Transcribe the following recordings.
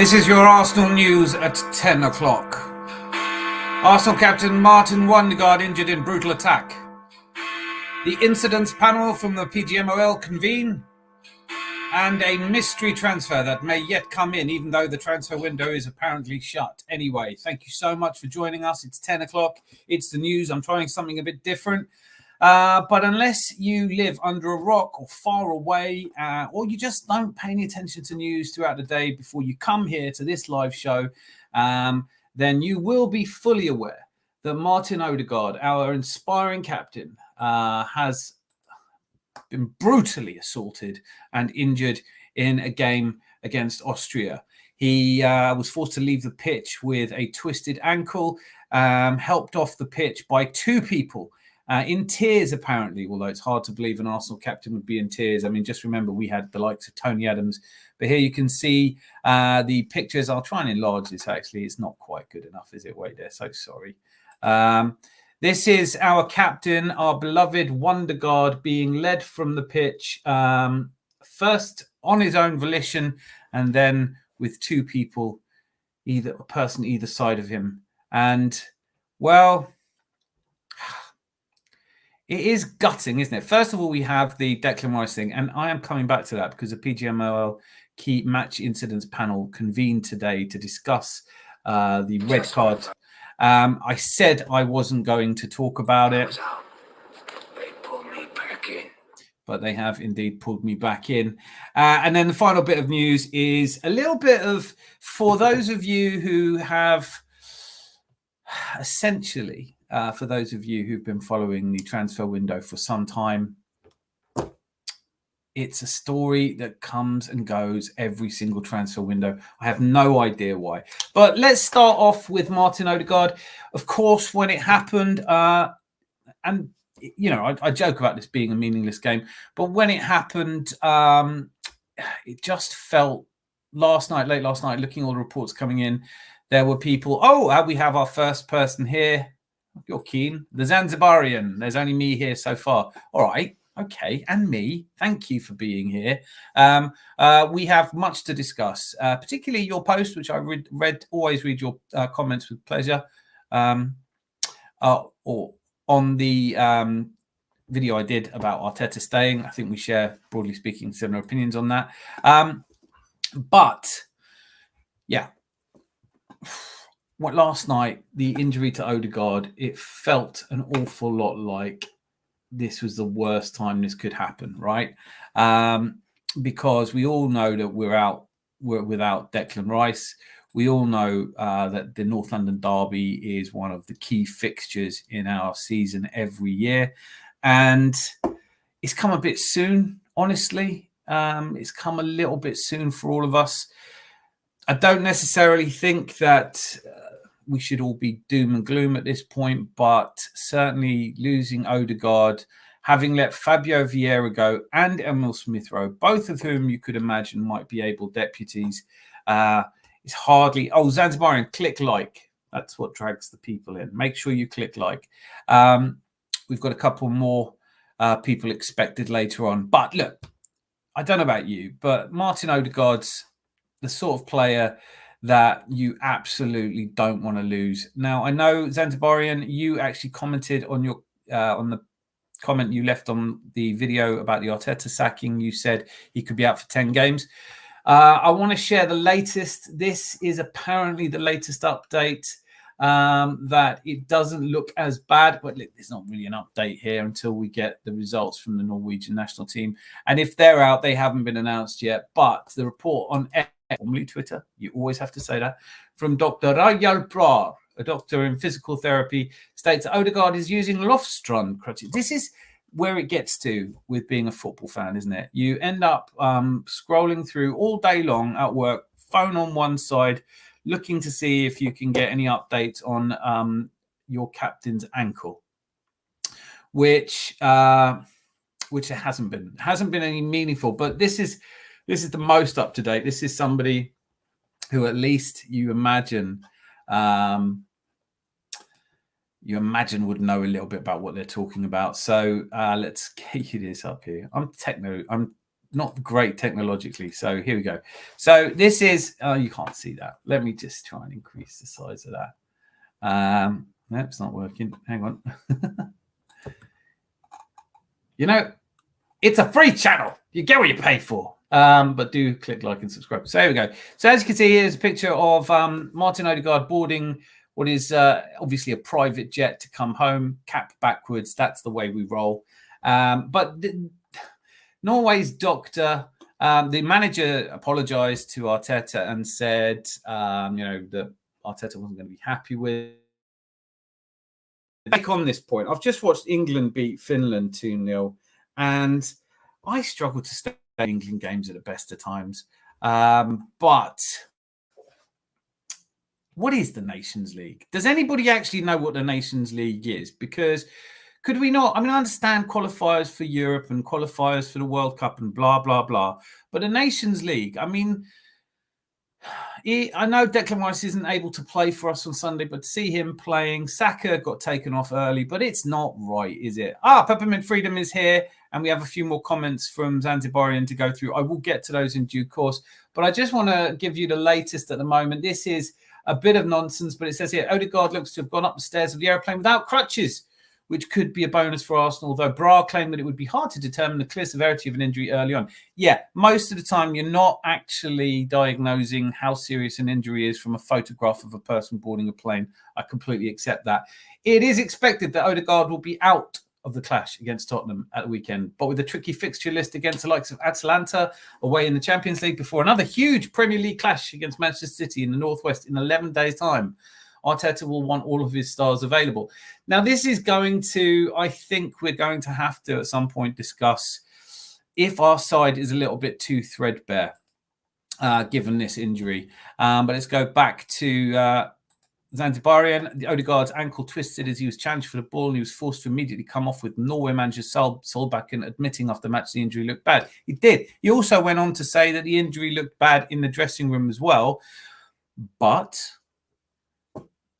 This is your Arsenal news at 10 o'clock. Arsenal captain Martin Ødegaard injured in brutal attack. The incidents panel from the PGMOL convene. And a mystery transfer that may yet come in, even though the transfer window is apparently shut. Anyway, thank you so much for joining us. It's 10 o'clock. It's the news. I'm trying something a bit different. But unless you live under a rock or far away, or you just don't pay any attention to news throughout the day before you come here to this live show, then you will be fully aware that Martin Ødegaard, our inspiring captain, has been brutally assaulted and injured in a game against Austria. He was forced to leave the pitch with a twisted ankle, helped off the pitch by two people. In tears, apparently, although it's hard to believe an Arsenal captain would be in tears. I mean, just remember, we had the likes of Tony Adams. But here you can see the pictures. I'll try and enlarge this, actually. It's not quite good enough, is it? Wait there. So sorry. This is our captain, our beloved Ødegaard, being led from the pitch, first on his own volition, and then with two people, a person either side of him. And, well, it is gutting, isn't it? First of all, we have the Declan Rice thing, and I am coming back to that because the PGMOL key match incidents panel convened today to discuss the red card. I said I wasn't going to talk about it. They pulled me back in. But they have indeed pulled me back in. And then the final bit of news is a little bit of, for those of you who have essentially... for those of you who've been following the transfer window for some time, it's a story that comes and goes every single transfer window. I have no idea why. But let's start off with Martin Ødegaard. Of course, when it happened, and, you know, I joke about this being a meaningless game, but when it happened, it just felt late last night, looking at all the reports coming in, there were people, we have our first person here. You're keen. The Zanzibarian. There's only me here so far. All right. Okay. And me. Thank you for being here. We have much to discuss, particularly your post, which I always read your comments with pleasure. Or on the video I did about Arteta staying. I think we share, broadly speaking, similar opinions on that. But yeah. Well, last night, the injury to Odegaard, it felt an awful lot like this was the worst time this could happen, right? Because we all know that we're without Declan Rice. We all know that the North London derby is one of the key fixtures in our season every year. And it's come a bit soon, honestly. It's come a little bit soon for all of us. I don't necessarily think that we should all be doom and gloom at this point, but certainly losing Odegaard, having let Fabio Vieira go and Emil Smith-Rowe, both of whom you could imagine might be able deputies, is hardly... Oh, Zanzibarian, click like. That's what drags the people in. Make sure you click like. We've got a couple more people expected later on. But look, I don't know about you, but Martin Ødegaard's the sort of player that you absolutely don't want to lose. Now, I know, Zanzibarian, you actually commented on your on the comment you left on the video about the Arteta sacking. You said he could be out for 10 games. I want to share the latest. This is apparently the latest update, that it doesn't look as bad, but there's not really an update here until we get the results from the Norwegian national team. And if they're out, they haven't been announced yet. But the report on formerly Twitter, you always have to say that, from Dr. Rajal Prar, a doctor in physical therapy, states that Odegaard is using Lofstrand crutches. This is where it gets to with being a football fan, isn't it? You end up scrolling through all day long at work, phone on one side, looking to see if you can get any updates on your captain's ankle, which it hasn't been any meaningful. But this is the most up to date. This is somebody who at least you imagine would know a little bit about what they're talking about. So let's get you this up here. I'm not great technologically. So here we go. So this is, you can't see that. Let me just try and increase the size of that. Nope, it's not working. Hang on. You know, it's a free channel. You get what you pay for. But do click like and subscribe. So here we go. So as you can see, here's a picture of Martin Ødegaard boarding what is obviously a private jet to come home, cap backwards. That's the way we roll. But Norway's doctor, the manager apologized to Arteta and said, that Arteta wasn't going to be happy with. Take on this point. I've just watched England beat Finland 2-0, and I struggle to stay England games at the best of times. But what is the Nations League? Does anybody actually know what the Nations League is? Because could we not? I mean, I understand qualifiers for Europe and qualifiers for the World Cup and blah, blah, blah. But the Nations League, I mean, I know Declan Rice isn't able to play for us on Sunday, but to see him playing, Saka got taken off early, but it's not right, is it? Peppermint Freedom is here, and we have a few more comments from Zanzibarian to go through. I will get to those in due course, but I just want to give you the latest at the moment. This is a bit of nonsense, but it says here, Odegaard looks to have gone up the stairs of the aeroplane without crutches, which could be a bonus for Arsenal, although Bra claimed that it would be hard to determine the clear severity of an injury early on. Yeah, most of the time you're not actually diagnosing how serious an injury is from a photograph of a person boarding a plane. I completely accept that. It is expected that Odegaard will be out of the clash against Tottenham at the weekend, but with a tricky fixture list against the likes of Atalanta away in the Champions League before another huge Premier League clash against Manchester City in the Northwest in 11 days' time, Arteta will want all of his stars available. Now, this is going to, I think we're going to have to at some point discuss if our side is a little bit too threadbare, given this injury. But let's go back to Zanzibarian. Odegaard's ankle twisted as he was challenged for the ball, and he was forced to immediately come off, with Norway manager Solbakken admitting after the match the injury looked bad. He did. He also went on to say that the injury looked bad in the dressing room as well. But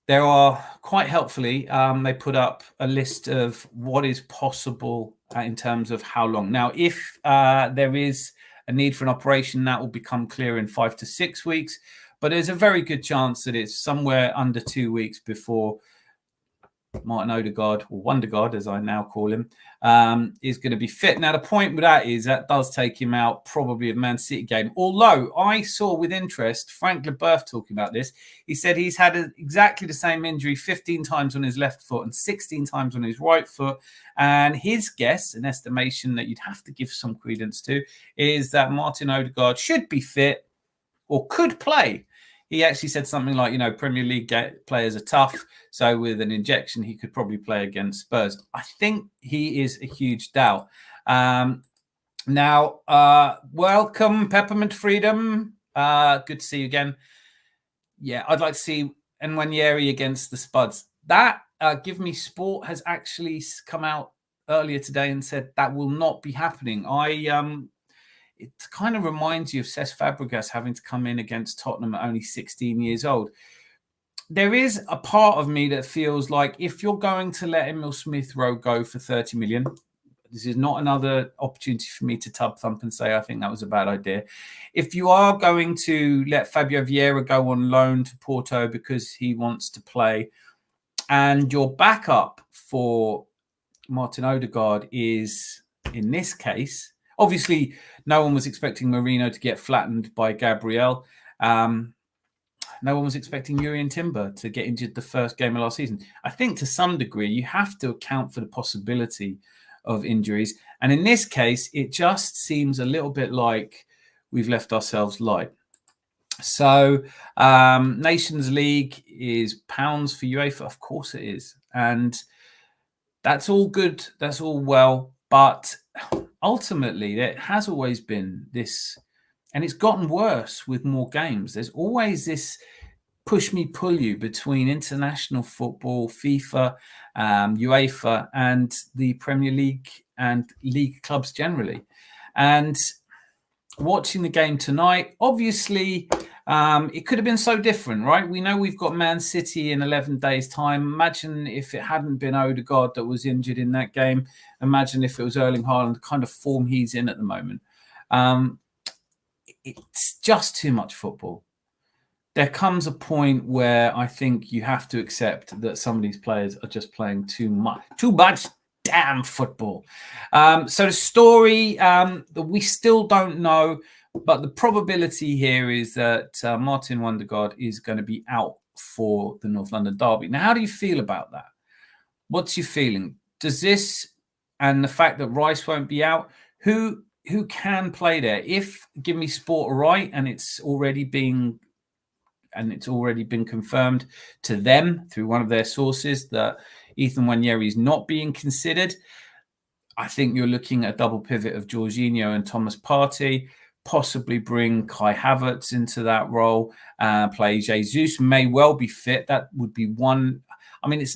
there are, quite helpfully, they put up a list of what is possible in terms of how long. Now, if there is a need for an operation, that will become clear in 5 to 6 weeks. But there's a very good chance that it's somewhere under 2 weeks before Martin Ødegaard, or Wondergaard, as I now call him, is going to be fit. Now, the point with that is that does take him out probably of Man City game. Although I saw with interest Frank Leboeuf talking about this. He said he's had exactly the same injury 15 times on his left foot and 16 times on his right foot. And his guess, an estimation that you'd have to give some credence to, is that Martin Ødegaard should be fit or could play. He actually said something like, Premier League players are tough, so with an injection, he could probably play against Spurs. I think he is a huge doubt. Now, welcome, Peppermint Freedom. Good to see you again. Yeah, I'd like to see Nwaneri against the Spuds. That Give Me Sport has actually come out earlier today and said that will not be happening. It kind of reminds you of Cesc Fabregas having to come in against Tottenham at only 16 years old. There is a part of me that feels like if you're going to let Emil Smith-Rowe go for 30 million, this is not another opportunity for me to tub thump and say I think that was a bad idea. If you are going to let Fabio Vieira go on loan to Porto because he wants to play, and your backup for Martin Ødegaard is, in this case, obviously, no one was expecting Marino to get flattened by Gabriel. No one was expecting Jurrien Timber to get injured the first game of last season. I think to some degree, you have to account for the possibility of injuries. And in this case, it just seems a little bit like we've left ourselves light. So Nations League is pounds for UEFA. Of course it is. And that's all good. That's all well. But ultimately, there has always been this, and it's gotten worse with more games. There's always this push me, pull you between international football, FIFA, UEFA, and the Premier League and league clubs generally. And watching the game tonight, obviously, it could have been so different, right? We know we've got Man City in 11 days' time. Imagine if it hadn't been Odegaard that was injured in that game. Imagine if it was Erling Haaland, the kind of form he's in at the moment. It's just too much football. There comes a point where I think you have to accept that some of these players are just playing too much damn football. So the story that we still don't know, but the probability here is that Martin Ødegaard is going to be out for the North London derby. Now, how do you feel about that? What's your feeling? Does this, and the fact that Rice won't be out, who can play there? If Give Me Sport are right, and it's already been confirmed to them through one of their sources that Ethan Nwaneri is not being considered, I think you're looking at a double pivot of Jorginho and Thomas Partey, possibly bring Kai Havertz into that role, play Jesus, may well be fit. That would be one. I mean, it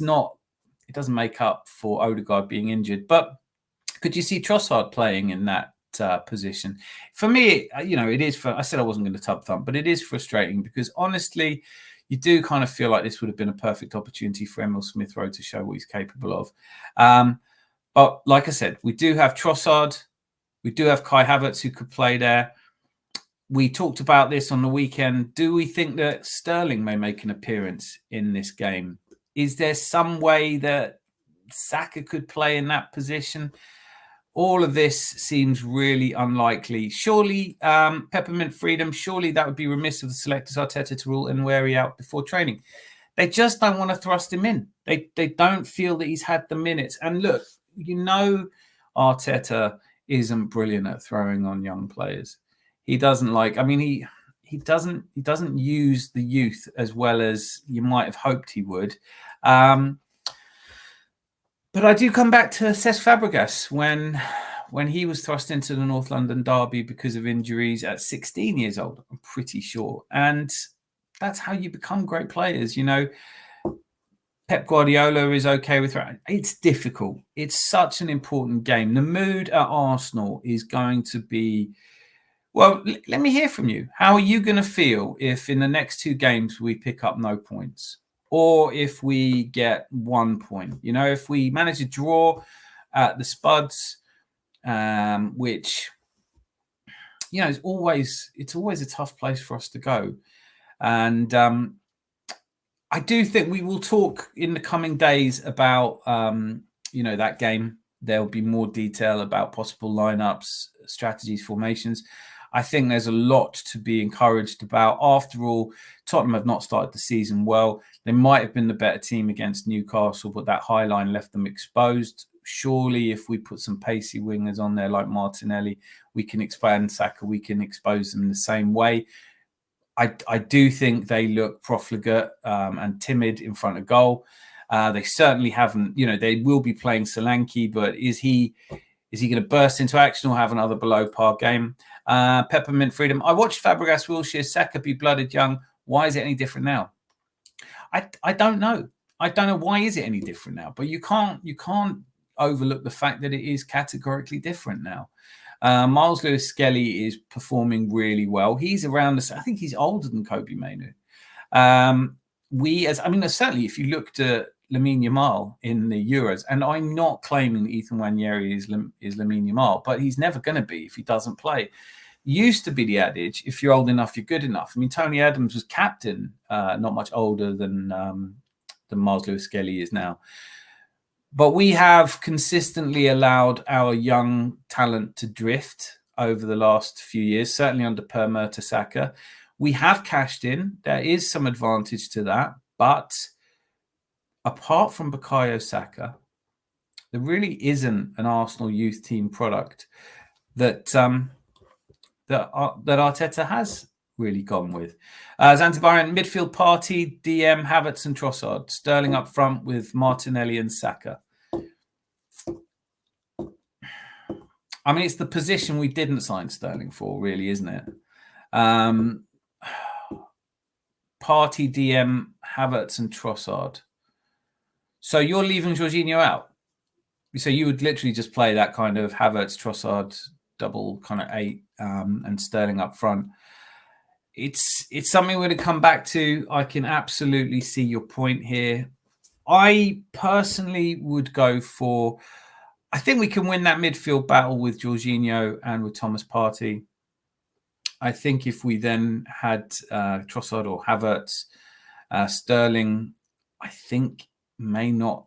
doesn't make up for Odegaard being injured, but could you see Trossard playing in that position? For me, it is. I said I wasn't going to tub thump, but it is frustrating because honestly, you do kind of feel like this would have been a perfect opportunity for Emil Smith Rowe to show what he's capable of. But like I said, we do have Trossard, we do have Kai Havertz who could play there. We talked about this on the weekend. Do we think that Sterling may make an appearance in this game? Is there some way that Saka could play in that position? All of this seems really unlikely. Surely, Peppermint Freedom, surely that would be remiss of the selectors Arteta to rule Nwaneri out before training. They just don't want to thrust him in. They don't feel that he's had the minutes. And look, Arteta isn't brilliant at throwing on young players. He doesn't he doesn't use the youth as well as you might have hoped he would. But I do come back to Cesc Fabregas when he was thrust into the North London derby because of injuries at 16 years old, I'm pretty sure. And that's how you become great players. Pep Guardiola is okay with that. It's difficult. It's such an important game. The mood at Arsenal is going to be, well, let me hear from you. How are you going to feel if in the next two games we pick up no points? Or if we get 1 point? If we manage to draw at the Spuds, which, it's always a tough place for us to go. And I do think we will talk in the coming days about, that game. There'll be more detail about possible lineups, strategies, formations. I think there's a lot to be encouraged about. After all, Tottenham have not started the season well. They might have been the better team against Newcastle, but that high line left them exposed. Surely, if we put some pacey wingers on there like Martinelli, we can expand Saka, we can expose them in the same way. I do think they look profligate and timid in front of goal. They certainly haven't, they will be playing Solanke, but is he going to burst into action or have another below par game? Peppermint Freedom. I watched Fabregas, Wilshere, Saka be blooded young. Why is it any different now? I don't know. I don't know why is it any different now. But you can't overlook the fact that it is categorically different now. Miles Lewis-Skelly is performing really well. He's around I think he's older than Kobbie Mainoo. Certainly if you looked at Lamine Yamal in the Euros, and I'm not claiming that Ethan Nwaneri is Lamine Yamal, but he's never going to be if he doesn't play. Used to be the adage, if you're old enough, you're good enough. I mean, Tony Adams was captain, not much older than Miles Lewis-Skelly is now. But we have consistently allowed our young talent to drift over the last few years, certainly under Per Mertesacker. We have cashed in. There is some advantage to that. But apart from Bukayo Saka, there really isn't an Arsenal youth team product that Arteta has really gone with. Zanzibarian midfield Partey, DM, Havertz and Trossard. Sterling up front with Martinelli and Saka. I mean, it's the position we didn't sign Sterling for, really, isn't it? Partey, DM, Havertz and Trossard. So you're leaving Jorginho out. So you would literally just play that kind of Havertz, Trossard, double kind of 8 and Sterling up front. It's something we're going to come back to. I can absolutely see your point here. I personally would go for I think we can win that midfield battle with Jorginho and with Thomas Partey. I think if we then had Trossard or Havertz, Sterling, I think may not.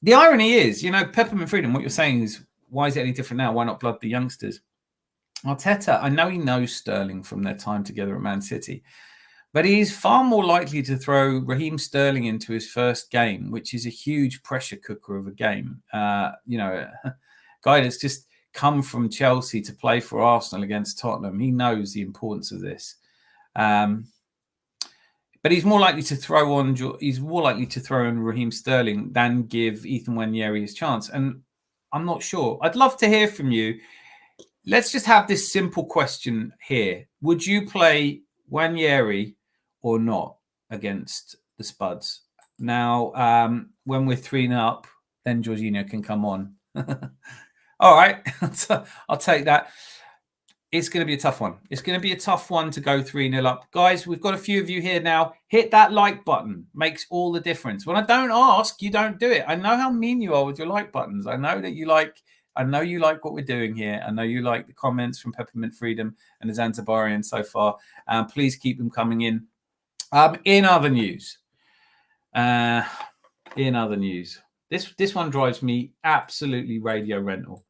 The irony is, Peppermint Freedom, what you're saying is, why is it any different now? Why not blood the youngsters? Arteta, I know he knows Sterling from their time together at Man City, but he's far more likely to throw Raheem Sterling into his first game, which is a huge pressure cooker of a game. A guy that's just come from Chelsea to play for Arsenal against Tottenham. He knows the importance of this. But he's more likely to throw on Raheem Sterling than give Ethan Nwaneri his chance. And I'm not sure. I'd love to hear from you. Let's just have this simple question here. Would you play Nwaneri or not against the Spuds? Now, when we're 3-0 up, then Jorginho can come on. All right. I'll take that. It's going to be a tough one. It's going to be a tough one to go 3-0 up. Guys, we've got a few of you here now. Hit that like button. Makes all the difference. When I don't ask, you don't do it. I know how mean you are with your like buttons. I know that you like what we're doing here. I know you like the comments from Peppermint Freedom and the Zanzibarian so far. Please keep them coming in. In other news, this one drives me absolutely radio rental.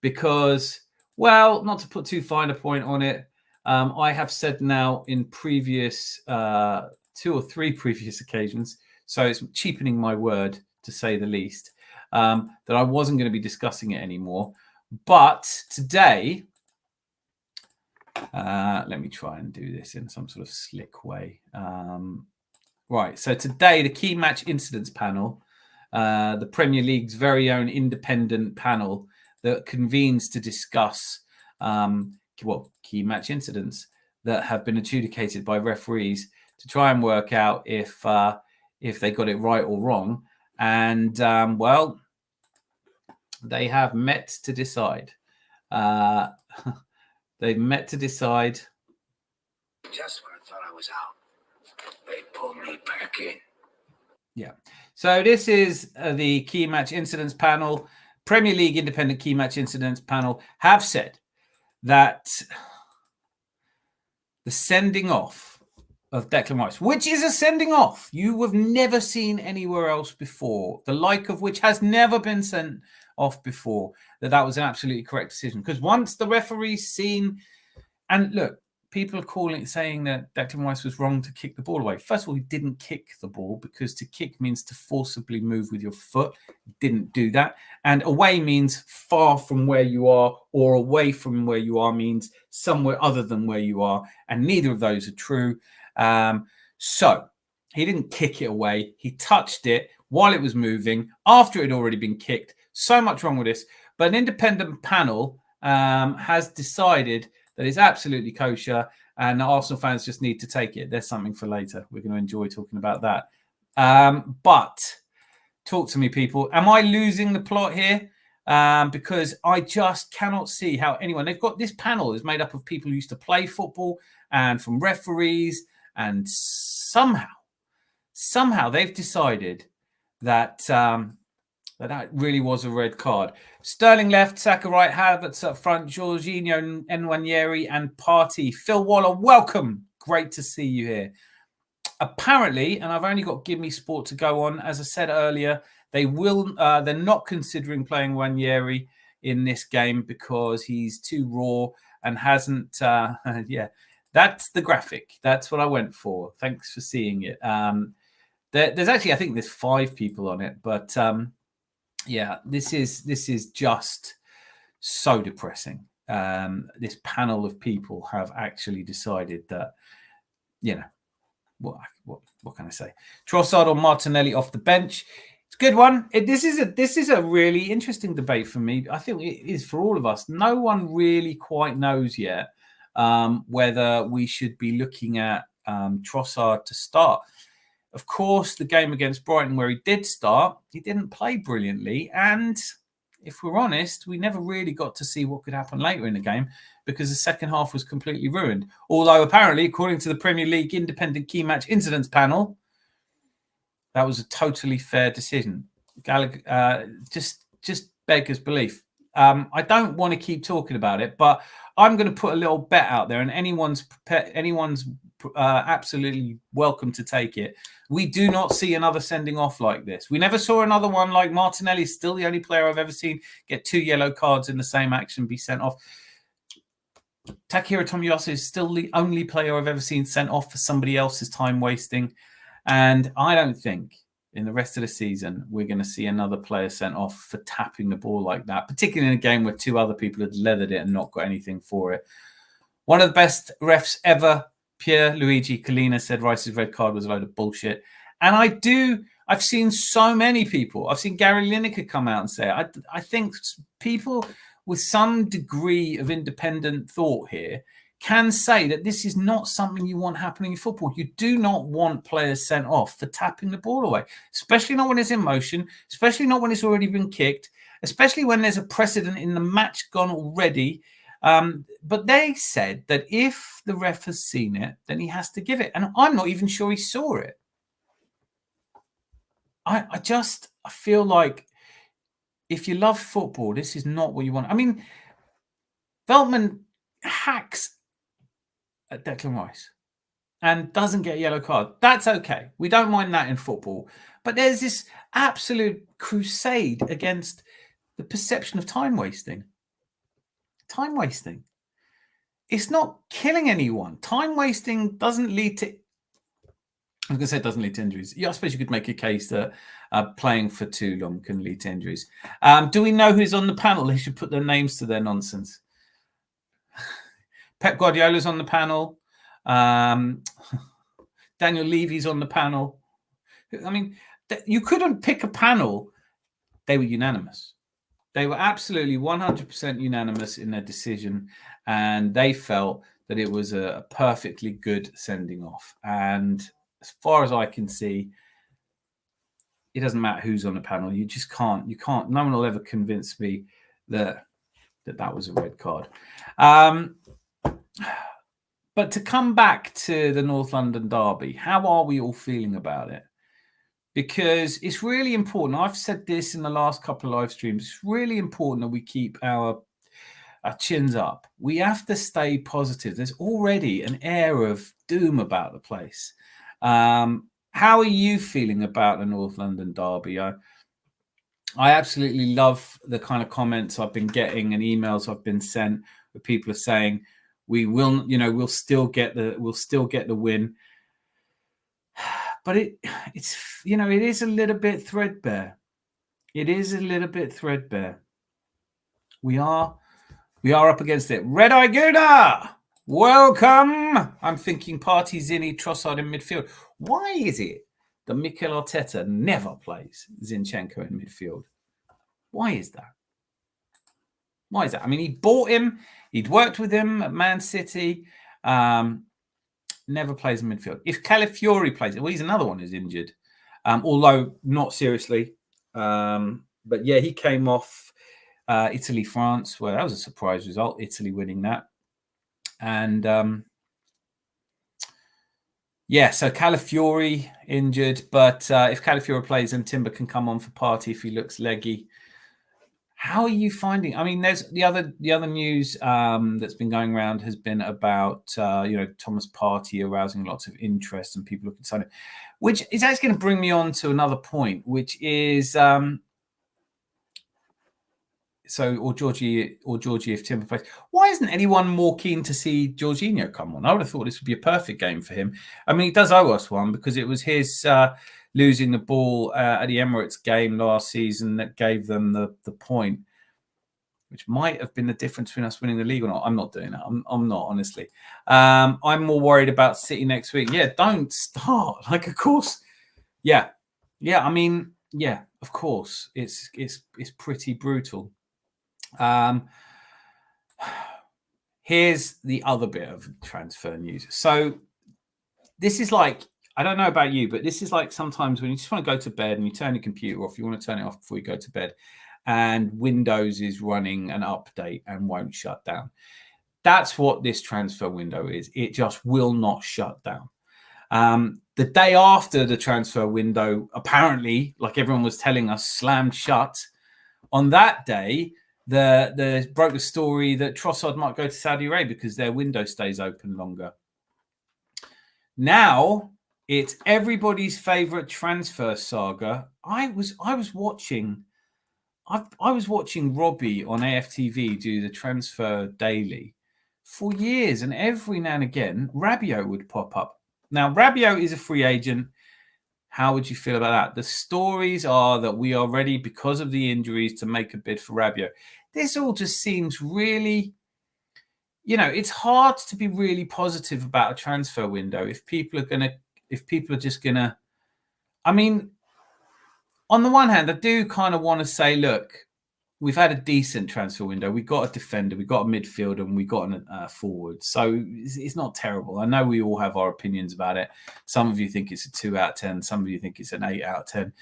Because, well, not to put too fine a point on it, I have said now in previous 2 or 3 previous occasions, so it's cheapening my word to say the least, that I wasn't going to be discussing it anymore. But today, let me try and do this in some sort of slick way. Right, so today, the key match incidents panel, the Premier League's very own independent panel that convenes to discuss key match incidents that have been adjudicated by referees to try and work out if they got it right or wrong. And, well, they have met to decide. They've met to decide. Just when I thought I was out, they pulled me back in. Yeah. So this is the key match incidents panel. Premier League independent key match incidents panel have said that the sending off of Declan Rice, which is a sending off you have never seen anywhere else before, the like of which has never been sent off before, that was an absolutely correct decision. Because once the referee's seen, and look, people are saying that Declan Rice was wrong to kick the ball away. First of all, he didn't kick the ball, because to kick means to forcibly move with your foot. He didn't do that. And away means far from where you are, or away from where you are means somewhere other than where you are. And neither of those are true. So he didn't kick it away. He touched it while it was moving, after it had already been kicked. So much wrong with this. But an independent panel has decided that it's absolutely kosher, and Arsenal fans just need to take it. There's something for later. We're going to enjoy talking about that. But talk to me, people. Am I losing the plot here? Because I just cannot see how anyone... They've got this panel is made up of people who used to play football and from referees, and somehow they've decided that... that really was a red card. Sterling left, Saka right, Havertz up front, Jorginho, Nwaneri, and Partey. Phil Waller, welcome. Great to see you here. Apparently, and I've only got Give Me Sport to go on, as I said earlier, they're not considering playing Nwaneri in this game because he's too raw and hasn't. That's the graphic. That's what I went for. Thanks for seeing it. There's actually, I think there's 5 people on it, but. Yeah, this is just so depressing. This panel of people have actually decided that, what can I say? Trossard or Martinelli off the bench. It's a good one. This is a really interesting debate for me. I think it is for all of us. No one really quite knows yet whether we should be looking at Trossard to start. Of course, the game against Brighton where he did start, he didn't play brilliantly. And if we're honest, we never really got to see what could happen later in the game because the second half was completely ruined. Although apparently, according to the Premier League independent key match incidents panel, that was a totally fair decision. just beggars belief. I don't want to keep talking about it, but I'm going to put a little bet out there, and anyone's absolutely welcome to take it. We do not see another sending off like this. We never saw another one. Like Martinelli is still the only player I've ever seen get 2 yellow cards in the same action, be sent off. Takehiro Tomiyasu is still the only player I've ever seen sent off for somebody else's time wasting. And I don't think in the rest of the season we're going to see another player sent off for tapping the ball like that, particularly in a game where 2 other people had leathered it and not got anything for it. One of the best refs ever, Pierluigi Collina, said Rice's red card was a load of bullshit. And I've seen so many people. I've seen Gary Lineker come out and say it. I think people with some degree of independent thought here can say that this is not something you want happening in football. You do not want players sent off for tapping the ball away, especially not when it's in motion, especially not when it's already been kicked, especially when there's a precedent in the match gone already. But they said that if the ref has seen it, then he has to give it. And I'm not even sure he saw it. I feel like if you love football, this is not what you want. I mean, Veltman hacks at Declan Rice and doesn't get a yellow card. That's okay. We don't mind that in football. But there's this absolute crusade against the perception of time wasting. Time wasting. It's not killing anyone. Time wasting doesn't lead to... I was going to say it doesn't lead to injuries. Yeah, I suppose you could make a case that playing for too long can lead to injuries. Do we know who's on the panel? They should put their names to their nonsense. Pep Guardiola's on the panel. Daniel Levy's on the panel. I mean, you couldn't pick a panel. They were unanimous. They were absolutely 100% unanimous in their decision, and they felt that it was a perfectly good sending off. And as far as I can see, it doesn't matter who's on the panel. You just can't. No one will ever convince me that was a red card. But to come back to the North London derby, how are we all feeling about it? Because it's really important. I've said this in the last couple of live streams. It's really important that we keep our chins up. We have to stay positive. There's already an air of doom about the place. How are you feeling about the North London derby? I absolutely love the kind of comments I've been getting and emails I've been sent where people are saying we'll still get the win. But it is a little bit threadbare. It is a little bit threadbare. We are up against it. Red Eye Gouda, welcome. I'm thinking Partey, Zinni, Trossard in midfield. Why is it that Mikel Arteta never plays Zinchenko in midfield? Why is that? Why is that? I mean, he bought him. He'd worked with him at Man City. Never plays in midfield. If Calafiori plays it, well, he's another one who's injured, although not seriously. But yeah, he came off Italy-France, where that was a surprise result, Italy winning that. And so Calafiori injured, but if Calafiori plays, then Timber can come on for Partey if he looks leggy. How are you finding? I mean, there's the other news that's been going around has been about Thomas Partey arousing lots of interest and people looking to sign it, which is actually going to bring me on to another point, which is Georgie if Timber plays. Why isn't anyone more keen to see Jorginho come on? I would have thought this would be a perfect game for him. I mean, he does owe us one because it was his losing the ball at the Emirates game last season that gave them the point, which might have been the difference between us winning the league or not. I'm not doing that. I'm not, honestly. I'm more worried about City next week. Yeah, don't start. Like, of course. Yeah. I mean, yeah, of course. It's pretty brutal. Here's the other bit of transfer news. So this is like, I don't know about you, but this is like sometimes when you just want to go to bed and you turn your computer off, you want to turn it off before you go to bed, and Windows is running an update and won't shut down. That's what this transfer window is. It just will not shut down. The day after the transfer window, apparently, like everyone was telling us, slammed shut. On that day, the broke the story that Trossard might go to Saudi Arabia because their window stays open longer. Now it's everybody's favorite transfer saga. I was watching Robbie on AFTV do the transfer daily for years, and every now and again Rabiot would pop up. Now Rabiot is a free agent. How would you feel about that? The stories are that we are ready because of the injuries to make a bid for Rabiot. This all just seems really, it's hard to be really positive about a transfer window if people are just gonna. I mean, on the one hand, I do kind of want to say, look, we've had a decent transfer window. We got a defender, we got a midfielder, and we got a forward. So it's not terrible. I know we all have our opinions about it. Some of you think it's a 2 out of 10. Some of you think it's an 8 out of 10.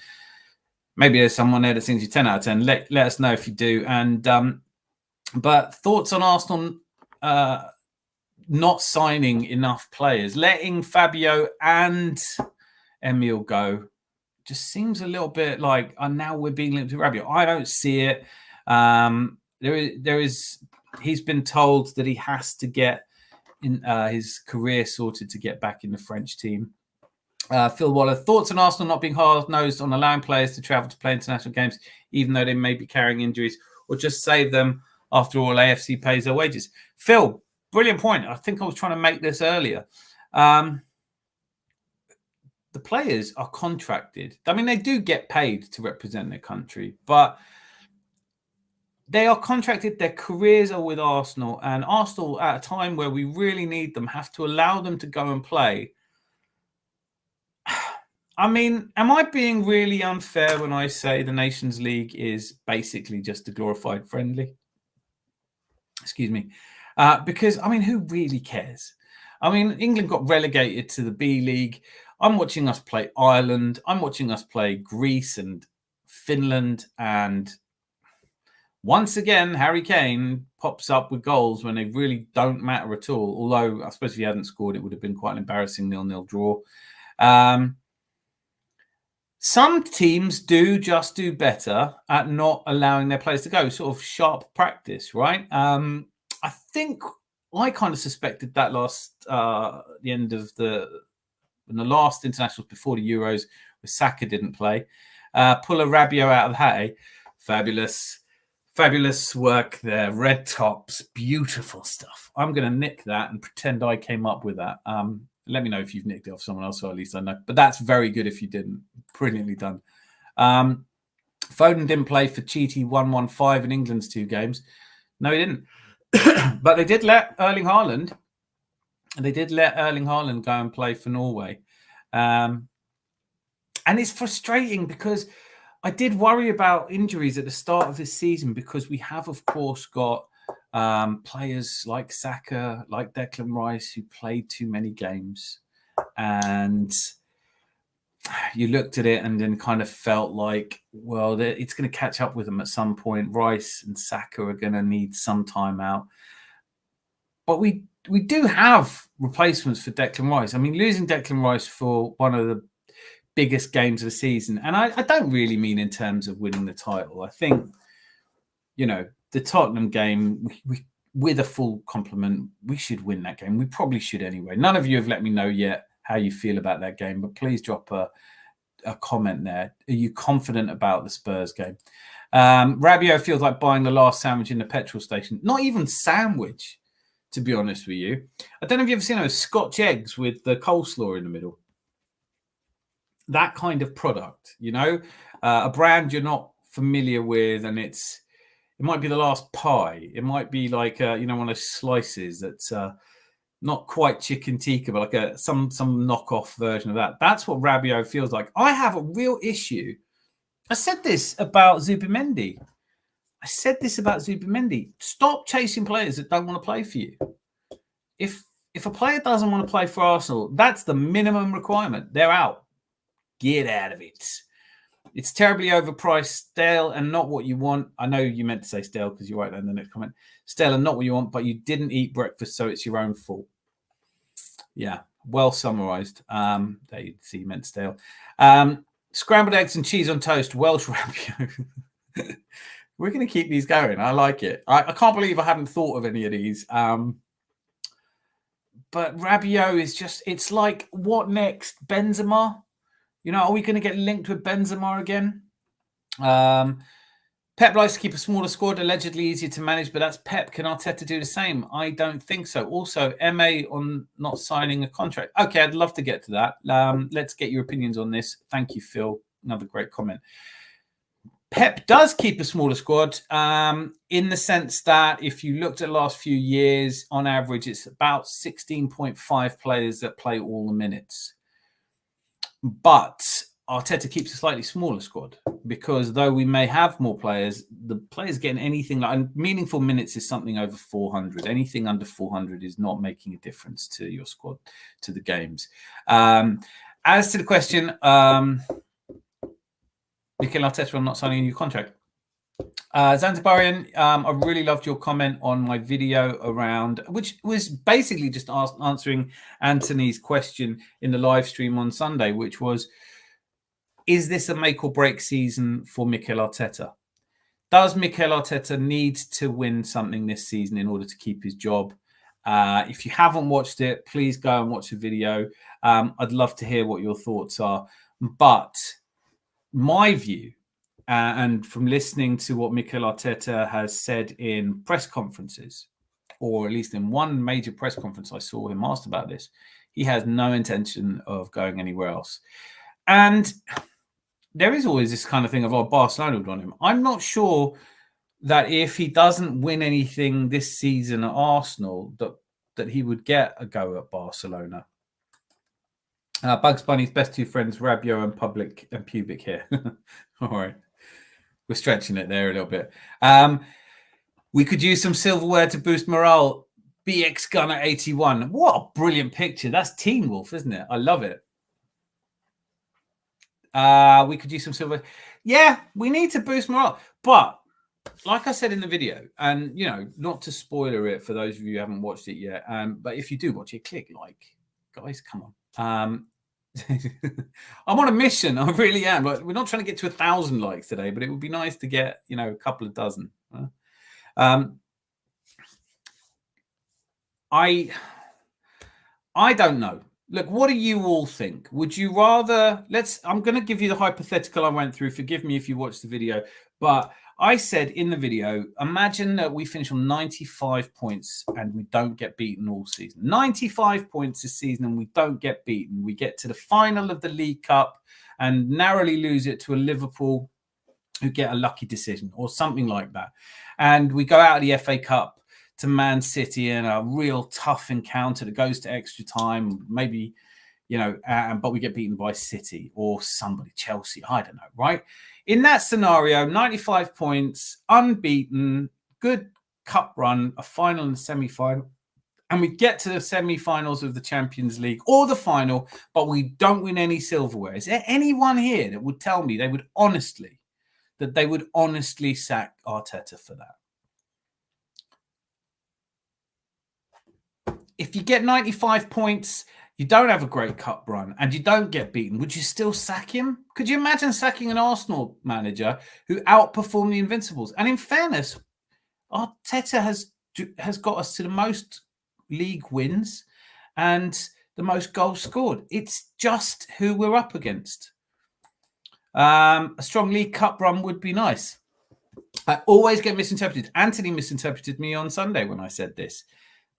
Maybe there's someone there that thinks it's 10 out of 10. Let us know if you do. And but thoughts on Arsenal not signing enough players, letting Fabio and Emile go, just seems a little bit like now we're being linked to Rabiot. I don't see it. He's been told that he has to get in his career sorted to get back in the French team. Phil Waller, thoughts on Arsenal not being hard-nosed on allowing players to travel to play international games, even though they may be carrying injuries, or just save them? After all, AFC pays their wages. Phil, brilliant point. I think I was trying to make this earlier. The players are contracted. I mean, they do get paid to represent their country, but they are contracted. Their careers are with Arsenal, and Arsenal, at a time where we really need them, have to allow them to go and play. I mean, am I being really unfair when I say the Nations League is basically just a glorified friendly? Excuse me. Because, I mean, who really cares? I mean, England got relegated to the B League. I'm watching us play Ireland. I'm watching us play Greece and Finland. And once again, Harry Kane pops up with goals when they really don't matter at all. Although, I suppose if he hadn't scored, it would have been quite an embarrassing 0-0 draw. Some teams do the at not allowing their players to go, sort of sharp practice, right? I think I kind of suspected that the end of the last internationals before the Euros, where Saka didn't play. Pull a Rabiot out of the hat, Fabulous work there. Red tops, beautiful stuff. I'm going to nick that and pretend I came up with that. Let me know if you've nicked it off someone else, or at least I know. But that's very good if you didn't. Brilliantly done. Foden didn't play for Cheaty 115 in England's 2 games. No, he didn't. But they did let Erling Haaland. Go and play for Norway. And it's frustrating because I did worry about injuries at the start of this season, because we have, of course, got players like Saka, like Declan Rice, who played too many games. And you looked at it and then kind of felt like, well, it's going to catch up with them at some point. Rice and Saka are going to need some time out. But we do have replacements for Declan Rice. I mean, losing Declan Rice for one of the biggest games of the season, and I don't really mean in terms of winning the title. I think, the Tottenham game, with a full complement, we should win that game. We probably should anyway. None of you have let me know yet how you feel about that game, but please drop a comment there. Are you confident about the Spurs game? Rabiot feels like buying the last sandwich in the petrol station. Not even sandwich, to be honest with you. I don't know if you've ever seen those Scotch eggs with the coleslaw in the middle. That kind of product, a brand you're not familiar with, and it might be the last pie. It might be like one of those slices that's not quite chicken tikka, but like some knockoff version of that. That's what Rabiot feels like. I have a real issue. I said this about Zubimendi. Stop chasing players that don't want to play for you. If a player doesn't want to play for Arsenal, that's the minimum requirement. They're out. Get out of it. It's terribly overpriced, stale, and not what you want. I know you meant to say stale because you're right there in the next comment. Stale and not what you want, but you didn't eat breakfast, so it's your own fault. Yeah, Well summarised. There you see mint stale. Scrambled eggs and cheese on toast. Welsh Rabiot. We're going to keep these going. I like it. I can't believe I haven't thought of any of these. But Rabiot is just, it's like, what next? Benzema? You know, are we going to get linked with Benzema again? Pep likes to keep a smaller squad, allegedly easier to manage, but that's Pep. Can Arteta do the same? I don't think so. Also, MA on not signing a contract. Okay, I'd love to get to that. Let's get your opinions on this. Thank you, Phil. Another great comment. Pep does keep a smaller squad in the sense that if you looked at the last few years, on average, it's about 16.5 players that play all the minutes. But Arteta keeps a slightly smaller squad because though we may have more players, the players getting anything like meaningful minutes is something over 400. Anything under 400 is not making a difference to your squad, to the games. As to the question, Mikel Arteta on not signing a new contract. Zanzibarian, I really loved your comment on my video around, which was basically just answering Anthony's question in the live stream on Sunday, which was, is this a make or break season for Mikel Arteta? Does Mikel Arteta need to win something this season in order to keep his job? If you haven't watched it, please go and watch the video. I'd love to hear what your thoughts are. But my view, and from listening to what Mikel Arteta has said in press conferences, or at least in one major press conference I saw him asked about this, he has no intention of going anywhere else. And there is always this kind of thing of, oh, Barcelona would want him. I'm not sure that if he doesn't win anything this season at Arsenal, that he would get a go at Barcelona. Bugs Bunny's best two friends, Rabiot and Public and Pubic here. All right. We're stretching it there a little bit. We could use some silverware to boost morale. BX Gunner 81. What a brilliant picture. That's Teen Wolf, isn't it? I love it. We could use some silver. Yeah, we need to boost morale. But like I said in the video, and, you know, not to spoiler it for those of you who haven't watched it yet, but if you do watch it, click like. Guys, come on. I'm on a mission. I really am. Like, we're not trying to get to 1,000 likes today, but it would be nice to get, you know, a couple of dozen. I don't know. Look, what do you all think? Would you rather, I'm going to give you the hypothetical I went through. Forgive me if you watched the video, but I said in the video, imagine that we finish on 95 points and we don't get beaten all season. 95 points this season and we don't get beaten. We get to the final of the League Cup and narrowly lose it to a Liverpool who get a lucky decision or something like that. And we go out of the FA Cup to Man City in a real tough encounter that goes to extra time, maybe, you know, but we get beaten by City or somebody, Chelsea, I don't know, right? In that scenario, 95 points, unbeaten, good cup run, a final and a semi-final, and we get to the semi-finals of the Champions League or the final, but we don't win any silverware. Is there anyone here that would tell me they would honestly sack Arteta for that? If you get 95 points, you don't have a great cup run, and you don't get beaten, would you still sack him? Could you imagine sacking an Arsenal manager who outperformed the Invincibles? And in fairness, Arteta has got us to the most league wins and the most goals scored. It's just who we're up against. A strong League Cup run would be nice. I always get misinterpreted. Anthony misinterpreted me on Sunday when I said this.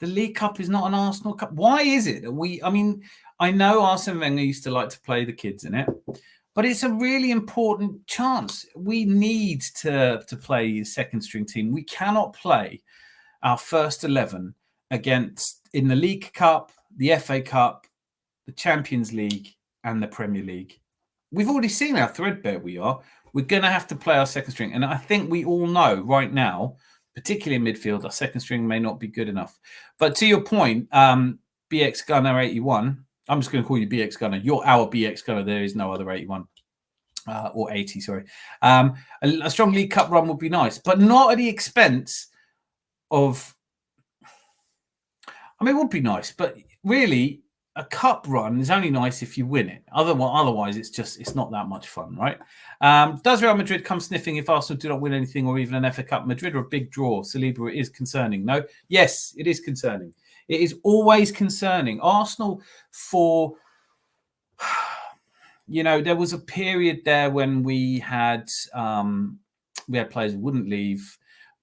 The League Cup is not an Arsenal Cup. Why is it? I know Arsene Wenger used to like to play the kids in it, but it's a really important chance. We need to play second string team. We cannot play our first 11 against in the League Cup, the FA Cup, the Champions League, and the Premier League. We've already seen how threadbare we are. We're going to have to play our second string. And I think we all know right now, particularly in midfield, our second string may not be good enough. But to your point, BX Gunner 81, I'm just going to call you BX Gunner. You're our BX Gunner. There is no other 81 or 80, sorry. A strong League Cup run would be nice, but not at the expense of... it would be nice, but really, a cup run is only nice if you win it. Otherwise, it's not that much fun, right? Does Real Madrid come sniffing if Arsenal do not win anything or even an FA Cup? Madrid are a big draw. Saliba is concerning. No, yes, it is concerning. It is always concerning. Arsenal there was a period there when we had players who wouldn't leave,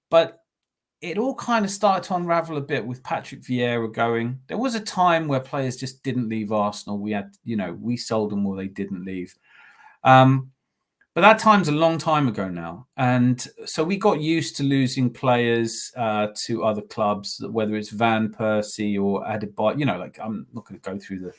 but it all kind of started to unravel a bit with Patrick Vieira going. There was a time where players just didn't leave Arsenal. We had, we sold them or they didn't leave. But that time's a long time ago now. And so we got used to losing players to other clubs, whether it's Van Persie or Adebayor. I'm not going to go through the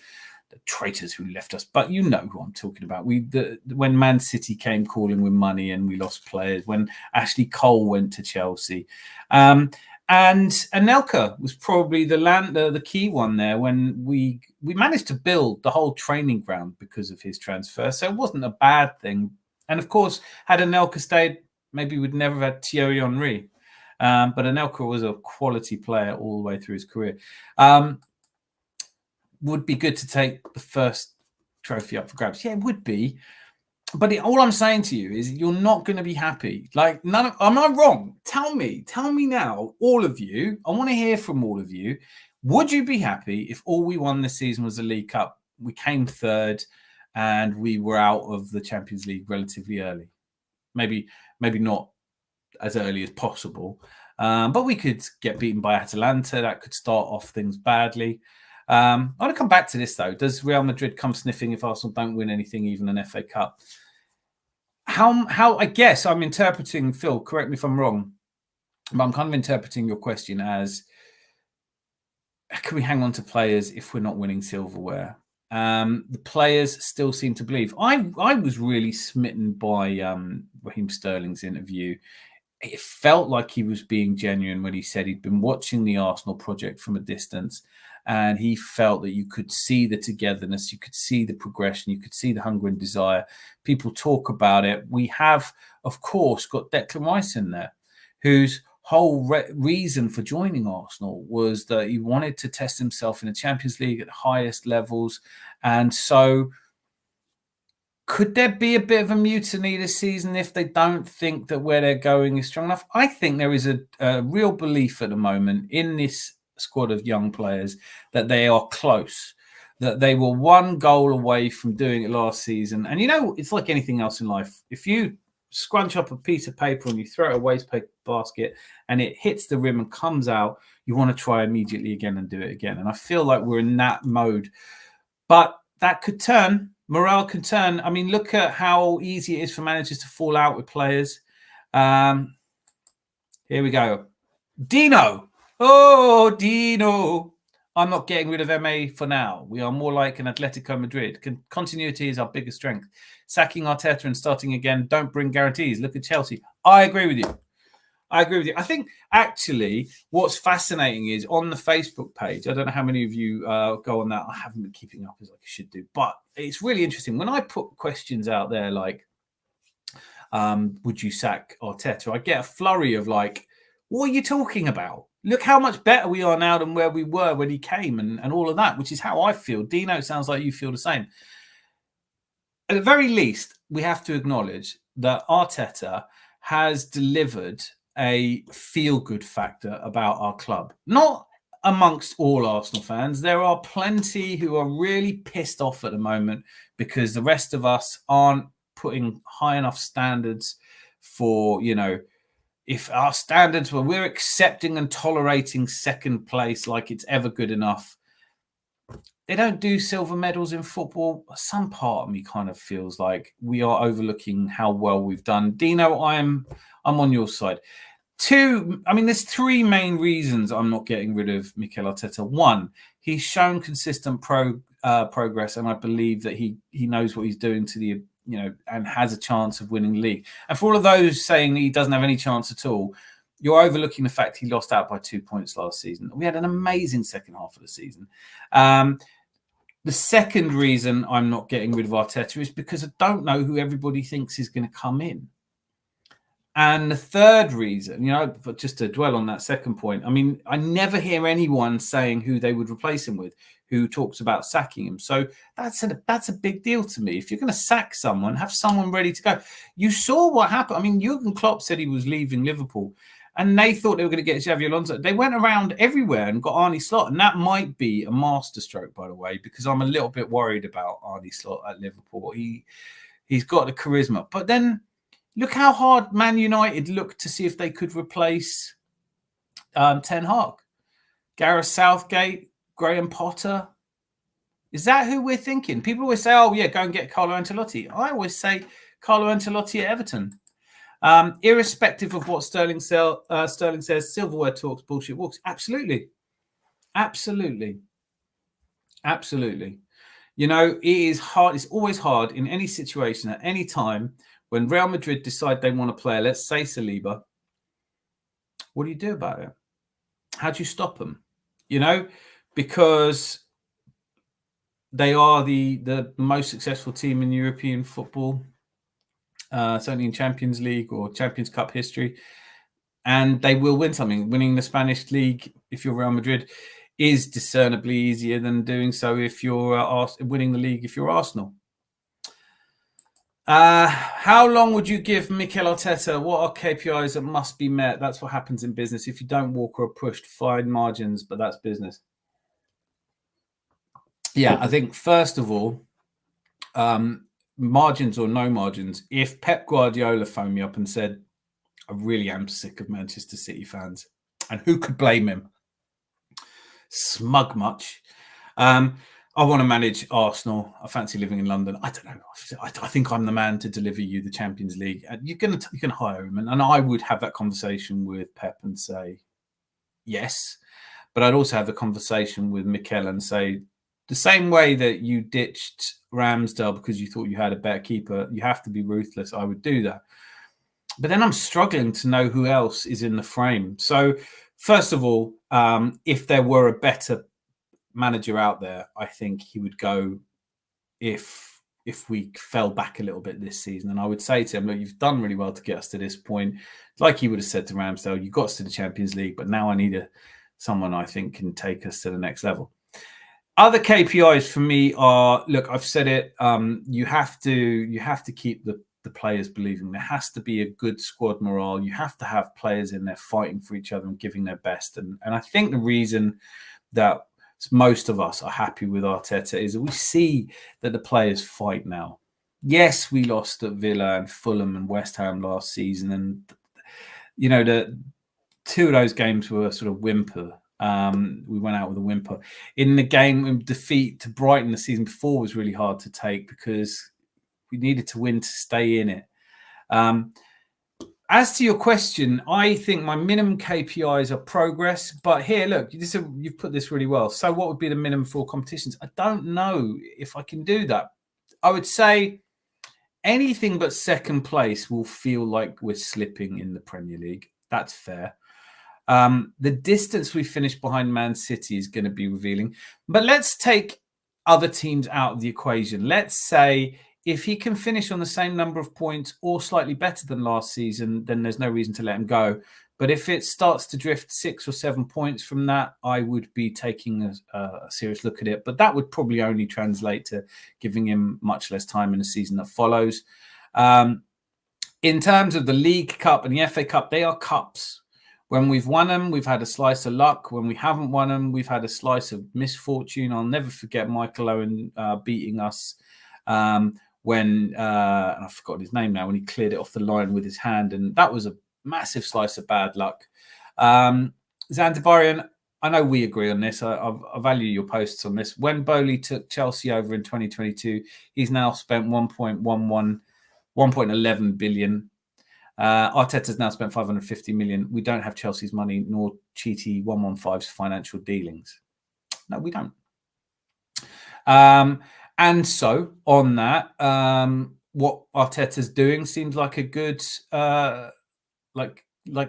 traitors who left us, but you know who I'm talking about. When Man City came calling with money and we lost players, when Ashley Cole went to Chelsea, and Anelka was probably the key one there when we managed to build the whole training ground because of his transfer. So it wasn't a bad thing. And of course, had Anelka stayed, maybe we'd never have had Thierry Henry. But Anelka was a quality player all the way through his career. Would be good to take the first trophy up for grabs. Yeah, it would be. But all I'm saying to you is you're not going to be happy. Am I wrong? Tell me now, all of you. I want to hear from all of you. Would you be happy if all we won this season was the League Cup? We came third and we were out of the Champions League relatively early. Maybe not as early as possible. But we could get beaten by Atalanta. That could start off things badly. I want to come back to this, though. Does Real Madrid come sniffing if Arsenal don't win anything, even an FA Cup? How? I guess I'm interpreting, Phil, correct me if I'm wrong, but I'm kind of interpreting your question as, can we hang on to players if we're not winning silverware? The players still seem to believe. I was really smitten by Raheem Sterling's interview. It felt like he was being genuine when he said he'd been watching the Arsenal project from a distance. And he felt that you could see the togetherness, you could see the progression, you could see the hunger and desire. People talk about it. We have, of course, got Declan Rice in there, whose whole reason for joining Arsenal was that he wanted to test himself in the Champions League at the highest levels. And so could there be a bit of a mutiny this season if they don't think that where they're going is strong enough? I think there is a real belief at the moment in this squad of young players that they are close, that they were one goal away from doing it last season. And it's like anything else in life. If you scrunch up a piece of paper and you throw it a waste paper basket and it hits the rim and comes out, you want to try immediately again and do it again. And I feel like we're in that mode, but that could turn. Morale can turn. I mean, look at how easy it is for managers to fall out with players. Here we go. Dino. Oh, Dino. I'm not getting rid of MA for now. We are more like an Atletico Madrid. Continuity is our biggest strength. Sacking Arteta and starting again, don't bring guarantees. Look at Chelsea. I agree with you. I think actually what's fascinating is on the Facebook page, I don't know how many of you go on that. I haven't been keeping up as I should do, but it's really interesting. When I put questions out there like, would you sack Arteta? I get a flurry of like, what are you talking about? Look how much better we are now than where we were when he came and all of that, which is how I feel. Dino, sounds like you feel the same. At the very least, we have to acknowledge that Arteta has delivered a feel-good factor about our club. Not amongst all Arsenal fans. There are plenty who are really pissed off at the moment because the rest of us aren't putting high enough standards for, if our standards were we're accepting and tolerating second place like it's ever good enough. They don't do silver medals in football. Some part of me kind of feels like we are overlooking how well we've done. Dino, I'm on your side. There's three main reasons I'm not getting rid of Mikel Arteta. One, he's shown consistent progress, and I believe that he knows what he's doing to the and has a chance of winning the league. And for all of those saying he doesn't have any chance at all, you're overlooking the fact he lost out by 2 points last season. We had an amazing second half of the season. The second reason I'm not getting rid of Arteta is because I don't know who everybody thinks is going to come in. And the third reason, but just to dwell on that second point, I mean, I never hear anyone saying who they would replace him with, who talks about sacking him. So that's a big deal to me. If you're going to sack someone, have someone ready to go. You saw what happened. I mean, Jurgen Klopp said he was leaving Liverpool, and they thought they were going to get Xabi Alonso. They went around everywhere and got Arne Slot, and that might be a masterstroke, by the way, because I'm a little bit worried about Arne Slot at Liverpool. He's got the charisma, but then look how hard Man United looked to see if they could replace Ten Hag. Gareth Southgate, Graham Potter. Is that who we're thinking? People always say, oh, yeah, go and get Carlo Ancelotti. I always say Carlo Ancelotti at Everton. Irrespective of what Sterling says, silverware talks, bullshit walks. Absolutely. Absolutely. Absolutely. It is hard. It's always hard in any situation at any time when Real Madrid decide they want to play, let's say Saliba. What do you do about it? How do you stop them? Because they are the most successful team in European football, certainly in Champions League or Champions Cup history. And they will win something. Winning the Spanish league, if you're Real Madrid, is discernibly easier than doing so if you're winning the league if you're Arsenal. How long would you give Mikel Arteta? What are KPIs that must be met? That's what happens in business. If you don't walk or are pushed, fine margins, but that's business. Yeah, I think first of all, margins or no margins, if Pep Guardiola phoned me up and said, I really am sick of Manchester City fans, and who could blame him? Smug much. I want to manage Arsenal. I fancy living in London. I don't know. I think I'm the man to deliver you the Champions League. And you can hire him. And I would have that conversation with Pep and say, yes. But I'd also have the conversation with Mikel and say, the same way that you ditched Ramsdale because you thought you had a better keeper, you have to be ruthless. I would do that. But then I'm struggling to know who else is in the frame. So first of all, if there were a better manager out there, I think he would go if we fell back a little bit this season. And I would say to him, look, you've done really well to get us to this point. Like he would have said to Ramsdale, you got us to the Champions League, but now I need someone I think can take us to the next level. Other KPIs for me are, look, I've said it, you have to keep the players believing. There has to be a good squad morale. You have to have players in there fighting for each other and giving their best. And I think the reason that most of us are happy with Arteta is that we see that the players fight now. Yes, we lost at Villa and Fulham and West Ham last season. And, the two of those games were sort of whimper. We went out with a whimper. In the game, defeat to Brighton the season before was really hard to take because we needed to win to stay in it. As to your question, I think my minimum KPIs are progress. But here, look, you've put this really well. So what would be the minimum for competitions? I don't know if I can do that. I would say anything but second place will feel like we're slipping in the Premier League. That's fair. The distance we finished behind Man City is going to be revealing. But let's take other teams out of the equation. Let's say if he can finish on the same number of points or slightly better than last season, then there's no reason to let him go. But if it starts to drift 6 or 7 points from that, I would be taking a serious look at it. But that would probably only translate to giving him much less time in the season that follows. In terms of the League Cup and the FA Cup, they are cups. When we've won them, we've had a slice of luck. When we haven't won them, we've had a slice of misfortune. I'll never forget Michael Owen beating us when, and I forgot his name now, when he cleared it off the line with his hand. And that was a massive slice of bad luck. Zanzibarian, I know we agree on this. I value your posts on this. When Bowley took Chelsea over in 2022, he's now spent 1.11 billion. Arteta's now spent 550 million. We don't have Chelsea's money, nor Cheaty 115's financial dealings. No, we don't. And so on that, what Arteta's doing seems like a good, like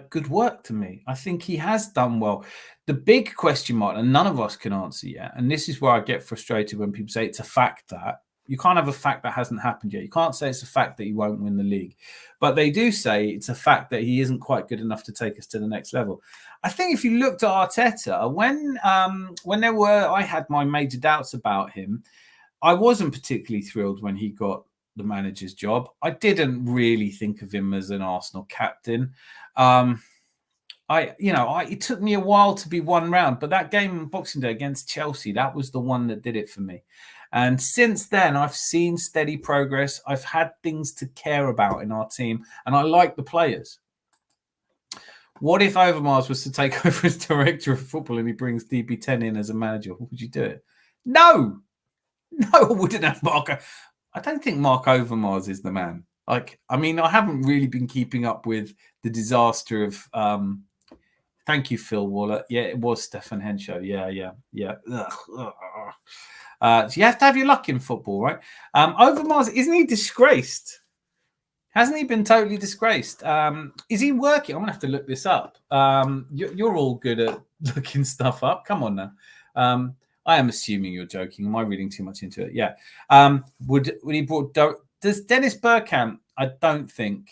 good work to me. I think he has done well. The big question mark, and none of us can answer yet, and this is where I get frustrated when people say it's a fact that, You can't have a fact that hasn't happened yet. You can't say it's a fact that he won't win the league. But they do say it's a fact that he isn't quite good enough to take us to the next level. I think if you looked at Arteta, when I had my major doubts about him, I wasn't particularly thrilled when he got the manager's job. I didn't really think of him as an Arsenal captain. It took me a while to be one round, but that game on Boxing Day against Chelsea, that was the one that did it for me. And since then, I've seen steady progress. I've had things to care about in our team, and I like the players. What if Overmars was to take over as director of football and he brings DB10 in as a manager? Would you do it? No, I wouldn't have Marco. I don't think Mark Overmars is the man. I haven't really been keeping up with the disaster of. Thank you, Phil Waller. Yeah, it was Stefan Henshaw. Yeah. So you have to have your luck in football, right? Overmars, isn't he disgraced? Hasn't he been totally disgraced? Is he working? I'm going to have to look this up. You're all good at looking stuff up. Come on now. I am assuming you're joking. Am I reading too much into it? Yeah. Would he brought... Does Dennis Bergkamp? I don't think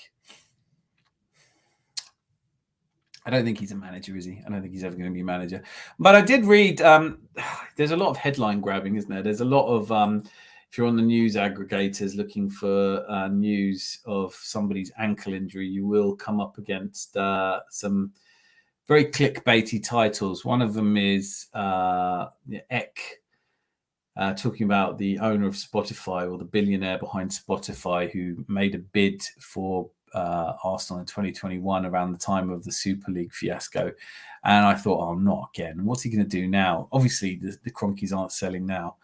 he's a manager, is he? I don't think he's ever going to be a manager. But I did read, there's a lot of headline grabbing, isn't there? There's a lot of, if you're on the news aggregators looking for news of somebody's ankle injury, you will come up against some very clickbaity titles. One of them is Eck, talking about the owner of Spotify, or the billionaire behind Spotify, who made a bid for Arsenal in 2021 around the time of the Super League fiasco. And I thought, oh, not again. What's he going to do now? Obviously, the Cronkies aren't selling now.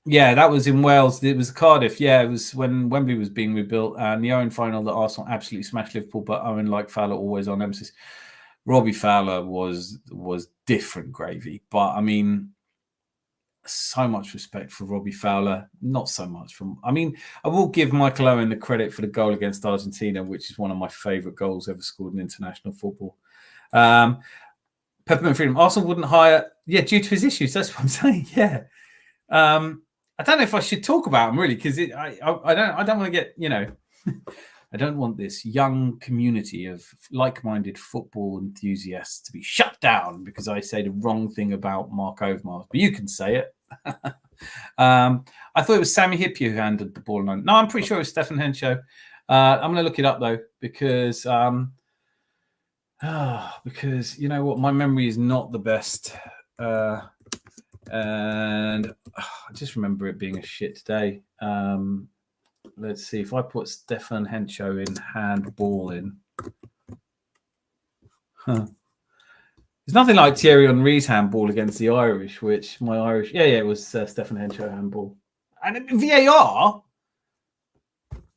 Yeah, that was in Wales. It was Cardiff. Yeah, it was when Wembley was being rebuilt. And the Owen final that Arsenal absolutely smashed Liverpool, but Owen, like Fowler, always on emphasis. Robbie Fowler was different gravy. But, I mean, so much respect for Robbie Fowler. Not so much from... I will give Michael Owen the credit for the goal against Argentina, which is one of my favourite goals ever scored in international football. Peppermint Freedom. Arsenal wouldn't hire... Yeah, due to his issues. That's what I'm saying. Yeah. I don't know if I should talk about him, really, because I don't want to get, I don't want this young community of like-minded football enthusiasts to be shut down because I say the wrong thing about Mark Overmars. But you can say it. I thought it was Sammy Hippier who handed the ball on. No, I'm pretty sure it was Stefan Henshaw. I'm going to look it up, though, because you know what? My memory is not the best. And I just remember it being a shit day. Let's see if I put Stefan Henshaw in handball in. There's nothing like Thierry Henry's handball against the Irish, which my Irish... Yeah, it was Stefan Henshaw handball. And VAR,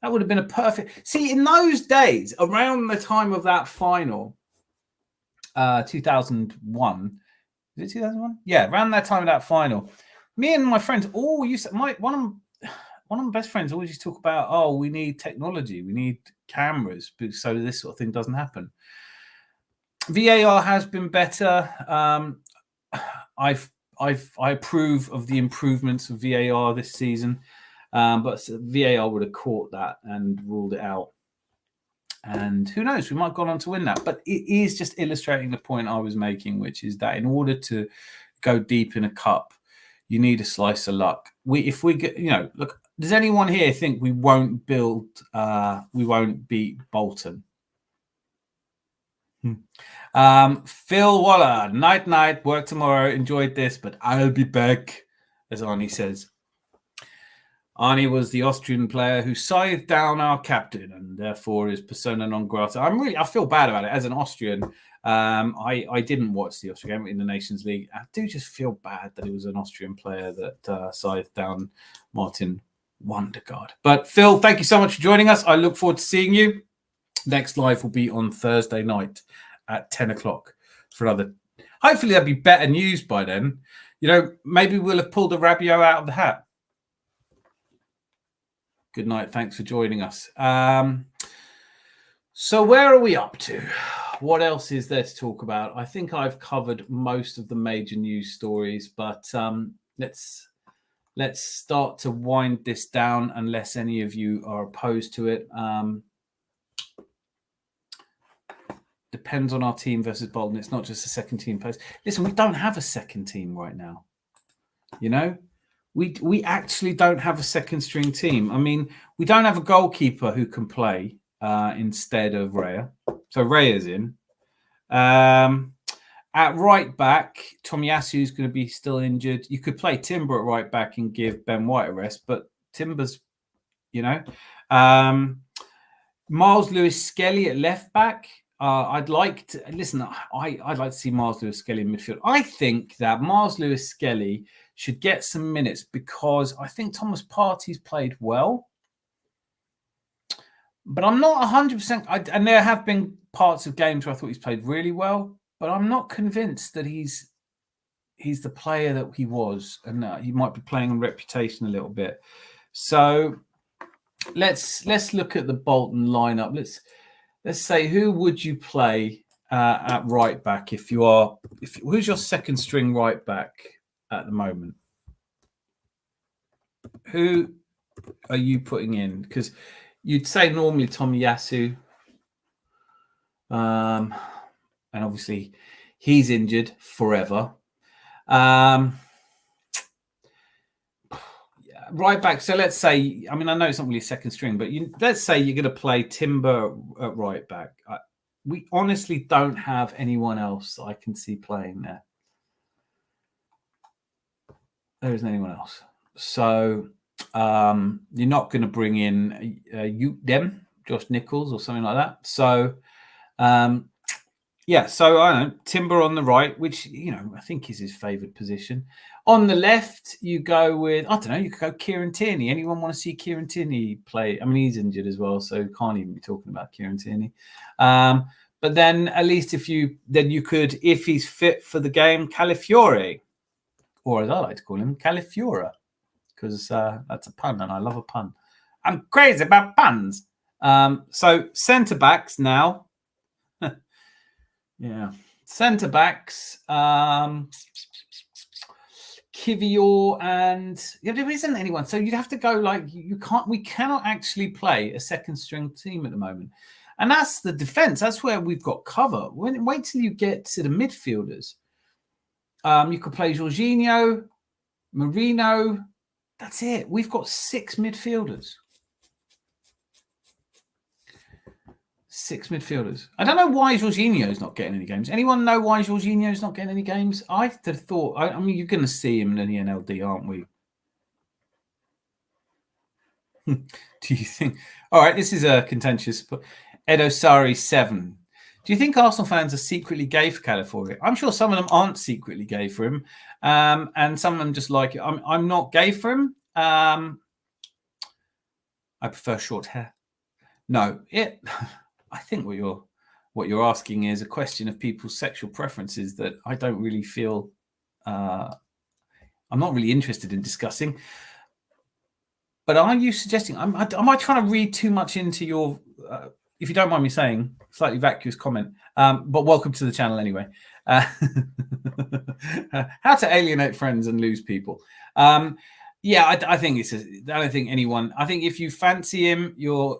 that would have been a perfect... See, in those days, around the time of that final, 2001... Is it 2001? Yeah, around that time of that final, me and my friends all used to... One of my best friends always used to talk about, oh, we need technology, we need cameras so this sort of thing doesn't happen. VAR has been better. I approve of the improvements of VAR this season, but VAR would have caught that and ruled it out. And who knows, we might have gone on to win that. But it is just illustrating the point I was making, which is that in order to go deep in a cup, you need a slice of luck. If we get, look, does anyone here think we won't beat Bolton? Phil Waller, night, work tomorrow, enjoyed this, but I'll be back, as Arnie says. Arnie was the Austrian player who scythed down our captain and therefore is persona non grata. I feel bad about it as an Austrian. I didn't watch the Austrian game in the Nations League. I do just feel bad that it was an Austrian player that scythed down Martin Ødegaard. But Phil, thank you so much for joining us. I look forward to seeing you. Next live will be on Thursday night at 10 o'clock for another. Hopefully there'll be better news by then. Maybe we'll have pulled a Rabiot out of the hat. Good night. Thanks for joining us. So where are we up to? What else is there to talk about? I think I've covered most of the major news stories, but let's let's start to wind this down unless any of you are opposed to it. Depends on our team versus Bolton. It's not just a second team post. Listen, we don't have a second team right now. You know, we actually don't have a second string team. I mean, we don't have a goalkeeper who can play instead of Raya. So Raya's in. At right back, Tomiyasu is going to be still injured. You could play Timber at right back and give Ben White a rest, but Timber's, you know. Miles Lewis-Skelly at left back. I'd like to listen. I'd like to see Miles Lewis-Skelly in midfield. I think that Miles Lewis-Skelly should get some minutes because I think Thomas Partey's played well, but I'm not 100%. And there have been parts of games where I thought he's played really well, but I'm not convinced that he's the player that he was, and he might be playing on reputation a little bit. So let's look at the Bolton lineup. Let's say, who would you play at right back who's your second string right back at the moment? Who are you putting in? Because you'd say normally Tomiyasu, and obviously he's injured forever. Right back. So let's say, I mean, I know it's not really second string, but let's say you're going to play Timber at right back. We honestly don't have anyone else that I can see playing there. There isn't anyone else. So you're not going to bring in Josh Nichols or something like that. So so I don't know, Timber on the right, which, you know, I think is his favoured position. On the left, you go with, I don't know, you could go Kieran Tierney. Anyone want to see Kieran Tierney play? I mean, he's injured as well, so can't even be talking about Kieran Tierney. But then at least you could, if he's fit for the game, Calafiore, or as I like to call him, Califiora, because that's a pun, and I love a pun. I'm crazy about puns. So centre-backs now. Yeah. Centre-backs. Kivior and there isn't anyone. So you'd have to go we cannot actually play a second string team at the moment. And that's the defense. That's where we've got cover. Wait till you get to the midfielders. You could play Jorginho, Marino. That's it. We've got 6 midfielders. 6 midfielders. I don't know why Jorginho's not getting any games. Anyone know why Jorginho's not getting any games? I thought, I mean, you're going to see him in the NLD, aren't we? Do you think? All right, this is a contentious. Edosari 7. Do you think Arsenal fans are secretly gay for California? I'm sure some of them aren't secretly gay for him, and some of them just like it. I'm not gay for him. I prefer short hair. No, I think what you're asking is a question of people's sexual preferences that I don't really feel. I'm not really interested in discussing. But are you suggesting? Am I trying to read too much into your? If you don't mind me saying, slightly vacuous comment. But welcome to the channel anyway. How to alienate friends and lose people. I think I don't think anyone. I think if you fancy him, you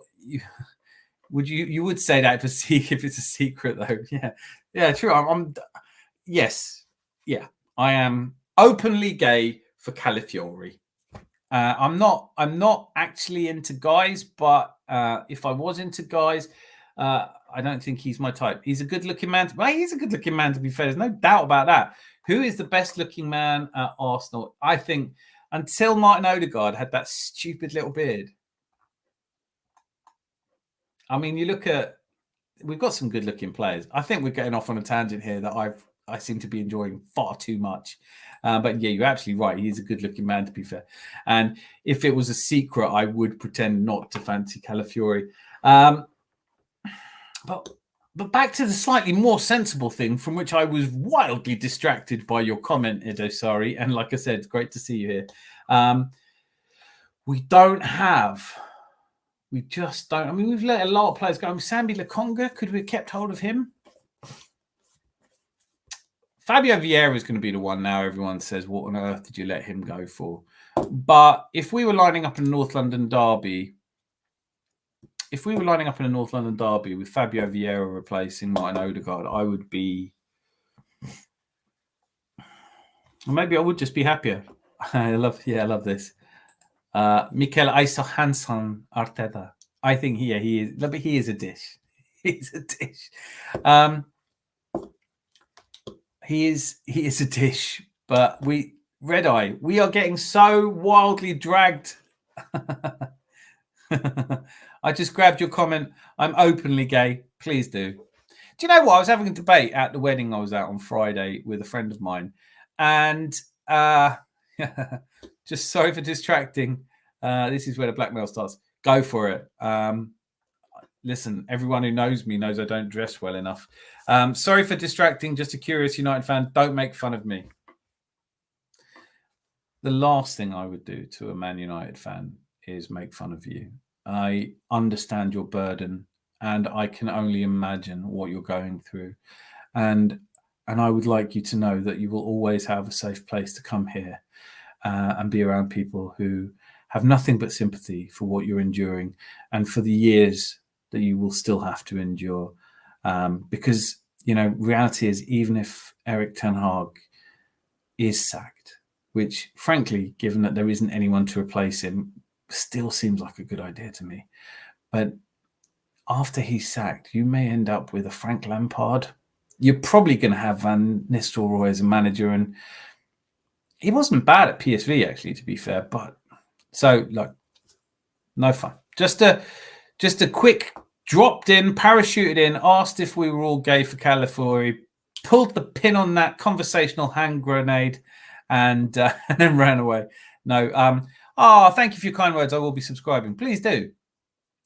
would say that if it's a secret though. Yeah, true. Yes, I am openly gay for Calafiore. I'm not actually into guys, but if I was into guys, I don't think he's my type. He's a good-looking man. He's a good-looking man, to be fair. There's no doubt about that. Who is the best-looking man at Arsenal? I think until Martin Ødegaard had that stupid little beard. I mean, you look at, we've got some good-looking players. I think we're getting off on a tangent here that I seem to be enjoying far too much. But yeah, you're absolutely right. He is a good-looking man, to be fair. And if it was a secret, I would pretend not to fancy Calafiore. But back to the slightly more sensible thing, from which I was wildly distracted by your comment, Idosari. And like I said, it's great to see you here. We just don't. I mean, we've let a lot of players go. Sambi Lokonga, could we have kept hold of him? Fabio Vieira is going to be the one now. Everyone says, what on earth did you let him go for? But if we were lining up in a North London derby, with Fabio Vieira replacing Martin Ødegaard, I would be, or maybe I would just be happier. I love this. Mikel Aisa Hansen Arteta. I think he is. But he is a dish. He's a dish. He is a dish. But Red Eye, we are getting so wildly dragged. I just grabbed your comment. I'm openly gay. Please do. Do you know what? I was having a debate at the wedding I was at on Friday with a friend of mine, and just sorry for distracting. This is where the blackmail starts. Go for it. Listen, everyone who knows me knows I don't dress well enough. Sorry for distracting. Just a curious United fan. Don't make fun of me. The last thing I would do to a Man United fan is make fun of you. I understand your burden, and I can only imagine what you're going through. And I would like you to know that you will always have a safe place to come here and be around people who have nothing but sympathy for what you're enduring and for the years that you will still have to endure. Because, reality is, even if Erik ten Hag is sacked, which, frankly, given that there isn't anyone to replace him, still seems like a good idea to me. But after he's sacked, you may end up with a Frank Lampard. You're probably going to have Van Nistelrooy as a manager, and he wasn't bad at PSV, actually, to be fair. But so, no fun. Just a quick dropped in, parachuted in, asked if we were all gay for California, pulled the pin on that conversational hand grenade, and then ran away. No. Thank you for your kind words. I will be subscribing. Please do.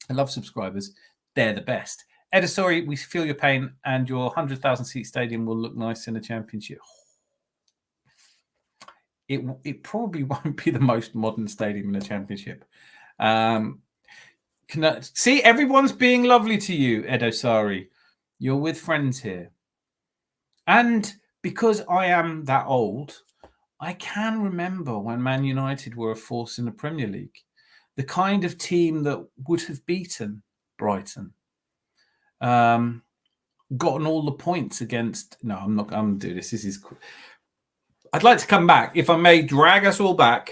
I love subscribers. They're the best. Edisori, we feel your pain, and your 100,000 seat stadium will look nice in the Championship. It probably won't be the most modern stadium in the Championship. See, everyone's being lovely to you, Edosari. You're with friends here. And because I am that old, I can remember when Man United were a force in the Premier League. The kind of team that would have beaten Brighton. Gotten all the points against... No, I'm not going to do this. This is... I'd like to come back, if I may, drag us all back.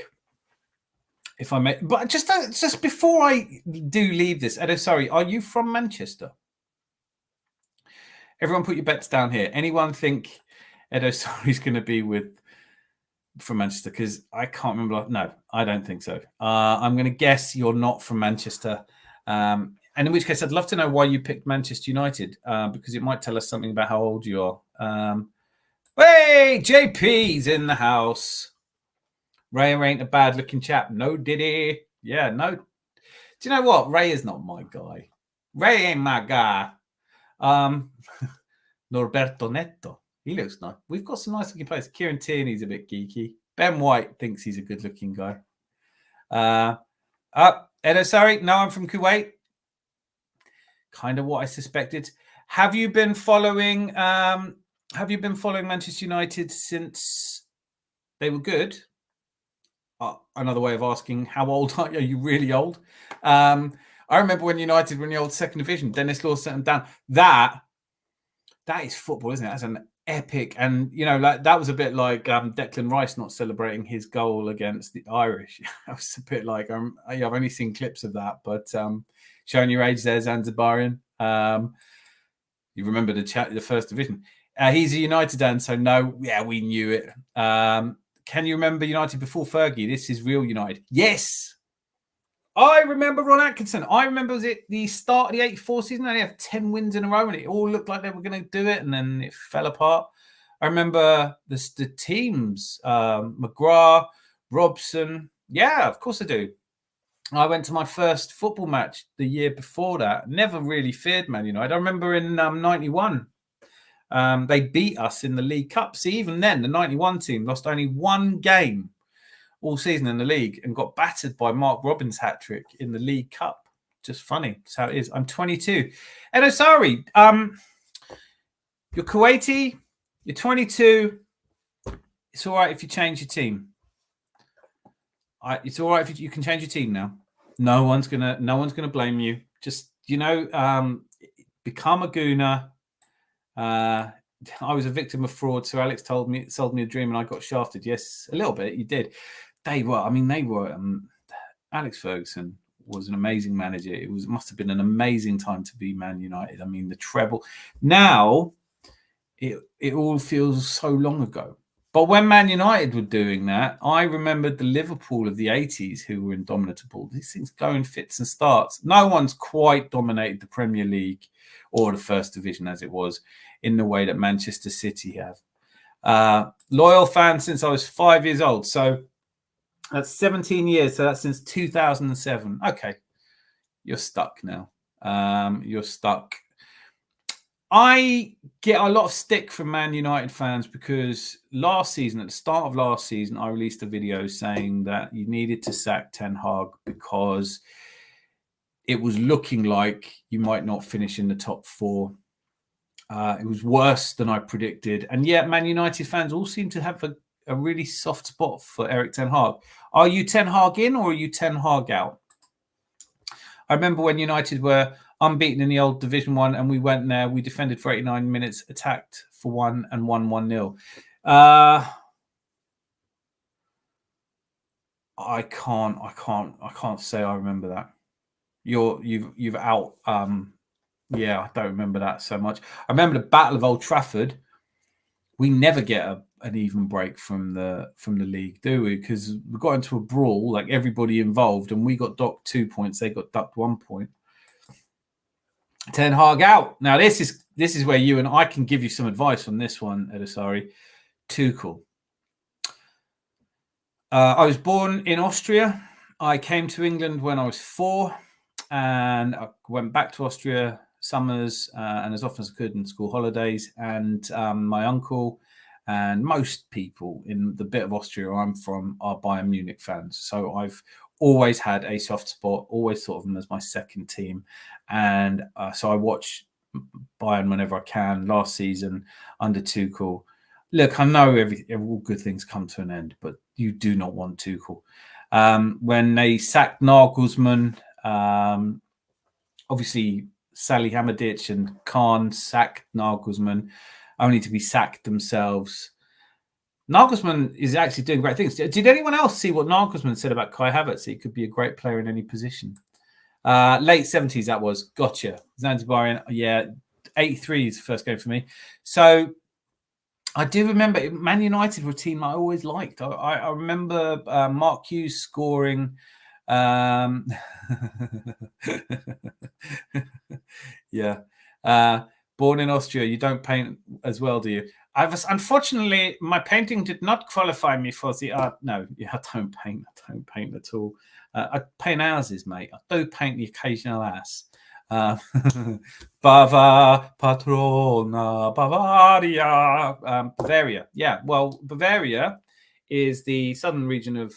If I may, but just before I do leave this, Edo, sorry, are you from Manchester? Everyone put your bets down here. Anyone think Edo Sorry's going to be from Manchester? Because I can't remember. No, I don't think so. I'm going to guess you're not from Manchester. And in which case, I'd love to know why you picked Manchester United, because it might tell us something about how old you are. Hey, JP's in the house. Ray ain't a bad-looking chap. No, did he? Yeah, no. Do you know what? Ray is not my guy. Ray ain't my guy. Norberto Neto. He looks nice. We've got some nice-looking players. Kieran Tierney's a bit geeky. Ben White thinks he's a good-looking guy. Edo, sorry. No, I'm from Kuwait. Kind of what I suspected. Have you been following Manchester United since they were good? Another way of asking, how old are you? Are you really old? I remember when United were in the old second division, Dennis Law sent them down. That is football, isn't it? That's an epic, and that was a bit like Declan Rice not celebrating his goal against the Irish. That was a bit like I've only seen clips of that, but showing your age there, Zanzibarian. You remember the first division. He's a United fan, so no, yeah, we knew it. Can you remember United before Fergie? This is real United. Yes. I remember Ron Atkinson. I remember, was it the start of the 84 season? They had 10 wins in a row and it all looked like they were going to do it, and then it fell apart. I remember the teams, McGrath, Robson. Yeah, of course I do. I went to my first football match the year before that. Never really feared Man United. I remember in 91, they beat us in the League Cup. See, even then, the 91 team lost only one game all season in the league and got battered by Mark Robbins' hat-trick in the League Cup. Just funny. That's how it is. I'm 22. And sorry, you're Kuwaiti, you're 22. It's all right if you change your team. It's all right if you can change your team now. No one's gonna blame you. Just become a gooner. I was a victim of fraud. So Alex sold me a dream, and I got shafted. Yes, a little bit. You did. They were. Alex Ferguson was an amazing manager. It must have been an amazing time to be Man United. I mean, the treble. Now, it all feels so long ago. But when Man United were doing that, I remembered the Liverpool of the 80s who were indomitable. These things go in fits and starts. No one's quite dominated the Premier League or the First Division as it was in the way that Manchester City have. Loyal fan since I was 5 years old. So that's 17 years. So that's since 2007. Okay. You're stuck now. You're stuck. I get a lot of stick from Man United fans because last season, at the start of last season, I released a video saying that you needed to sack Ten Hag because it was looking like you might not finish in the top four. It was worse than I predicted. And yet Man United fans all seem to have a really soft spot for Erik Ten Hag. Are you Ten Hag in or are you Ten Hag out? I remember when United were unbeaten in the old Division 1 and we went there, we defended for 89 minutes, attacked for 1 and won 1-0. I can't say I remember that. You've out. Yeah, I don't remember that so much. I remember the Battle of Old Trafford. We never get an even break from the league, do we? Because we got into a brawl, like everybody involved, and we got docked 2 points. They got ducked 1 point. Ten Hag out. Now this is where you and I can give you some advice on this one, Edasari. Tuchel. I was born in Austria. I came to England when I was 4, and I went back to Austria summers and as often as I could in school holidays. And my uncle and most people in the bit of Austria I'm from are Bayern Munich fans. So I've always had a soft spot, always thought of them as my second team. And so I watch Bayern whenever I can. Last season under Tuchel. Look, I know all good things come to an end, but you do not want Tuchel. When they sacked Nagelsmann, obviously Salihamidzic and Khan sacked Nagelsmann, only to be sacked themselves. Nagelsmann is actually doing great things. Did anyone else see what Nagelsmann said about Kai Havertz? He could be a great player in any position. Late 70s, that was. Gotcha. Zanzibarian, yeah, 83 is the first game for me. So I do remember Man United were a team I always liked. I remember Mark Hughes scoring. Yeah. Born in Austria, you don't paint as well, do you? Unfortunately, my painting did not qualify me for the art. No, yeah, I don't paint at all. I paint houses, mate. I do paint the occasional ass. Bava, Patrona, Bavaria, Bavaria. Yeah, well, Bavaria is the southern region of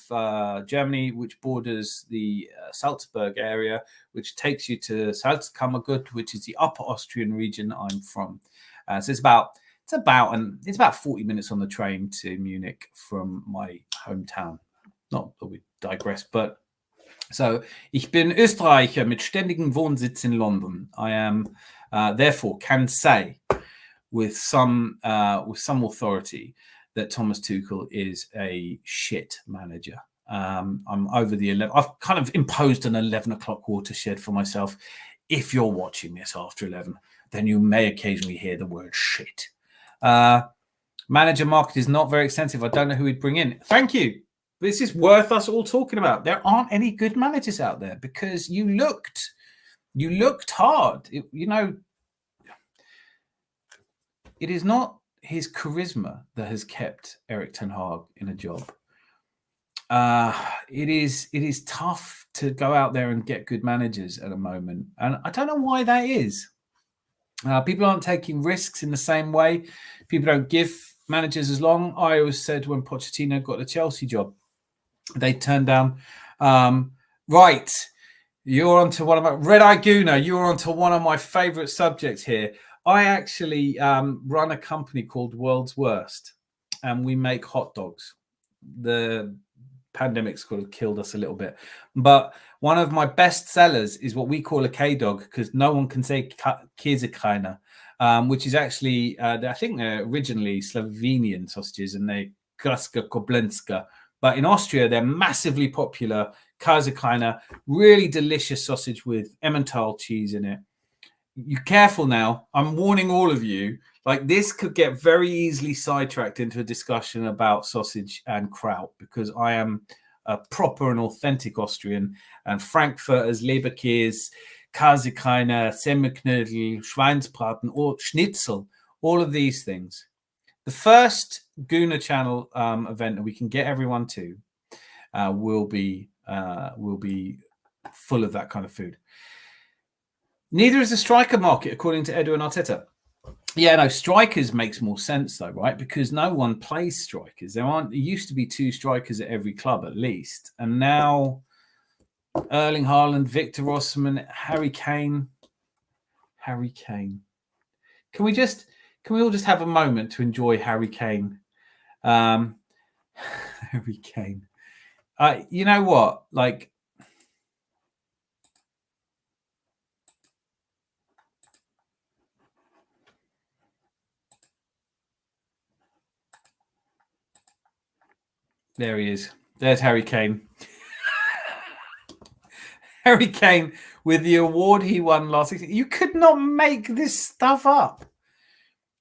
Germany, which borders the Salzburg area, which takes you to Salzkammergut, which is the upper Austrian region I'm from. So it's about 40 minutes on the train to Munich from my hometown. Not that we digress, but so ich bin Österreicher mit ständigem Wohnsitz in London. I am therefore can say with some authority that Thomas Tuchel is a shit manager. I'm over the 11. I've kind of imposed an 11 o'clock watershed for myself. If you're watching this after 11, then you may occasionally hear the word shit. Manager market is not very extensive. I don't know who we'd bring in. Thank you. This is worth us all talking about. There aren't any good managers out there because you looked hard. It is not his charisma that has kept Erik Ten Hag in a job. It is tough to go out there and get good managers at the moment, and I don't know why that is. People aren't taking risks in the same way. People don't give managers as long. I always said when Pochettino got the Chelsea job, they turned down. Right, you're onto one of my Red Eye Gooner. You're onto one of my favorite subjects here. I actually run a company called World's Worst, and we make hot dogs. The pandemic's kind of killed us a little bit. But one of my best sellers is what we call a K-dog, because no one can say Käsekreiner, which is actually, I think they're originally Slovenian sausages, and they're Kraska Koblenska. But in Austria, they're massively popular. Käsekreiner, really delicious sausage with Emmental cheese in it. You're careful now. I'm warning all of you. Like, this could get very easily sidetracked into a discussion about sausage and kraut, because I am a proper and authentic Austrian, and Frankfurters, Leberkäse, Käsekreiner, Semmelknödel, Schweinsbraten, or Schnitzel, all of these things. The first Guna Channel event that we can get everyone to will be full of that kind of food. Neither is the striker market, according to Edu and Arteta. Yeah, no, strikers makes more sense though, right? Because no one plays strikers. There used to be 2 strikers at every club at least, and now Erling Haaland, Victor Osimhen, Harry Kane. Can we all just have a moment to enjoy Harry Kane? Harry Kane. You know what? Like, there he is. There's Harry Kane. Harry Kane with the award he won last season. You could not make this stuff up.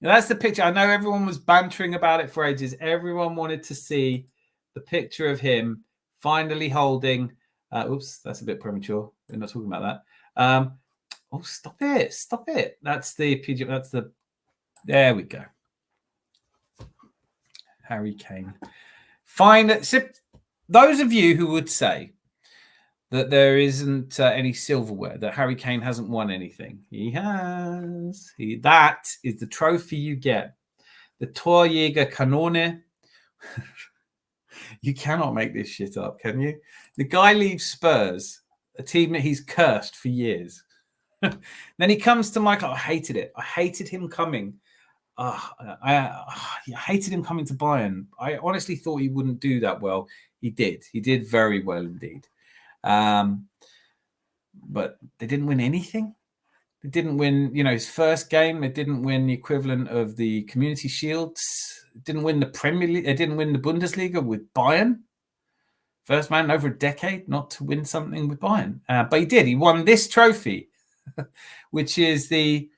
Now, that's the picture. I know everyone was bantering about it for ages. Everyone wanted to see the picture of him finally holding. Oops, that's a bit premature. We're not talking about that. Oh, stop it. Stop it. That's the PG. That's the. There we go. Harry Kane. Fine. So those of you who would say that there isn't any silverware, that Harry Kane hasn't won anything, he has. That is the trophy you get. The Torjägerkanone. You cannot make this shit up, can you? The guy leaves Spurs, a team that he's cursed for years. Then he comes to my club. I hated it. I hated him coming. I hated him coming to Bayern. I honestly thought he wouldn't do that well. He did. He did very well indeed. But they didn't win anything. They didn't win, his first game. They didn't win the equivalent of the Community Shields. They didn't win the Premier League. They didn't win the Bundesliga with Bayern. First man in over a decade not to win something with Bayern. But he did. He won this trophy, which is the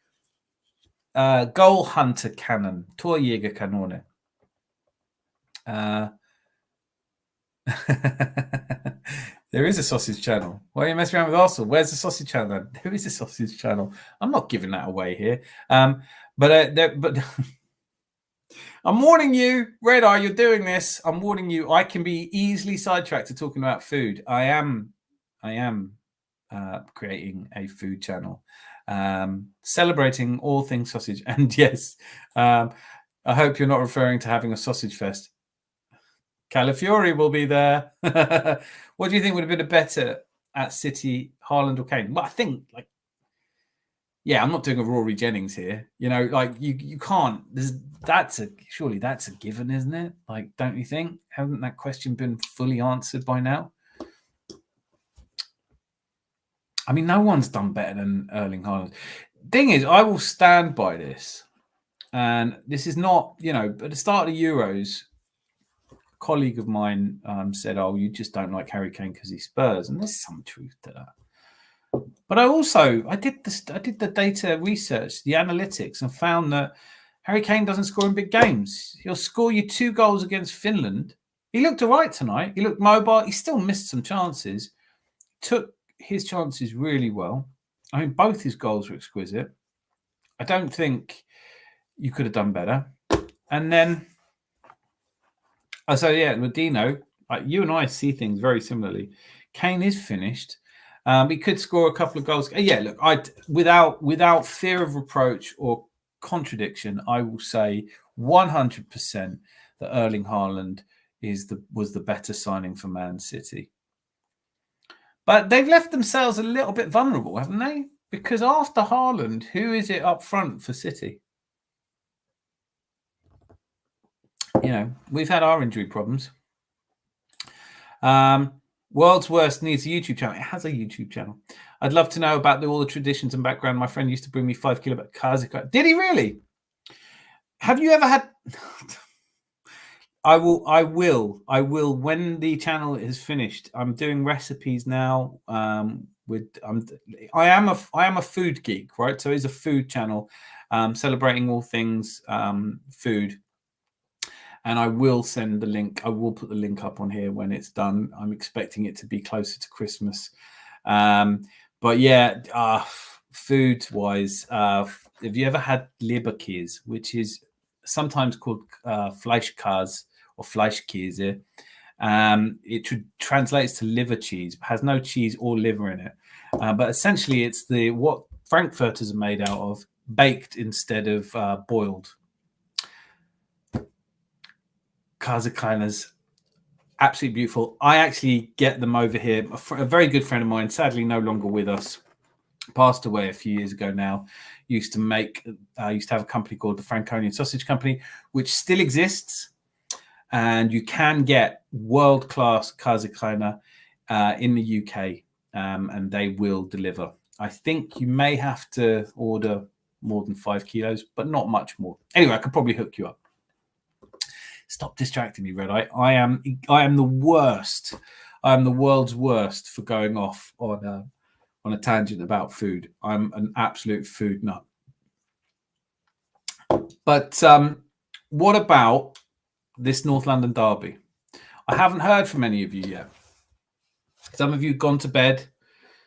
Goal Hunter Cannon, Torjägerkanone. There is a sausage channel. Why are you messing around with Arsenal? Where's the sausage channel? There is a sausage channel. I'm not giving that away here. But I'm warning you, Red Eye, you're doing this. I'm warning you. I can be easily sidetracked to talking about food. I am creating a food channel, celebrating all things sausage. And yes, I hope you're not referring to having a sausage fest. Calafiori will be there. What do you think would have been better at City, Haaland or Kane? Well, I think, I'm not doing a Rory Jennings here. You can't. Surely that's a given, isn't it? Don't you think? Hasn't that question been fully answered by now? I mean, no one's done better than Erling Haaland. Thing is, I will stand by this. And this is not, at the start of the Euros, colleague of mine said, "Oh, you just don't like Harry Kane because he's Spurs," and there's some truth to that. But I did the data research, the analytics, and found that Harry Kane doesn't score in big games. He'll score you 2 goals against Finland. He looked all right tonight. He looked mobile. He still missed some chances. Took his chances really well. I mean, both his goals were exquisite. I don't think you could have done better. And then. With Dino, you and I see things very similarly. Kane is finished. He could score a couple of goals. Look, without fear of reproach or contradiction, I will say 100% that Erling Haaland was the better signing for Man City. But they've left themselves a little bit vulnerable, haven't they? Because after Haaland, who is it up front for City? We've had our injury problems. World's Worst needs a YouTube channel. It has a YouTube channel. I'd love to know about all the traditions and background. My friend used to bring me 5 kilo of Kazakh. Did he really? Have you ever had... I will. When the channel is finished, I'm doing recipes now. I am a food geek, right? So it's a food channel, celebrating all things food. And I will send the link. I will put the link up on here when it's done. I'm expecting it to be closer to Christmas. But yeah, food-wise, have you ever had Leberkäse, which is sometimes called Fleischkäse or Fleischkäse? It translates to liver cheese, has no cheese or liver in it. But essentially, it's what Frankfurters are made out of, baked instead of boiled. Kazakhinas, absolutely beautiful. I actually get them over here. A very good friend of mine, sadly no longer with us, passed away a few years ago now. Used to have a company called the Franconian Sausage Company, which still exists. And you can get world-class Kazakhina in the UK, and they will deliver. I think you may have to order more than 5 kilos, but not much more. Anyway, I could probably hook you up. Stop distracting me, Red Eye. I am the worst. I am the world's worst for going off on a tangent about food. I'm an absolute food nut. But what about this North London derby? I haven't heard from any of you yet. Some of you have gone to bed.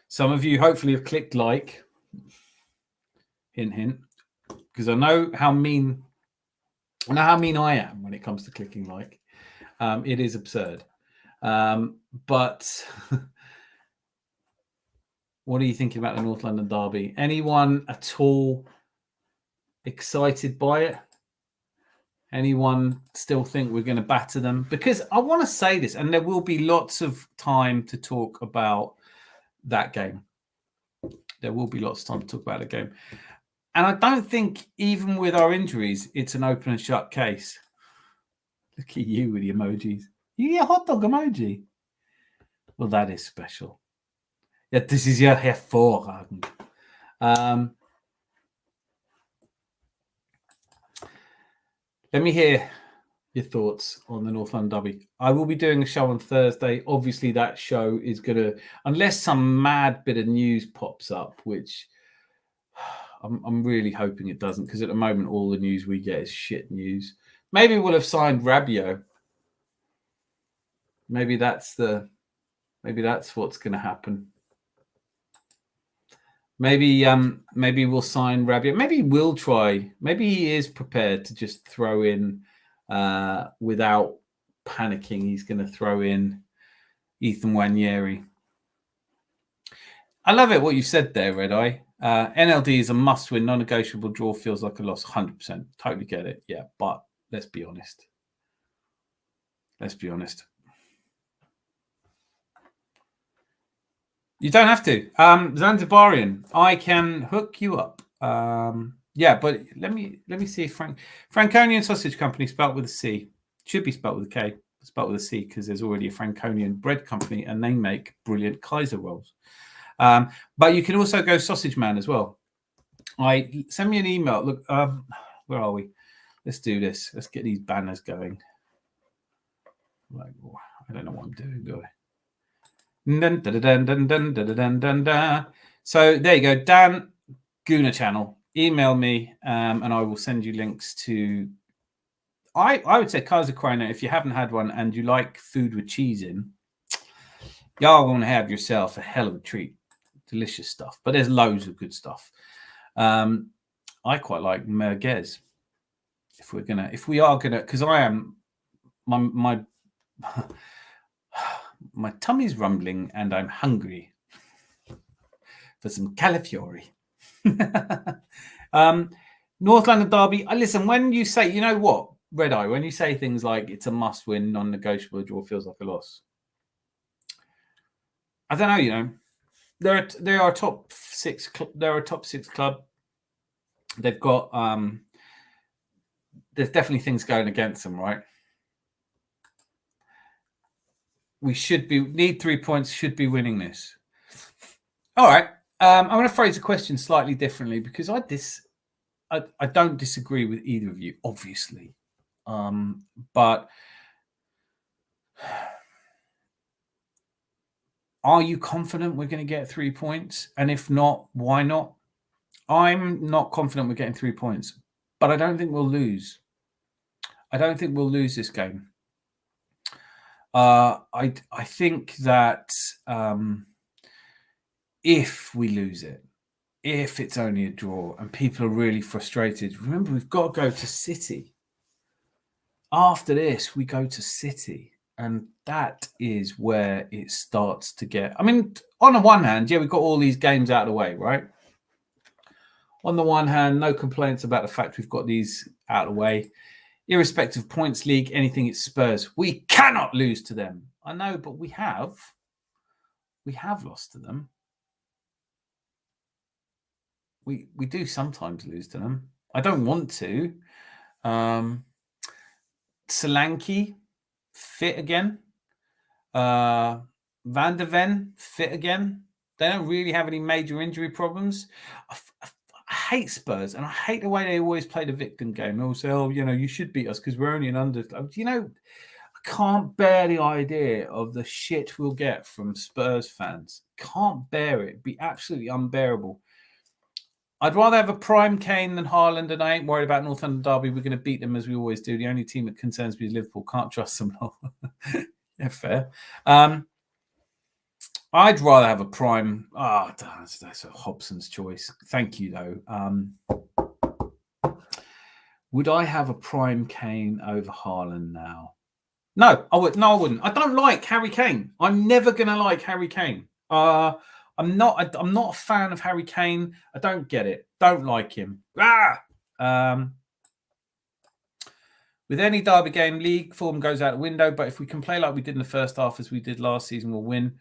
Some of you hopefully have clicked like. Hint, hint. Because I know how mean I am when it comes to clicking like. It is absurd. But what are you thinking about the North London derby? Anyone at all excited by it? Anyone still think we're going to batter them? Because I want to say this, and there will be lots of time to talk about that game. There will be lots of time to talk about the game. And I don't think, even with our injuries, it's an open and shut case. Look at you with the emojis. You get a hot dog emoji. Well, that is special. Yeah, this is your hervorragend. Let me hear your thoughts on the North London derby. I will be doing a show on Thursday. Obviously, that show is going to, unless some mad bit of news pops up, which I'm really hoping it doesn't, because at the moment, all the news we get is shit news. Maybe we'll have signed Rabiot. Maybe that's what's going to happen. Maybe we'll sign Rabiot. Maybe we'll try. Maybe he is prepared to just throw in, without panicking, he's going to throw in Ethan Nwaneri. I love it what you said there, Red Eye. NLD is a must-win, non-negotiable. Draw feels like a loss. 100%. Totally get it. Yeah, but let's be honest. You don't have to. Zanzibarian, I can hook you up. Yeah, but let me see if Franconian Sausage Company spelt with a C. Should be spelt with a K. Spelt with a C because there's already a Franconian bread company and they make brilliant Kaiser rolls. But you can also go Sausage Man as well. Send me an email. Look, where are we? Let's do this. Let's get these banners going. Like, I don't know what I'm doing, do I? So there you go, Dan Guna channel. Email me, and I will send you links to. I would say Kaiser Kreiner, if you haven't had one and you like food with cheese in, y'all going to have yourself a hell of a treat. Delicious stuff, but there's loads of good stuff. I quite like merguez. If we are gonna, because I am my my tummy's rumbling and I'm hungry for some cauliflower. North London derby. Listen, when you say, you know what, Red Eye, when you say things like it's a must-win, non-negotiable, draw feels like a loss. I don't know. You know, there are top six. They're a top six club. They've got. There's definitely things going against them, right? We need 3 points, should be winning this. All right. I'm going to phrase the question slightly differently because I don't disagree with either of you, obviously. But are you confident we're going to get 3 points? And if not, why not? I'm not confident we're getting 3 points, but I don't think we'll lose. I don't think we'll lose this game. I think that if we lose it, if it's only a draw and people are really frustrated, remember, we've got to go to City. After this, we go to City. And that is where it starts to get... I mean, on the one hand, yeah, we've got all these games out of the way, right? On the one hand, no complaints about the fact we've got these out of the way. Irrespective of points league, anything, it's Spurs. We cannot lose to them. I know, but we have. We have lost to them. We do sometimes lose to them. I don't want to. Solanke, fit again. Van der Ven, fit again. They don't really have any major injury problems. I hate Spurs, and I hate the way they always play the victim game. They'll say, oh, you should beat us because we're only an underdog. I can't bear the idea of the shit we'll get from Spurs fans. Can't bear it. It'd be absolutely unbearable. I'd rather have a prime Kane than Haaland, and I ain't worried about North London Derby. We're going to beat them as we always do. The only team that concerns me is Liverpool. Can't trust them. Yeah, fair. I'd rather have a prime. That's a Hobson's choice. Thank you, though. Would I have a prime Kane over Haaland now? No, I would. No, I wouldn't. I don't like Harry Kane. I'm never going to like Harry Kane. I'm not a fan of Harry Kane. I don't get it. Don't like him. With any derby game, league form goes out the window. But if we can play like we did in the first half, as we did last season, we'll win.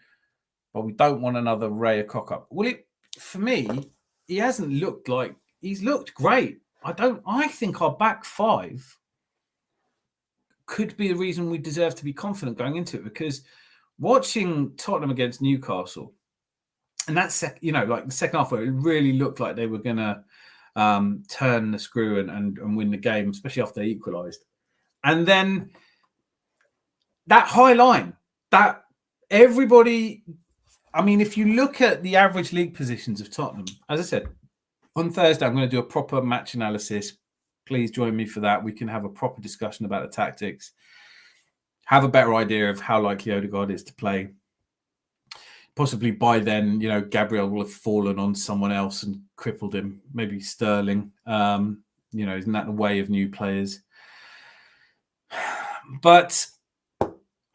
But we don't want another Raya cock-up. Well, for me, he hasn't looked like... He's looked great. I think our back five could be the reason we deserve to be confident going into it, because watching Tottenham against Newcastle, and that's like the second half where it really looked like they were going to turn the screw and win the game, especially after they equalised. And then that high line, that everybody... I mean, if you look at the average league positions of Tottenham, as I said, on Thursday, I'm going to do a proper match analysis. Please join me for that. We can have a proper discussion about the tactics, have a better idea of how likely Odegaard is to play. Possibly by then, Gabriel will have fallen on someone else and crippled him. Maybe Sterling. Isn't that the way of new players? But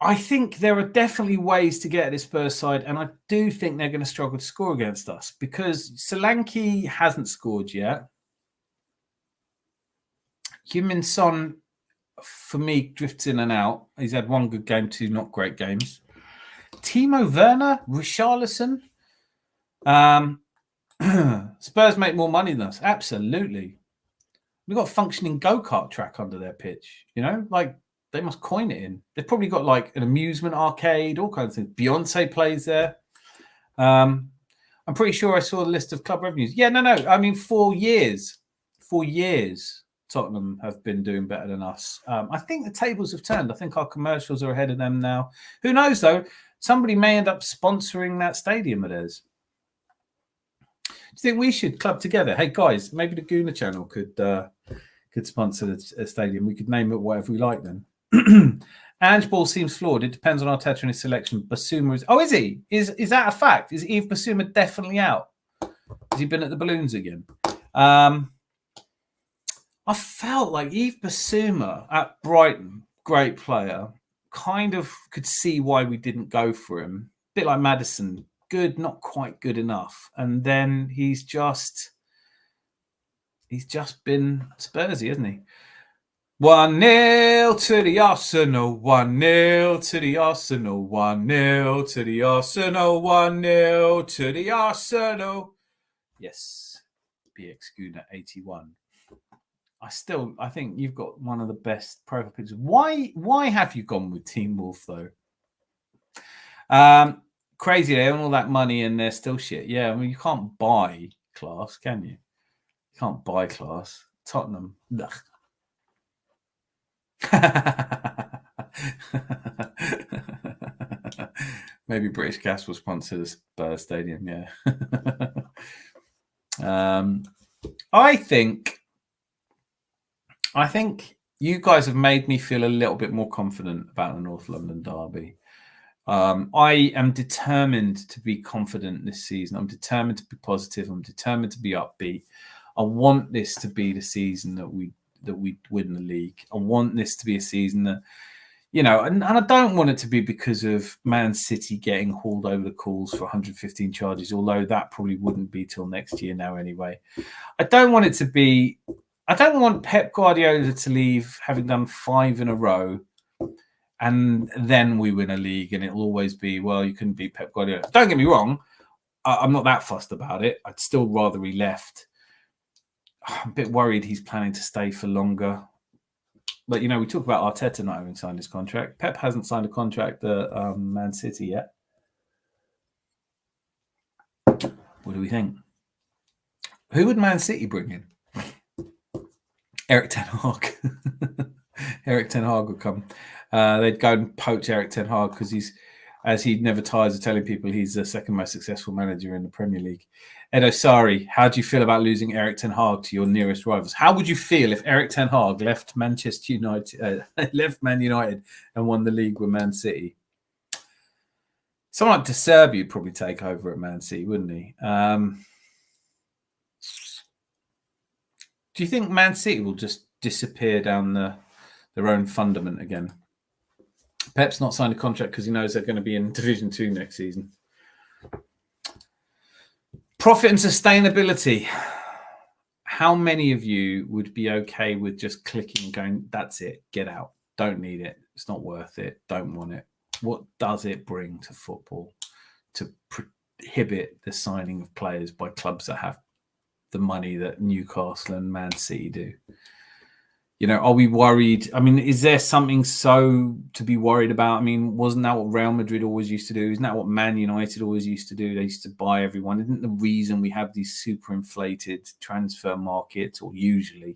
I think there are definitely ways to get at this Spurs side, and I do think they're going to struggle to score against us because Solanke hasn't scored yet. Heung-min Son, for me, drifts in and out. He's had one good game, two not great games. Timo Werner, Richarlison. Spurs make more money than us. Absolutely. We've got a functioning go-kart track under their pitch. They must coin it in. They've probably got like an amusement arcade, all kinds of things. Beyonce plays there. I'm pretty sure I saw the list of club revenues. Yeah, no. I mean, 4 years, Tottenham have been doing better than us. I think the tables have turned. I think our commercials are ahead of them now. Who knows, though? Somebody may end up sponsoring that stadium of theirs. Do you think we should club together? Hey, guys, maybe the Gooner channel could sponsor the stadium. We could name it whatever we like then. Ange Ball seems flawed. It depends on Arteta and his selection. Basuma is... Oh, is he? Is that a fact? Is Yves Basuma definitely out? Has he been at the Balloons again? I felt like Yves Basuma at Brighton, great player, kind of could see why we didn't go for him. A bit like Maddison. Good, not quite good enough. And then he's just been Spursy, hasn't he? 1-0 to the Arsenal, 1-0 to the Arsenal, 1-0 to the Arsenal, 1-0 to the Arsenal. Yes, BX Gooner 81. I think you've got one of the best profile pictures. Why have you gone with Team Wolf, though? Crazy, they own all that money and they're still shit. Yeah, I mean, you can't buy class, can you? You can't buy class. Tottenham. Maybe British Gas will sponsor the Spurs Stadium, yeah. I think you guys have made me feel a little bit more confident about the North London derby. I am determined to be confident this season. I'm determined to be positive. I'm determined to be upbeat. I want this to be the season that we win the league. I want this to be a season that, and I don't want it to be because of Man City getting hauled over the coals for 115 charges, although that probably wouldn't be till next year now anyway. I don't want Pep Guardiola to leave having done 5 in a row and then we win a league and it'll always be, well, you couldn't beat Pep Guardiola. Don't get me wrong. I'm not that fussed about it. I'd still rather he left. I'm a bit worried he's planning to stay for longer. But, we talk about Arteta not having signed his contract. Pep hasn't signed a contract at Man City yet. What do we think? Who would Man City bring in? Eric Ten Hag. Eric Ten Hag would come. They'd go and poach Eric Ten Hag because he never tires of telling people he's the second most successful manager in the Premier League. Ed Osari, how do you feel about losing Eric Ten Hag to your nearest rivals? How would you feel if Eric Ten Hag left Manchester United, left Man United, and won the league with Man City? Someone like De Serbi would probably take over at Man City, wouldn't he? Do you think Man City will just disappear down their own fundament again? Pep's not signed a contract because he knows they're going to be in Division 2 next season. Profit and sustainability. How many of you would be okay with just clicking and going, that's it, get out, don't need it, it's not worth it, don't want it? What does it bring to football to prohibit the signing of players by clubs that have the money that Newcastle and Man City do? Are we worried? I mean, is there something so to be worried about? I mean, wasn't that what Real Madrid always used to do? Isn't that what Man United always used to do? They used to buy everyone. Isn't the reason we have these super inflated transfer markets, or usually,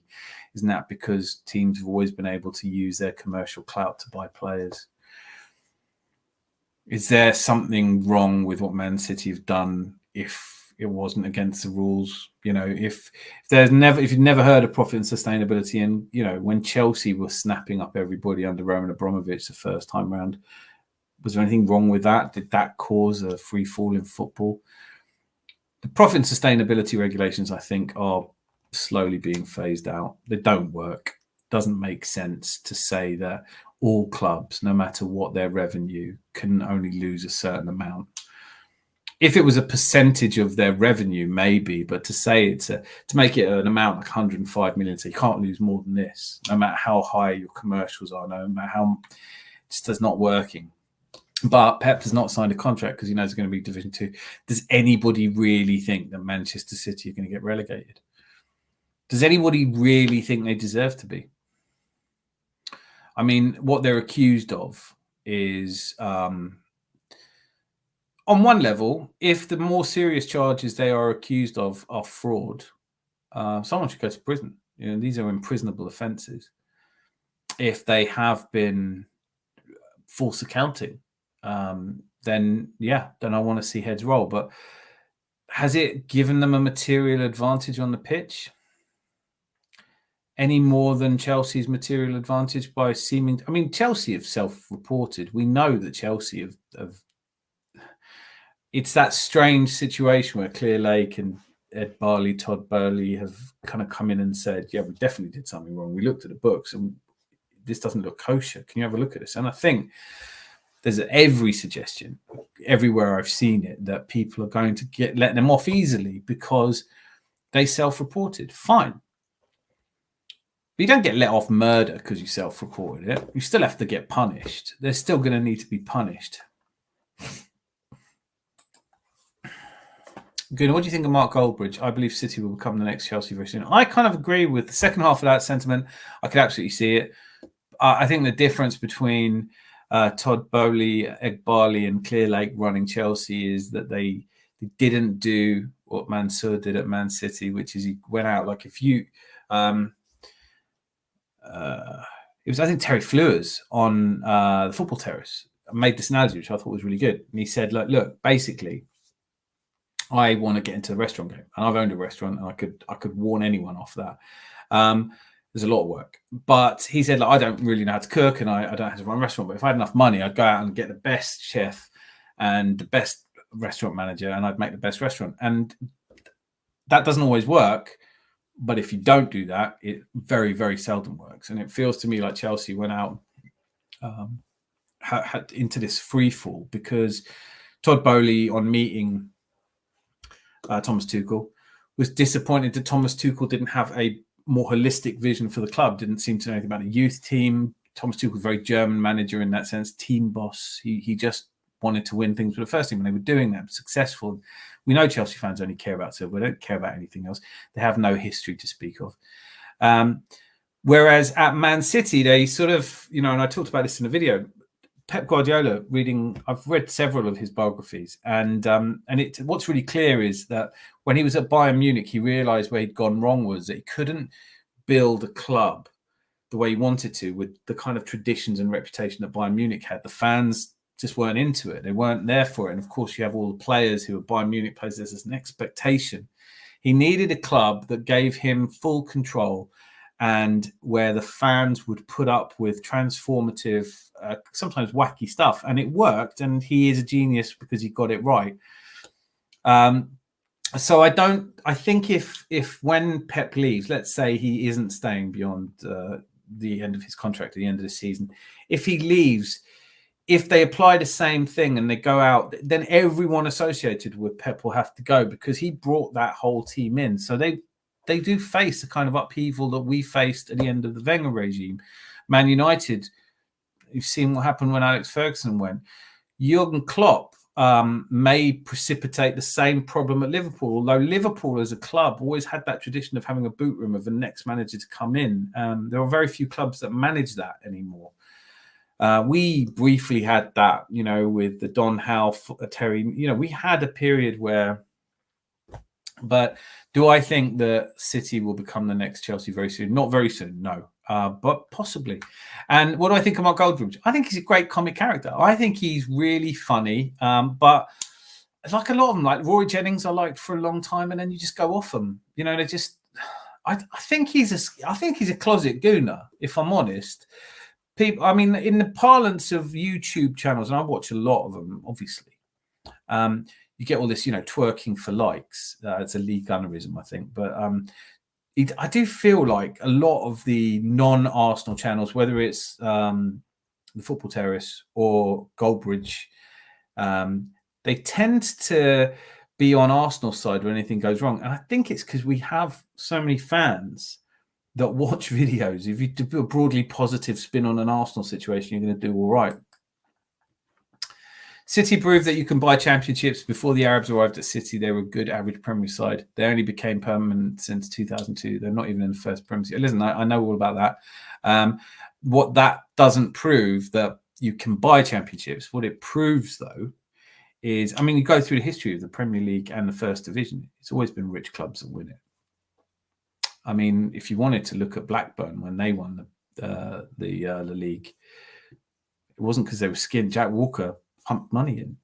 isn't that because teams have always been able to use their commercial clout to buy players? Is there something wrong with what Man City have done if it wasn't against the rules? If you've never heard of profit and sustainability, and when Chelsea was snapping up everybody under Roman Abramovich the first time round, was there anything wrong with that? Did that cause a free fall in football? The profit and sustainability regulations, I think, are slowly being phased out. They don't work. It doesn't make sense to say that all clubs, no matter what their revenue, can only lose a certain amount. If it was a percentage of their revenue, maybe, but to say to make it an amount like 105 million, so you can't lose more than this, no matter how high your commercials are, no matter how, it just is not working. But Pep has not signed a contract because he knows it's going to be Division 2. Does anybody really think that Manchester City are going to get relegated? Does anybody really think they deserve to be? I mean, what they're accused of is... on one level, if the more serious charges they are accused of are fraud, someone should go to prison. These are imprisonable offences. If they have been false accounting, then I want to see heads roll. But has it given them a material advantage on the pitch? Any more than Chelsea's material advantage by seeming... I mean, Chelsea have self-reported. We know that Chelsea have it's that strange situation where Clear Lake and Ed Barley, Todd Burley have kind of come in and said, yeah, we definitely did something wrong. We looked at the books and this doesn't look kosher. Can you have a look at this? And I think there's every suggestion everywhere I've seen it that people are going to let them off easily because they self-reported. Fine. But you don't get let off murder because you self-reported it. You still have to get punished. They're still going to need to be punished. Good. What do you think of Mark Goldbridge? I believe City will become the next Chelsea very soon. I kind of agree with the second half of that sentiment. I could absolutely see it. I think the difference between Todd Bowley, Egbali, and Clearlake running Chelsea is that they didn't do what Mansour did at Man City, which is he went out like if you. It was, I think, Terry Fleurs on the Football Terrace made this analogy, which I thought was really good. And he said, look, basically, I want to get into the restaurant game, and I've owned a restaurant, and I could warn anyone off that. There's a lot of work, but he said, I don't really know how to cook, and I don't know how to run a restaurant. But if I had enough money, I'd go out and get the best chef and the best restaurant manager, and I'd make the best restaurant. And that doesn't always work. But if you don't do that, it very, very seldom works. And it feels to me like Chelsea went out had into this free fall because Todd Bowley, on meeting Thomas Tuchel, was disappointed that Thomas Tuchel didn't have a more holistic vision for the club, didn't seem to know anything about the youth team. Thomas Tuchel was a very German manager in that sense, team boss. He just wanted to win things with the first team, and they were doing that, successful. We know Chelsea fans only care about silver. They don't care about anything else. They have no history to speak of. Whereas at Man City, they sort of, and I talked about this in a video, Pep Guardiola, I've read several of his biographies, and what's really clear is that when he was at Bayern Munich, he realized where he'd gone wrong was that he couldn't build a club the way he wanted to with the kind of traditions and reputation that Bayern Munich had. The fans just weren't into it. They weren't there for it. And of course, you have all the players who are Bayern Munich players. There's an expectation. He needed a club that gave him full control and where the fans would put up with transformative, sometimes wacky stuff. And it worked. And he is a genius because he got it right. So I think if when Pep leaves, let's say he isn't staying beyond the end of his contract at the end of the season, if he leaves, if they apply the same thing and they go out, then everyone associated with Pep will have to go because he brought that whole team in. So they do face the kind of upheaval that we faced at the end of the Wenger regime. Man United, you've seen what happened when Alex Ferguson went. Jurgen Klopp may precipitate the same problem at Liverpool, although Liverpool as a club always had that tradition of having a boot room of the next manager to come in. There are very few clubs that manage that anymore. We briefly had that, with the Don Howe, Terry, we had a period where, but do I think that City will become the next Chelsea very soon? Not very soon, no, but possibly. And what do I think of Mark Goldbridge? I think he's a great comic character. I think he's really funny, but like a lot of them, like Roy Jennings, I liked for a long time, and then you just go off them. They just, I think he's a closet gooner, if I'm honest. People, I mean, in the parlance of YouTube channels, and I watch a lot of them, obviously, you get all this, twerking for likes. It's a Lee Gunnerism, I think. But I do feel like a lot of the non-Arsenal channels, whether it's the Football Terrace or Goldbridge, they tend to be on Arsenal's side when anything goes wrong. And I think it's because we have so many fans that watch videos. If you do a broadly positive spin on an Arsenal situation, you're going to do all right. City proved that you can buy championships. Before the Arabs arrived at City, they were a good average Premier side. They only became permanent since 2002. They're not even in the first Premier. Listen, I know all about that. What that doesn't prove that you can buy championships. What it proves, though, is, you go through the history of the Premier League and the First Division. It's always been rich clubs that win it. If you wanted to look at Blackburn when they won the league, it wasn't because they were skinned. Jack Walker pumped money in.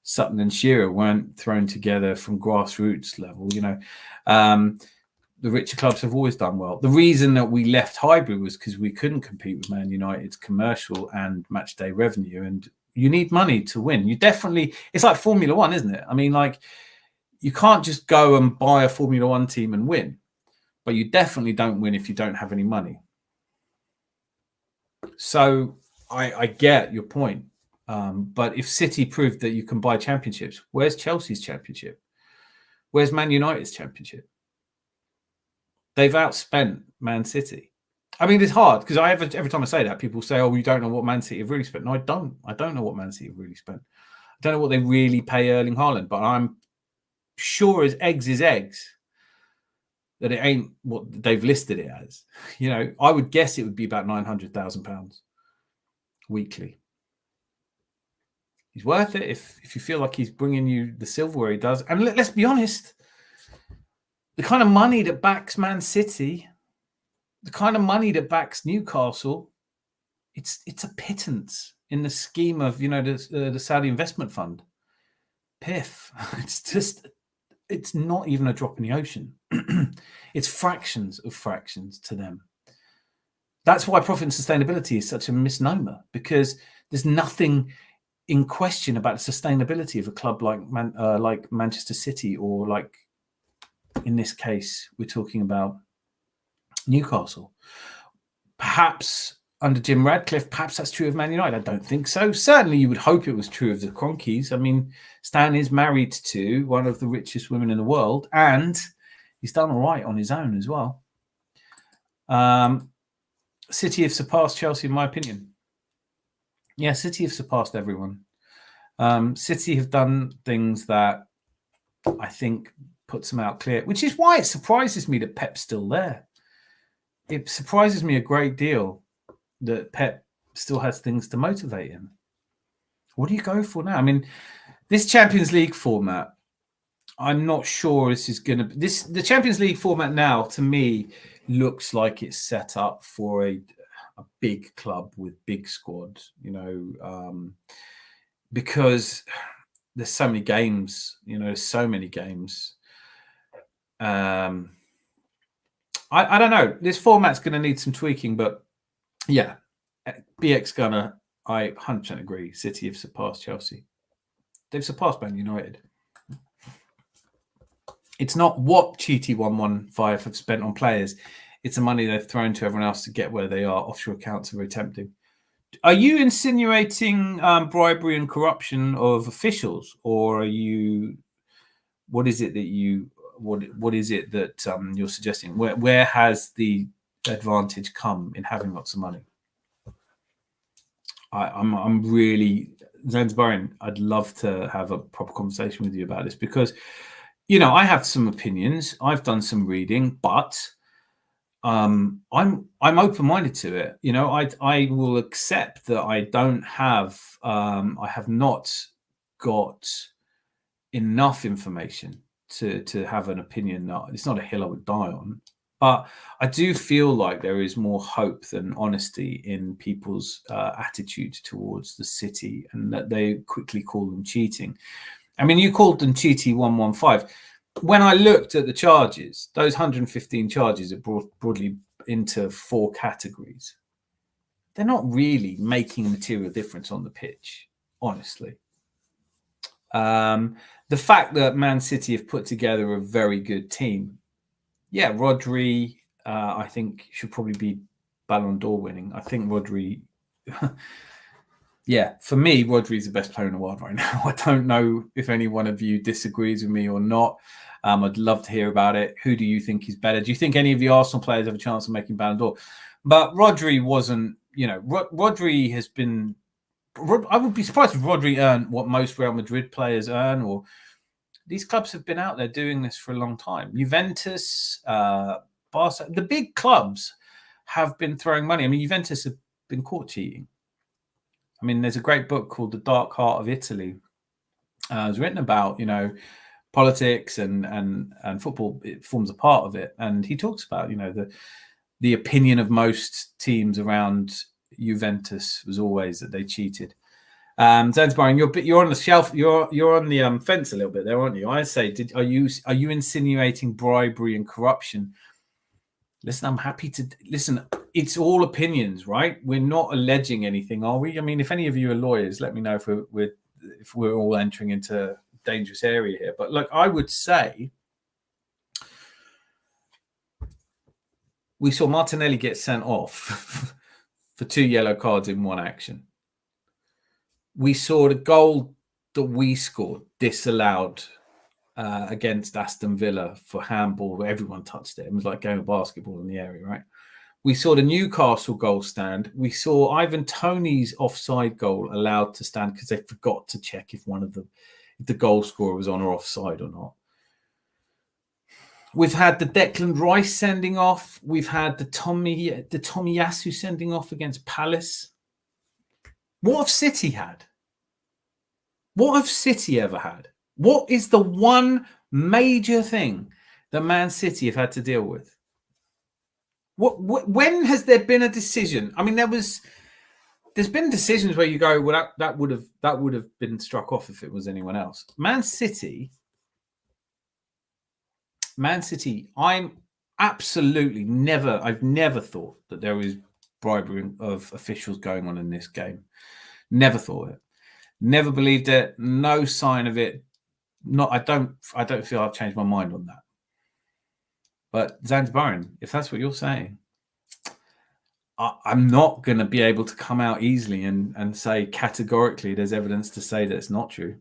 Sutton and Shearer weren't thrown together from grassroots level. The richer clubs have always done well. The reason that we left Highbury was because we couldn't compete with Man United's commercial and match day revenue. And you need money to win. It's like Formula One, isn't it? You can't just go and buy a Formula One team and win. But you definitely don't win if you don't have any money. So I get your point. But if City proved that you can buy championships, where's Chelsea's championship? Where's Man United's championship? They've outspent Man City. It's hard because every time I say that, people say, "Oh, you don't know what Man City have really spent." No, I don't. I don't know what Man City have really spent. I don't know what they really pay Erling Haaland, but I'm sure as eggs is eggs that it ain't what they've listed it as. I would guess it would be about £900,000 weekly. he's worth it if you feel like he's bringing you the silverware he does. And let's be honest, the kind of money that backs Man City, the kind of money that backs Newcastle, it's a pittance in the scheme of the Saudi investment fund. Piff. It's not even a drop in the ocean. It's fractions of fractions to them. That's why profit and sustainability is such a misnomer, because there's nothing in question about the sustainability of a club like Manchester City, or like in this case we're talking about Newcastle. Perhaps under Jim Radcliffe, perhaps that's true of Man United. I don't think so. Certainly you would hope it was true of the Kroenkes. I mean, Stan is married to one of the richest women in the world, and he's done all right on his own as well. City have surpassed Chelsea, in my opinion. Yeah, City have surpassed everyone. City have done things that I think puts them out clear, which is why it surprises me that Pep's still there. It surprises me a great deal that Pep still has things to motivate him. What do you go for now? I mean, this Champions League format, I'm not sure this is going to... The Champions League format now, to me, looks like it's set up for a big club with big squad, because there's so many games, there's so many games. I don't know. This format's going to need some tweaking, but yeah, BX Gunner, I 100% agree. City have surpassed Chelsea. They've surpassed Man United. It's not what Cheaty 115 have spent on players. It's the money they've thrown to everyone else to get where they are. Offshore accounts are very tempting. Are you insinuating bribery and corruption of officials, or are you? What is it that you? What is it that you're suggesting? Where has the advantage come in having lots of money? I'm really Zanzibarian. I'd love to have a proper conversation with you about this, because I have some opinions. I've done some reading, but I'm open-minded to it. I will accept that I don't have I have not got enough information to have an opinion. That it's not a hill I would die on, but I do feel like there is more hope than honesty in people's attitude towards the City, and that they quickly call them cheating. I mean, you called them Cheaty 115. When I looked at the charges, those 115 charges are brought broadly into 4 categories. They're not really making a material difference on the pitch, honestly. The fact that Man City have put together a very good team. Yeah, Rodri, I think, should probably be Ballon d'Or winning. I think Rodri... Yeah, for me, Rodri is the best player in the world right now. I don't know if any one of you disagrees with me or not. I'd love to hear about it. Who do you think is better? Do you think any of the Arsenal players have a chance of making Ballon d'Or? But Rodri wasn't, Rodri has been... I would be surprised if Rodri earned what most Real Madrid players earn, or these clubs have been out there doing this for a long time. Juventus, Barca, the big clubs have been throwing money. I mean, Juventus have been caught cheating. I mean, there's a great book called The Dark Heart of Italy. It was written about, politics and football. It forms a part of it. And he talks about, the opinion of most teams around Juventus was always that they cheated. Zanzibar, you're on the shelf. You're on the fence a little bit there, aren't you? I say, are you insinuating bribery and corruption? Listen, I'm happy to listen. It's all opinions, right? We're not alleging anything, are we? I mean, if any of you are lawyers, let me know if we're all entering into a dangerous area here. But look, I would say we saw Martinelli get sent off for 2 yellow cards in one action. We saw the goal that we scored disallowed against Aston Villa for handball, where everyone touched it. It was like going of basketball in the area, right? We saw the Newcastle goal stand. We saw Ivan Toney's offside goal allowed to stand because they forgot to check if the goal scorer was on or offside or not. We've had the Declan Rice sending off. We've had the Tomiyasu sending off against Palace. What have City had? What have City ever had? What is the one major thing that Man City have had to deal with? When has there been a decision? I mean, there's been decisions where you go, well, that would have been struck off if it was anyone else. Man City, I'm absolutely I've never thought that there was bribery of officials going on in this game. Never thought it. Never believed it. No sign of it. I don't feel I've changed my mind on that. But Zanzibaran, if that's what you're saying, I'm not going to be able to come out easily and say categorically there's evidence to say that it's not true.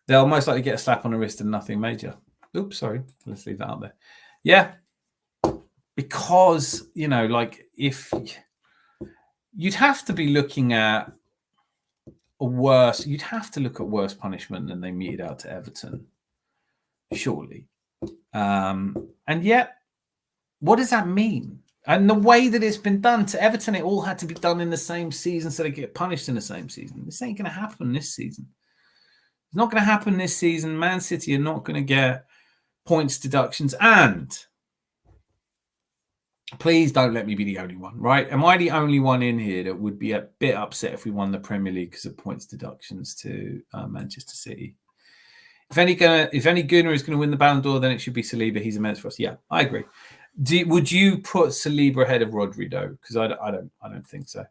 They'll most likely get a slap on the wrist and nothing major. Oops, sorry. Let's leave that out there. Yeah. Because, if you'd have to be looking at you'd have to look at worse punishment than they meted out to Everton. Surely. And yet, what does that mean? And the way that it's been done to Everton, it all had to be done in the same season so they get punished in the same season. This ain't going to happen this season. It's not going to happen this season. Man City are not going to get points deductions. And please don't let me be the only one, right? Am I the only one in here that would be a bit upset if we won the Premier League because of points deductions to Manchester City? If any Gunner is going to win the Ballon d'Or, then it should be Saliba. He's immense for us. Yeah, I agree. Would you put Saliba ahead of Rodri though? Because I don't think so.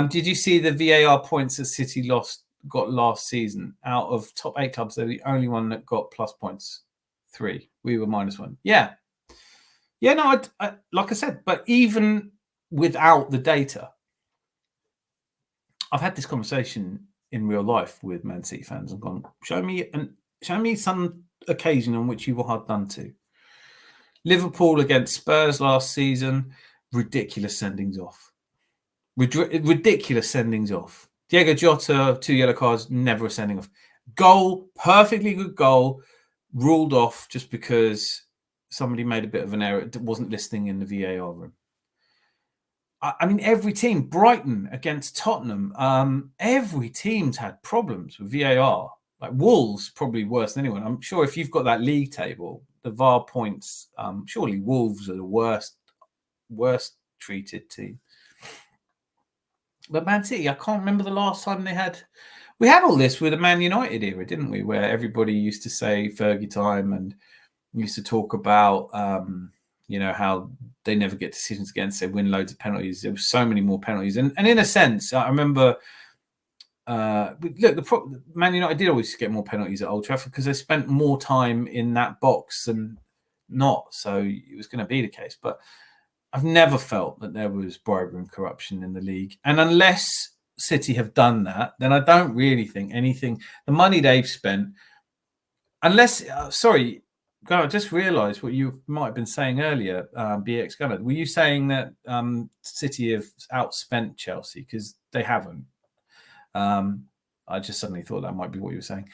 Did you see the VAR points that City got last season? Out of top 8 clubs, they're the only one that got plus points. 3. We were -1. Yeah. Yeah, no, I like I said, but even without the data, I've had this conversation in real life with Man City fans and gone, show me some occasion on which you were hard done to. Liverpool against Spurs last season, ridiculous sendings off. Ridiculous sendings off. Diego Jota, 2 yellow cards, never a sending off. Goal, perfectly good goal, ruled off just because somebody made a bit of an error. It wasn't listening in the VAR room. I mean, every team, Brighton against Tottenham, every team's had problems with VAR. Like Wolves, probably worse than anyone. I'm sure if you've got that league table, the VAR points, surely Wolves are the worst treated team. But Man City, I can't remember the last time we had all this with the Man United era, didn't we? Where everybody used to say Fergie time and used to talk about, how they never get decisions against, they win loads of penalties. There were so many more penalties. And in a sense, I remember, Man United did always get more penalties at Old Trafford because they spent more time in that box than not. So it was going to be the case. But I've never felt that there was bribery and corruption in the league. And unless City have done that, then I don't really think anything, the money they've spent, unless, God, I just realised what you might have been saying earlier, BX Gunner. Were you saying that City have outspent Chelsea? Because they haven't. I just suddenly thought that might be what you were saying.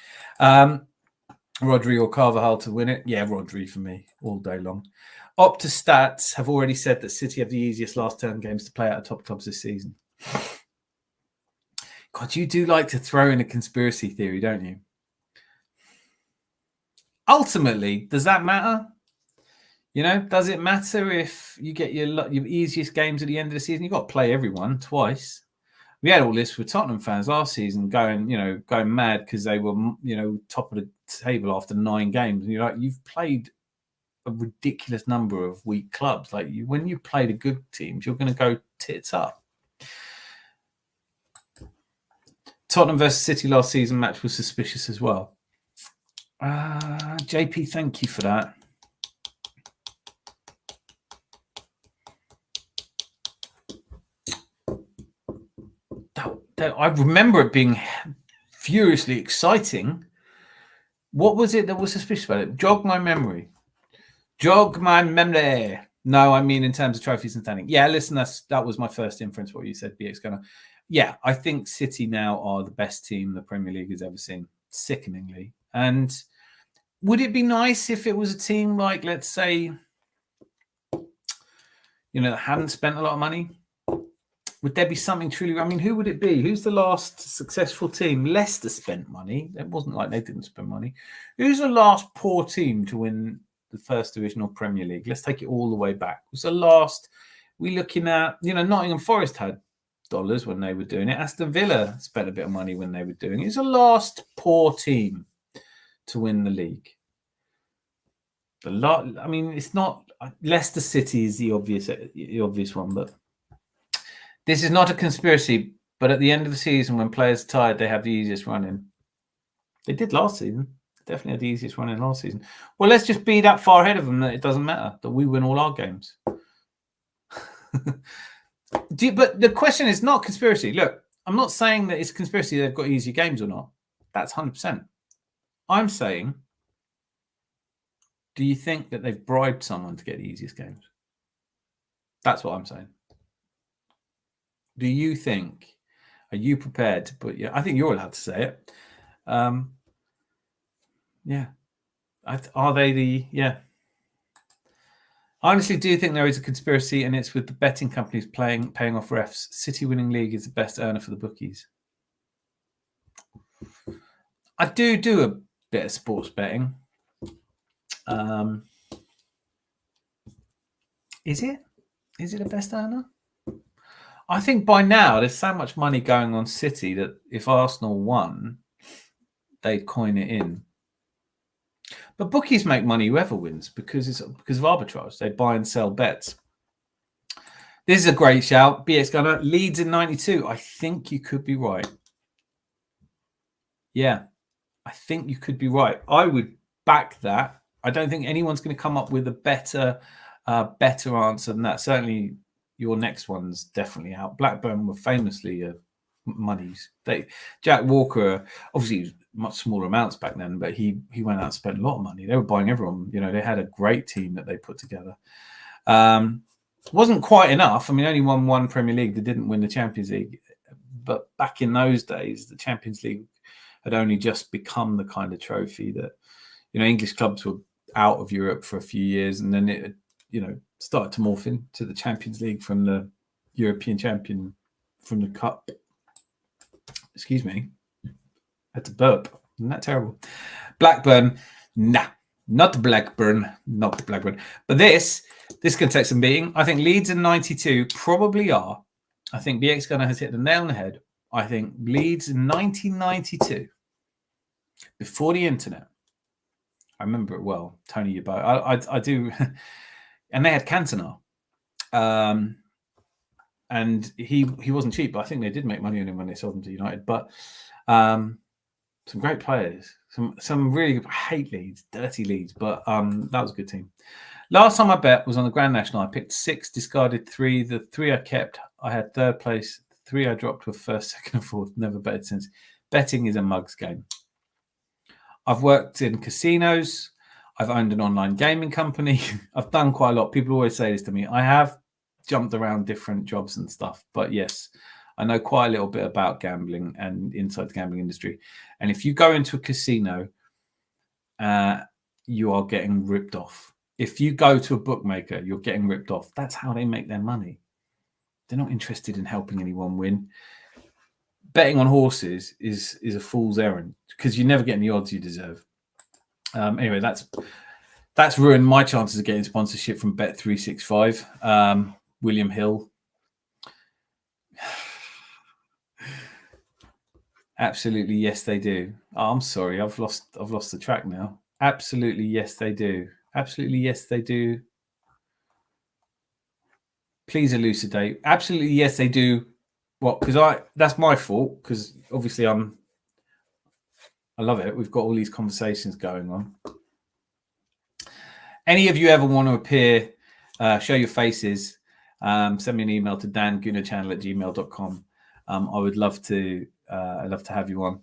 Rodri or Carvajal to win it? Yeah, Rodri for me all day long. Opta Stats have already said that City have the easiest last 10 games to play out of top clubs this season. God, you do like to throw in a conspiracy theory, don't you? Ultimately, does that matter? Does it matter if you get your easiest games at the end of the season? You've got to play everyone twice. We had all this with Tottenham fans last season going mad because they were, top of the table after 9 games. And you've played a ridiculous number of weak clubs. When you play the good teams, you're going to go tits up. Tottenham versus City last season match was suspicious as well. JP, thank you for that. I remember it being furiously exciting. What was it that was suspicious about it? Jog my memory. No, I mean in terms of trophies and standing. Yeah, listen, that was my first inference, what you said, BX Gunner. Yeah, I think City now are the best team the Premier League has ever seen, sickeningly. And would it be nice if it was a team like, let's say, that hadn't spent a lot of money? would there be something truly? I mean, who would it be? Who's the last successful team? Leicester spent money. It wasn't like they didn't spend money. Who's the last poor team to win the First Division or Premier League? Let's take it all the way back. Who's the last? We're looking at, Nottingham Forest had dollars when they were doing it. Aston Villa spent a bit of money when they were doing it. Who's the last poor team to win the league? I mean, it's not Leicester City is the obvious one, but this is not a conspiracy. But at the end of the season, when players are tired, they have the easiest running. They did last season. Definitely had the easiest running last season. Well, let's just be that far ahead of them that it doesn't matter, that we win all our games. But the question is not conspiracy. Look, I'm not saying that it's a conspiracy they've got easier games or not. That's 100%. I'm saying, do you think that they've bribed someone to get the easiest games? That's what I'm saying. Do you think, are you prepared to put, I think you're allowed to say it. Yeah. Are they I honestly do think there is a conspiracy, and it's with the betting companies paying off refs. City winning league is the best earner for the bookies. I do a bit of sports betting. Is it the best earner? I think by now there's so much money going on City that if Arsenal won, they'd coin it in. But bookies make money whoever wins because of arbitrage. They buy and sell bets. This is a great shout. BX Gunner, Leeds in 92. I think you could be right. Yeah, I think you could be right. I would back that. I don't think anyone's going to come up with a better answer than that. Certainly your next one's definitely out. Blackburn were famously monies. Jack Walker, obviously much smaller amounts back then, but he went out and spent a lot of money. They were buying everyone. They had a great team that they put together. Wasn't quite enough. I mean, only won one Premier League. They didn't win the Champions League. But back in those days, the Champions League had only just become the kind of trophy that, English clubs were out of Europe for a few years, and then it, started to morph into the Champions League from the European champion, from the cup. Excuse me. Had to burp. Isn't that terrible? Blackburn. Nah, not Blackburn. But this can take some beating. I think Leeds in 92 probably are. I think BX Gunner has hit the nail on the head. I think Leeds in 1992, before the internet. I remember it well. Tony Yeboah. I do. And they had Cantona. And he wasn't cheap, but I think they did make money on him when they sold him to United. But some great players, some really good. I hate Leeds, dirty Leeds, but that was a good team. Last time I bet was on the Grand National. I picked 6, discarded 3. The 3 I kept, I had third place. 3 I dropped with first, second, and fourth. Never betted since. Betting is a mug's game. I've worked in casinos. I've owned an online gaming company. I've done quite a lot. People always say this to me. I have jumped around different jobs and stuff. But yes, I know quite a little bit about gambling and inside the gambling industry. And if you go into a casino, you are getting ripped off. If you go to a bookmaker, you're getting ripped off. That's how they make their money. They're not interested in helping anyone win. Betting on horses is a fool's errand because you're never getting the odds you deserve. Anyway, that's ruined my chances of getting sponsorship from Bet365. William Hill. Absolutely, yes, they do. Oh, I'm sorry, I've lost the track now. Absolutely, yes, they do. Absolutely, yes, they do. Please elucidate. Absolutely, yes, they do. What? Because that's my fault. Because obviously I love it. We've got all these conversations going on. Any of you ever want to appear, show your faces, send me an email to dangunachannel@gmail.com. I would love to. I'd love to have you on.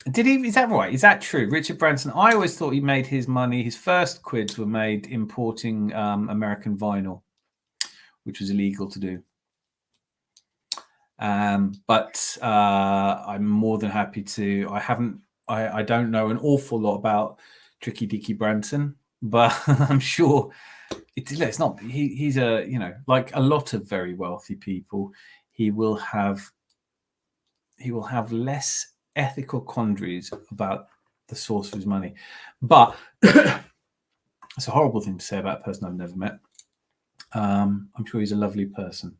Is that right? Is that true? Richard Branson, I always thought he made his money. His first quids were made importing American vinyl, which was illegal to do. But I'm more than happy to. I don't know an awful lot about Tricky Dicky Branson. but I'm sure it's not. He's a, you know, like a lot of very wealthy people, he will have less ethical quandaries about the source of his money. But it's a horrible thing to say about a person I've never met. I'm sure he's a lovely person.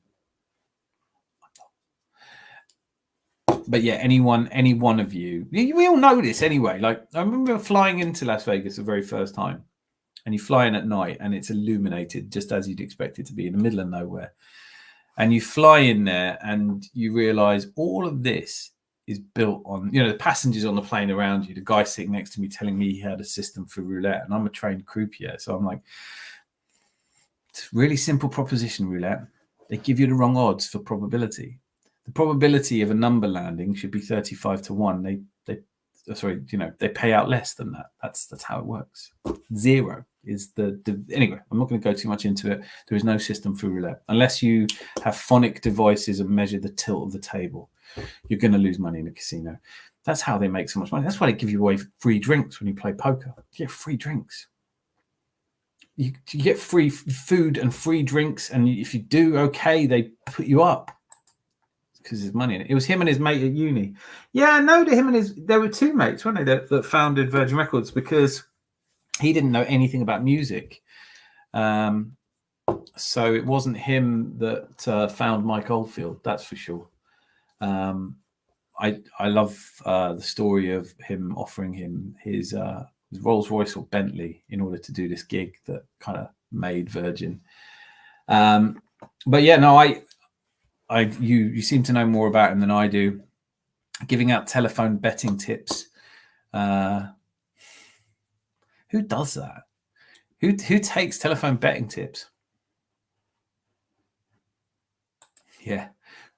But yeah, any one of you, we all know this anyway. Like, I remember flying into Las Vegas the very first time, and you fly in at night and it's illuminated just as you'd expect it to be in the middle of nowhere. And you fly in there and you realize all of this is built on, you know, the passengers on the plane around you, the guy sitting next to me telling me he had a system for roulette, and I'm a trained croupier. So I'm like, it's a really simple proposition, roulette. They give you the wrong odds for probability. The probability of a number landing should be 35 to 1. They pay out less than that. That's how it works. Zero is anyway, I'm not going to go too much into it. There is no system for roulette. Unless you have phonic devices and measure the tilt of the table, you're going to lose money in a casino. That's how they make so much money. That's why they give you away free drinks when you play poker. You get free drinks. You get free food and free drinks, and if you do okay, they put you up because there's money in it. It was him and his mate at uni. Yeah, no, there were two mates, weren't they, that founded Virgin Records, because he didn't know anything about music. So it wasn't him that found Mike Oldfield, that's for sure. I love the story of him offering him his Rolls Royce or Bentley in order to do this gig that kind of made Virgin. But yeah, no, you seem to know more about him than I do. Giving out telephone betting tips. Who does that? Who takes telephone betting tips? Yeah,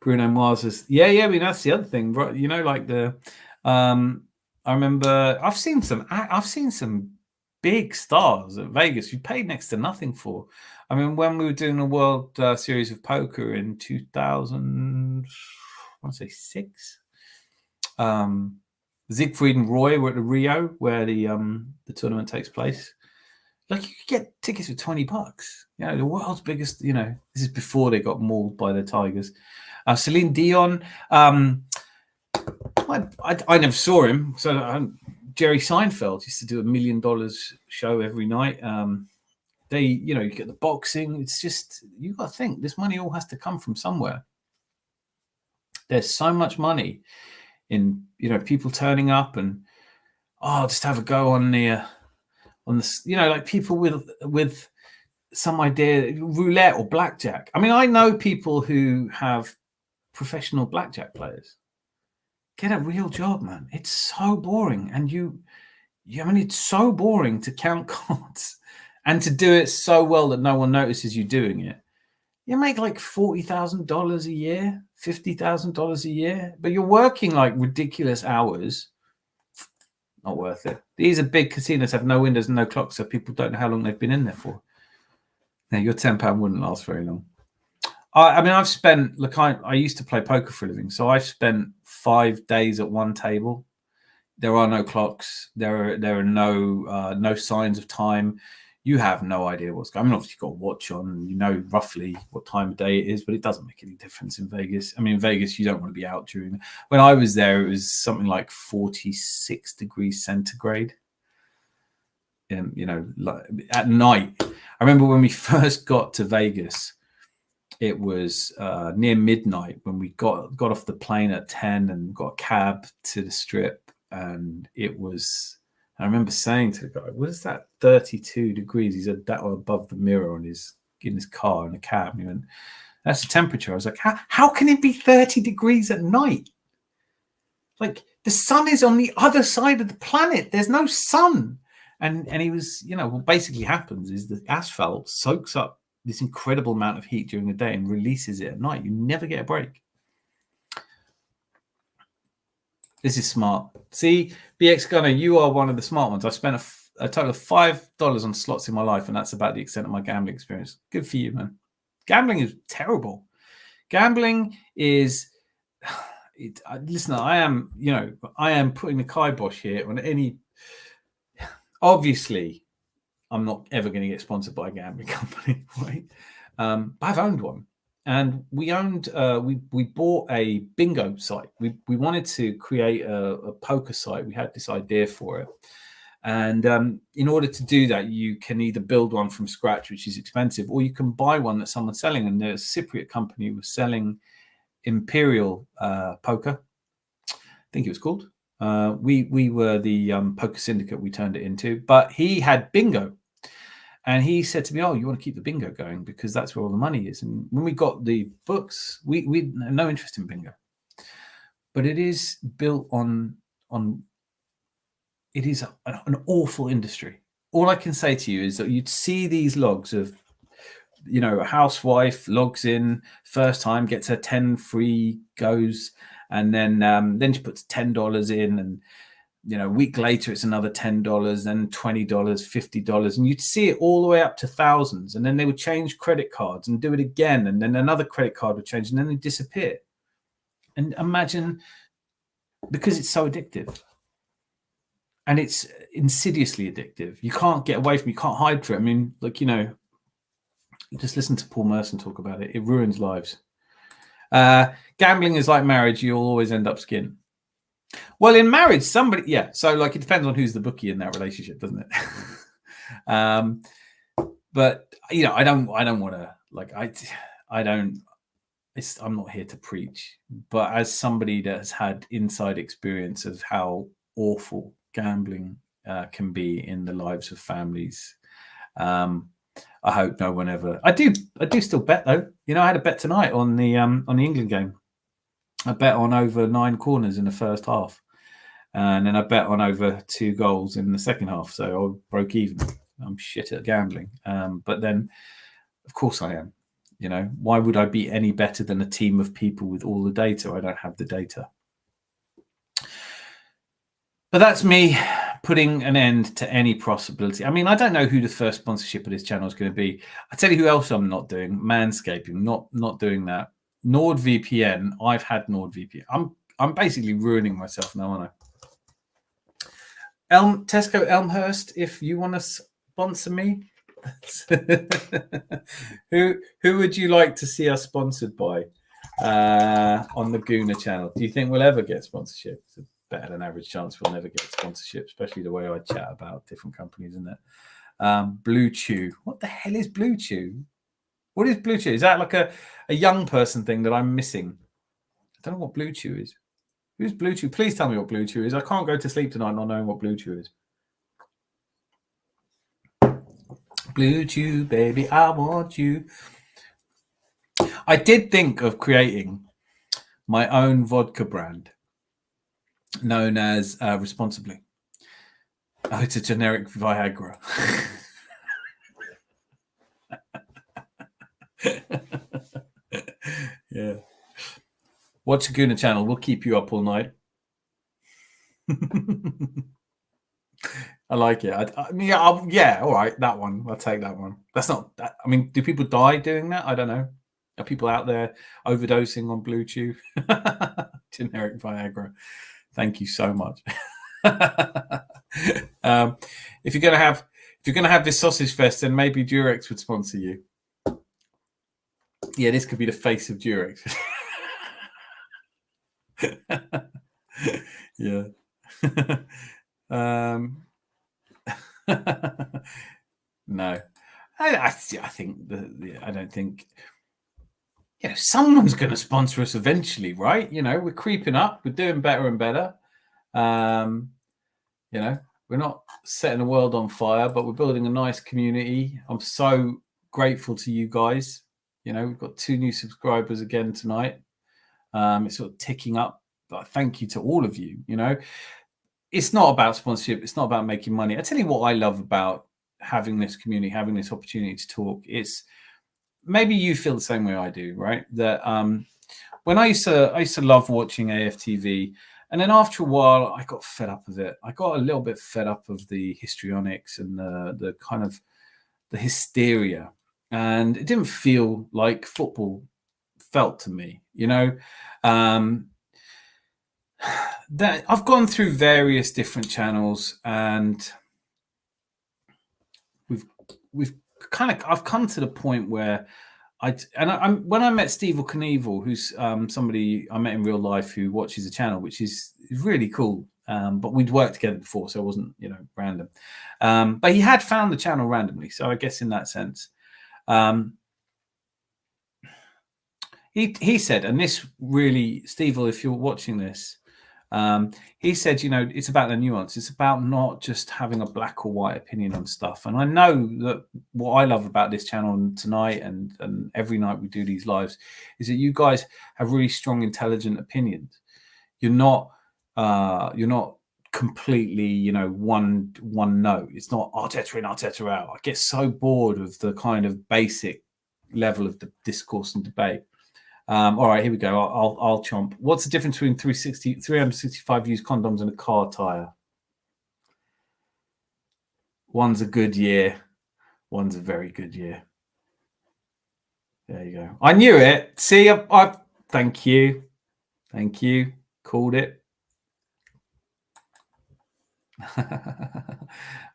Bruno Mars is. Yeah. I mean, that's the other thing, right? You know, like I remember I've seen some big stars at Vegas who paid next to nothing for. I mean, when we were doing the World Series of Poker in 2000, I want to say 6. Siegfried and Roy were at the Rio where the tournament takes place. Like, you could get tickets for $20. You know, the world's biggest. You know, this is before they got mauled by the Tigers. Celine Dion. I never saw him. So Jerry Seinfeld used to do $1 million show every night. You get the boxing. It's just, you got to think, this money all has to come from somewhere. There's so much money in, people turning up and, just have a go on the, like people with some idea, roulette or blackjack. I mean, I know people who have professional blackjack players. Get a real job, man. It's so boring. And it's so boring to count cards and to do it so well that no one notices you doing it. You make like $40,000 a year, $50,000 a year, but you're working like ridiculous hours. Not worth it. These are big casinos, have no windows and no clocks, so people don't know how long they've been in there for. Now, your £10 wouldn't last very long. I've spent, I used to play poker for a living, so I've spent 5 days at one table. There are no clocks. There are no signs of time. You have no idea what's going on. I mean, obviously, you've got a watch on, and you know roughly what time of day it is, but it doesn't make any difference in Vegas. I mean, in Vegas, you don't want to be out during. When I was there, it was something like 46 degrees centigrade. At night. I remember when we first got to Vegas, it was near midnight when we got off the plane at 10 and got a cab to the Strip, and it was. I remember saying to the guy, "What is that? 32 degrees?" He said that above the mirror in his car in the cab. And he went, "That's the temperature." I was like, "How can it be 30 degrees at night? Like, the sun is on the other side of the planet. There's no sun." And he was, what basically happens is the asphalt soaks up this incredible amount of heat during the day and releases it at night. You never get a break. This is smart. See, BX Gunner, you are one of the smart ones. I spent a total of $5 on slots in my life, and that's about the extent of my gambling experience. Good for you, man. Gambling is terrible. Gambling is... listen, I am putting the kibosh here on any... Obviously, I'm not ever going to get sponsored by a gambling company, right? But I've owned one, and we bought a bingo site. We wanted to create a poker site. We had this idea for it, and in order to do that, you can either build one from scratch, which is expensive, or you can buy one that someone's selling. And the Cypriot company was selling Imperial Poker, I think it was called. We were the poker syndicate. We turned it into, but he had bingo, and he said to me, "Oh, you want to keep the bingo going because that's where all the money is." And when we got the books, we had no interest in bingo, but it is built on. It is an awful industry. All I can say to you is that you'd see these logs of, a housewife logs in first time, gets her 10 free goes, and then she puts $10 in, and a week later it's another $10, then $20, $50, and you'd see it all the way up to thousands. And then they would change credit cards and do it again, and then another credit card would change, and then they disappear. And imagine, because it's so addictive. And it's insidiously addictive. You can't get away from it. You can't hide from it. I mean, just listen to Paul Merson talk about it. It ruins lives. Gambling is like marriage. You'll always end up skinned. Well, in marriage, so it depends on who's the bookie in that relationship, doesn't it? But I don't want to, I'm not here to preach, but as somebody that has had inside experience of how awful gambling can be in the lives of families, I hope no one ever. I do still bet though. I had a bet tonight on the England game. I bet on over 9 corners in the first half, and then I bet on over 2 goals in the second half. So I broke even. I'm shit at gambling, but then, of course, I am. Why would I be any better than a team of people with all the data? I don't have the data. But that's me putting an end to any possibility. I mean, I don't know who the first sponsorship of this channel is going to be. I tell you who else I'm not doing: manscaping. Not doing that. NordVPN. I've had NordVPN. I'm basically ruining myself now, aren't I? Tesco Elmhurst, if you want to sponsor me, who would you like to see us sponsored by on the Gooner channel? Do you think we'll ever get sponsorship? It's a better than average chance we'll never get sponsorship, especially the way I chat about different companies, isn't it? Blue Chew. What the hell is Blue Chew? What is Blue Chew? Is that like a young person thing that I'm missing? I don't know what Blue Chew is. Who's Blue Chew? Please tell me what Blue Chew is. I can't go to sleep tonight not knowing what Blue Chew is. Blue Chew, baby, I want you. I did think of creating my own vodka brand known as Responsibly. Oh, it's a generic Viagra. Yeah. Watch the Gooner channel. We'll keep you up all night. I like it. I mean, yeah, all right, that one. I'll take that one. That's not that. I mean, do people die doing that? I don't know. Are people out there overdosing on Blue Chew? Generic Viagra. Thank you so much. If you're gonna have this sausage fest, then maybe Durex would sponsor you. Yeah, this could be the face of Durex. Yeah. No, I think I don't think. Someone's going to sponsor us eventually, right? We're creeping up. We're doing better and better. We're not setting the world on fire, but we're building a nice community. I'm so grateful to you guys. We've got 2 new subscribers again tonight. It's sort of ticking up, but thank you to all of you. It's not about sponsorship. It's not about making money. I tell you what I love about having this community, having this opportunity to talk. It's maybe you feel the same way I do, right? That when I used to love watching AFTV, and then after a while I got fed up with it. I got a little bit fed up of the histrionics and the kind of the hysteria, and it didn't feel like football felt to me. That I've gone through various different channels, and I've come to the point where when I met Steve Knievel, who's somebody I met in real life who watches the channel, which is really cool. But we'd worked together before, so it wasn't, random. But he had found the channel randomly, so I guess in that sense, he said, and this really, Steve, if you're watching this, he said, it's about the nuance. It's about not just having a black or white opinion on stuff. And I know that what I love about this channel tonight and every night we do these lives is that you guys have really strong, intelligent opinions. You're not completely, one note. It's not Arteta in, Arteta out. I get so bored of the kind of basic level of the discourse and debate. All right, here we go. I'll chomp. What's the difference between 365 used condoms and a car tire? One's a good year. One's a very good year. There you go. I knew it. See, I thank you. Thank you. Called it.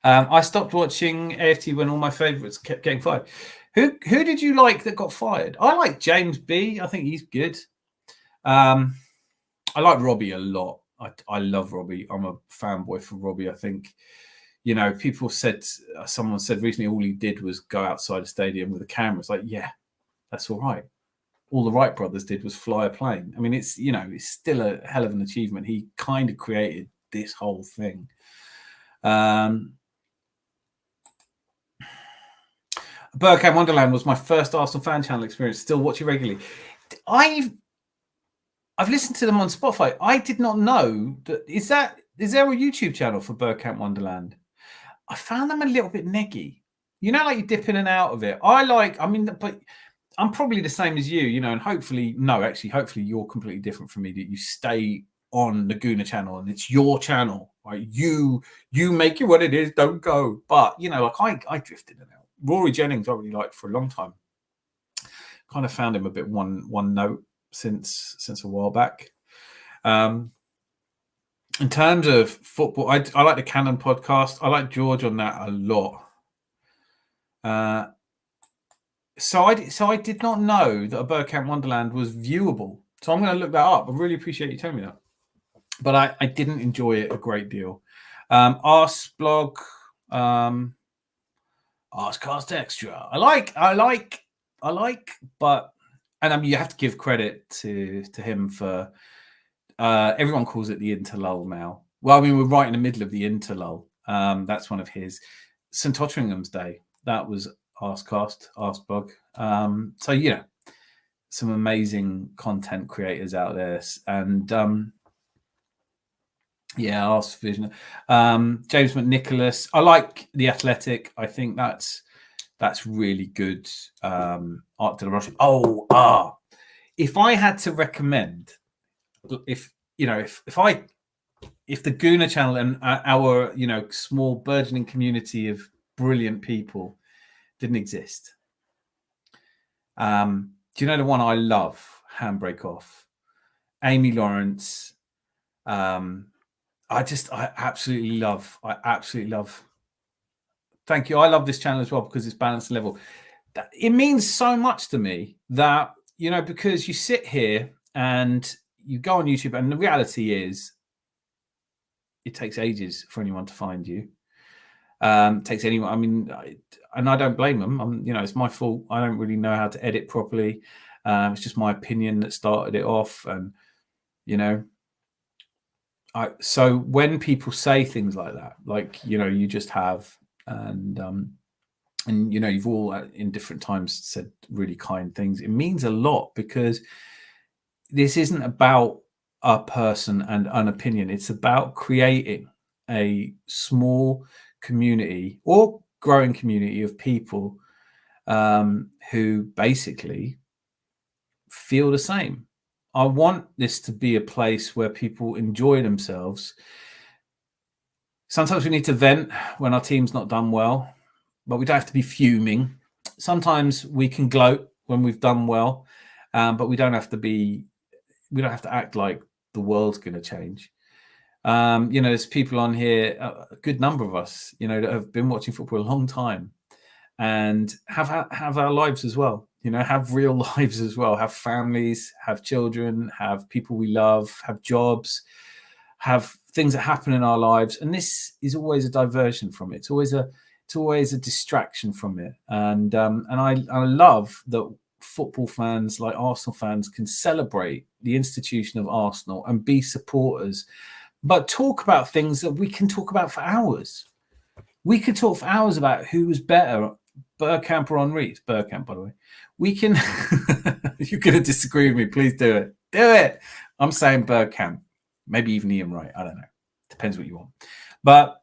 I stopped watching AFT when all my favourites kept getting fired. Who did you like that got fired? I like James B. I think he's good. I like Robbie a lot. I love Robbie. I'm a fanboy for Robbie. I think, people said, someone said recently all he did was go outside a stadium with a camera. It's like, yeah, that's all right. All the Wright brothers did was fly a plane. I mean, it's still a hell of an achievement. He kind of created this whole thing. Bergkamp Wonderland was my first Arsenal fan channel experience. Still watch it regularly. I've listened to them on Spotify. I did not know that. Is there a YouTube channel for Bergkamp Wonderland? I found them a little bit neggy. Like you dip in and out of it. But I'm probably the same as you, and hopefully you're completely different from me, that you stay on the Gooner channel and it's your channel, right? You make it what it is, don't go. But, I drifted in and out. Rory Jennings I really liked for a long time. Kind of found him a bit one note since a while back. In terms of football, I like the Cannon podcast. I like George on that a lot. So I did not know that a Bergkamp Wonderland was viewable. So I'm going to look that up. I really appreciate you telling me that. But I didn't enjoy it a great deal. Arsblog, Arscast Extra. I like, but you have to give credit to him for. Everyone calls it the interlull now. Well, we're right in the middle of the interlull. That's one of his. St Otteringham's Day. That was Arscast, Arsblog. So some amazing content creators out there, and Ars Vision. James McNicholas. I like The Athletic. I think that's really good. Art de la Roche. If I had to recommend, if the Gooner channel and our small burgeoning community of brilliant people didn't exist, do you know the one I love? Handbrake Off. Amy Lawrence. I absolutely love. Thank you. I love this channel as well because it's balanced and level. It means so much to me that, because you sit here and you go on YouTube, and the reality is it takes ages for anyone to find you. Takes anyone. And I don't blame them. It's my fault. I don't really know how to edit properly. It's just my opinion that started it off, and so when people say things like that, you just have, and you've all in different times said really kind things. It means a lot because this isn't about a person and an opinion. It's about creating a small community or growing community of people who basically feel the same. I want this to be a place where people enjoy themselves. Sometimes we need to vent when our team's not done well, but we don't have to be fuming. Sometimes we can gloat when we've done well, but we don't have to act like the world's going to change. There's people on here, a good number of us, that have been watching football a long time. and have our lives as well. Have real lives as well. Have families, have children, have people we love, have jobs, have things that happen in our lives. And this is always a diversion from it. It's always a distraction from it. And I love that football fans, like Arsenal fans, can celebrate the institution of Arsenal and be supporters, but talk about things that we can talk about for hours. We could talk for hours about who was better, Bergkamp or Henry. It's Bergkamp, by the way. We can. You're going to disagree with me. Please do it. Do it. I'm saying Bergkamp. Maybe even Ian Wright. I don't know. Depends what you want. But,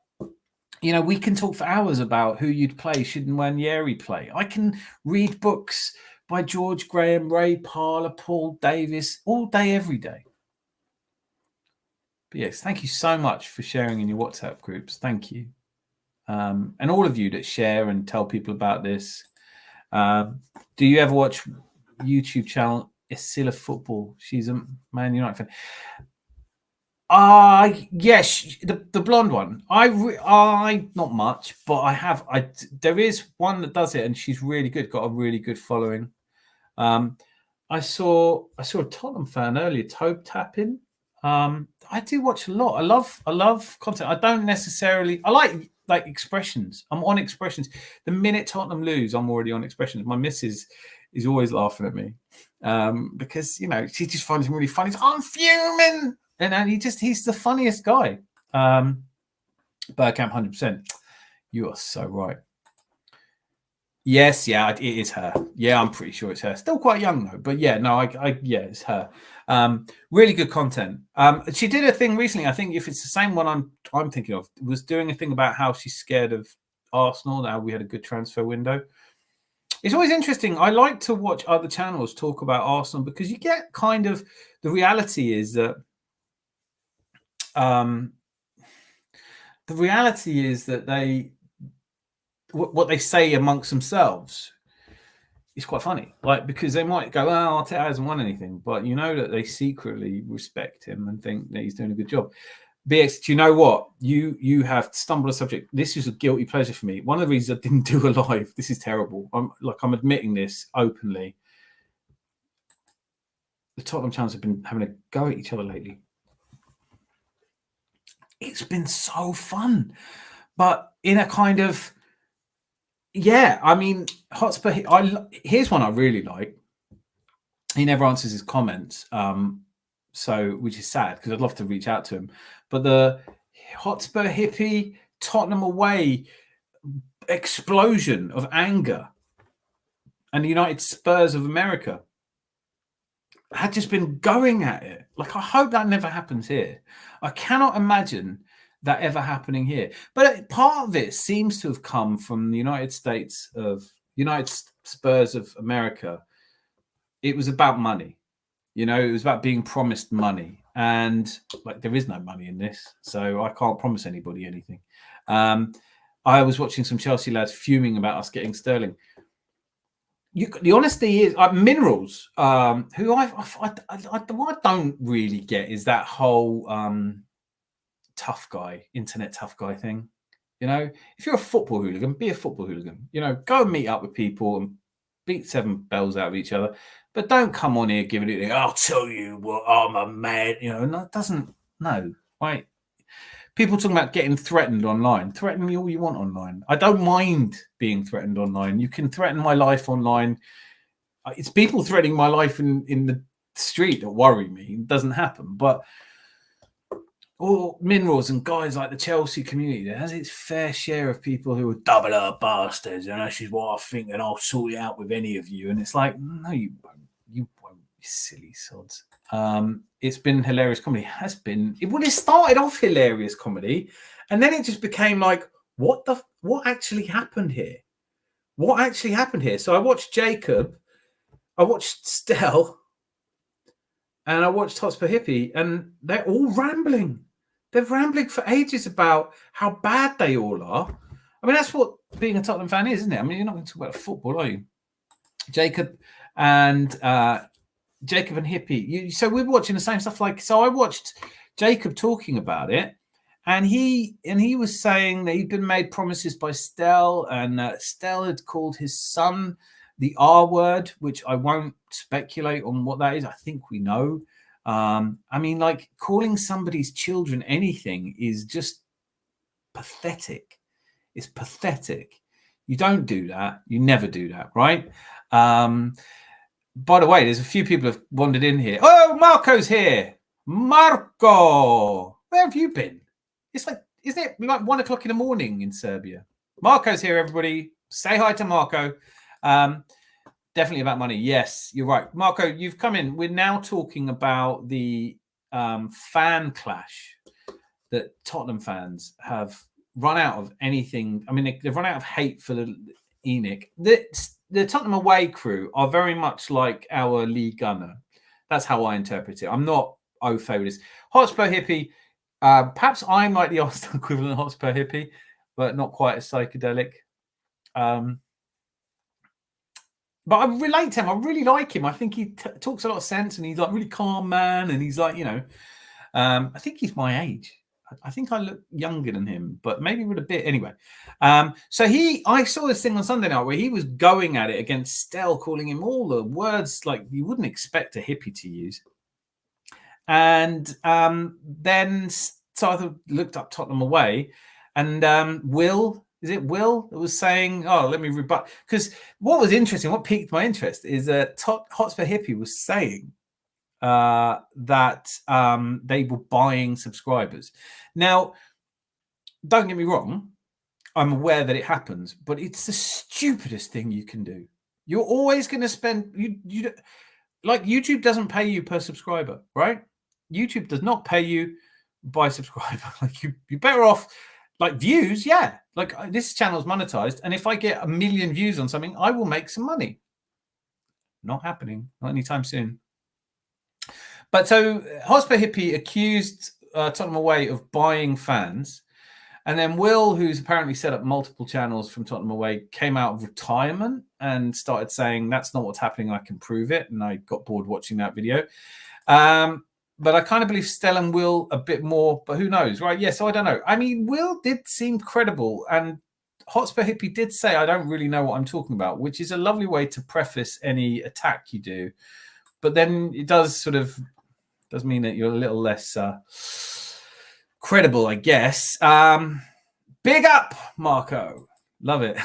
we can talk for hours about who you'd play. Should Nwaneri play? I can read books by George Graham, Ray Parlour, Paul Davis, all day, every day. But yes, thank you so much for sharing in your WhatsApp groups. Thank you. And all of you that share and tell people about this. Do you ever watch YouTube channel Isilla Football? She's a Man United fan. Yes, the blonde one. I not much, but there is one that does it, and she's really good. Got a really good following. I saw a Tottenham fan earlier, Tobe Tapping. I do watch a lot. I love content. I don't necessarily. I like expressions. I'm on expressions. The minute Tottenham lose, I'm already on expressions. My missus is always laughing at me because she just finds him really funny. I'm fuming, and he's the funniest guy. Bergkamp, 100%. You are so right. Yes, yeah, it is her. Yeah, I'm pretty sure it's her. Still quite young though, but yeah, no, yeah, it's her. Really good content. She did a thing recently. I think if it's the same one I'm thinking of, was doing a thing about how she's scared of Arsenal. Now we had a good transfer window. It's always interesting. I like to watch other channels talk about Arsenal because you get kind of the reality is that what they say amongst themselves is quite funny. Like, because they might go, "Oh, Arteta hasn't won anything," but that they secretly respect him and think that he's doing a good job. BX, do you know what? You have stumbled a subject. This is a guilty pleasure for me. One of the reasons I didn't do a live, this is terrible. I'm admitting this openly. The Tottenham channels have been having a go at each other lately. It's been so fun, but in a kind of, yeah, I mean, Hotspur. Here's one I really like. He never answers his comments, which is sad because I'd love to reach out to him. But the Hotspur hippie Tottenham away explosion of anger, and the United Spurs of America had just been going at it. Like, I hope that never happens here. I cannot imagine that ever happening here. But part of it seems to have come from the United Spurs of America. It was about money. It was about being promised money. And there is no money in this, so I can't promise anybody anything. I was watching some Chelsea lads fuming about us getting Sterling. The honesty is, Minerals, who what I don't really get is that whole internet tough guy thing. If you're a football hooligan, be a football hooligan. Go and meet up with people and beat seven bells out of each other, but don't come on here giving it. I'll tell you what, I'm a man. That doesn't. No, right? People talking about getting threatened online. Threaten me all you want online. I don't mind being threatened online. You can threaten my life online. It's people threatening my life in the street that worry me. It doesn't happen. But all Minerals and guys like the Chelsea community, there has its fair share of people who are double up bastards, and this is what I think, and I'll sort it out with any of you. And it's like, no, you won't. You won't, you silly sods. It's been hilarious comedy. It started off hilarious comedy, and then it just became like, what actually happened here? What actually happened here? So I watched Jacob, I watched Stell, and I watched Hotspur Hippie, and they're all rambling. They're rambling for ages about how bad they all are. I mean, that's what being a Tottenham fan is, isn't it? I mean, you're not going to talk about football, are you? Jacob and Hippie. So we're watching the same stuff. So I watched Jacob talking about it, And he was saying that he'd been made promises by Stell, and Stell had called his son the R word, which I won't speculate on what that is. I think we know. I mean, like, calling somebody's children anything is just pathetic. It's pathetic. You don't do that. You never do that, right? By the way, there's a few people have wandered in here. Oh, Marco's here. Marco, where have you been? It's like, isn't it like 1 o'clock in the morning in Serbia? Marco's here, everybody. Say hi to Marco. Definitely about money. Yes, you're right. Marco, you've come in. We're now talking about the fan clash that Tottenham fans have run out of anything. I mean, they've run out of hate for the ENIC. The Tottenham away crew are very much like our league gunner. That's how I interpret it. I'm not au fait with this. Hotspur hippie. Perhaps I'm like the Arsenal equivalent of Hotspur hippie, but not quite as psychedelic. But I relate to him. I really like him. I think he talks a lot of sense, and he's like really calm man. And he's like, you know, I think he's my age. I think I look younger than him, but maybe with a bit anyway. So I saw this thing on Sunday night where he was going at it against Stell, calling him all the words like you wouldn't expect a hippie to use. And then so I looked up Tottenham away, and Will. Is it Will that was saying, oh, let me rebut? Because what was interesting, what piqued my interest is that Hotspur Hippie was saying that they were buying subscribers. Now, don't get me wrong. I'm aware that it happens, but it's the stupidest thing you can do. You're always going to spend... You like, YouTube doesn't pay you per subscriber, right? YouTube does not pay you by subscriber. Like, you're better off... Like views, yeah. Like this channel's monetized, and if I get 1 million views on something, I will make some money. Not happening, not anytime soon. But so Hotspur Hippie accused Tottenham Away of buying fans, and then Will, who's apparently set up multiple channels from Tottenham Away, came out of retirement and started saying that's not what's happening. I can prove it, and I got bored watching that video. But I kind of believe Stell and Will a bit more, but who knows, right? Yeah, so I don't know. I mean, Will did seem credible, and Hotspur Hippie did say, I don't really know what I'm talking about, which is a lovely way to preface any attack you do. But then it does mean that you're a little less credible, I guess. Big up, Marco. Love it.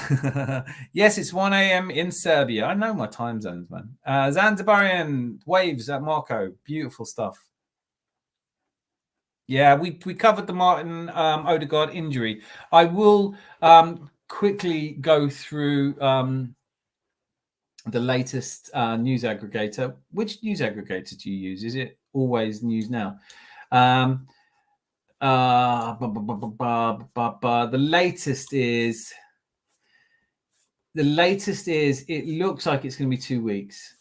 Yes, it's 1 a.m. in Serbia. I know my time zones, man. Zanzibarian waves at Marco. Beautiful stuff. Yeah, we covered the Martin Ødegaard injury. I will quickly go through the latest news aggregator. Which news aggregator do you use? Is it always News Now? The latest is it looks like it's going to be 2 weeks,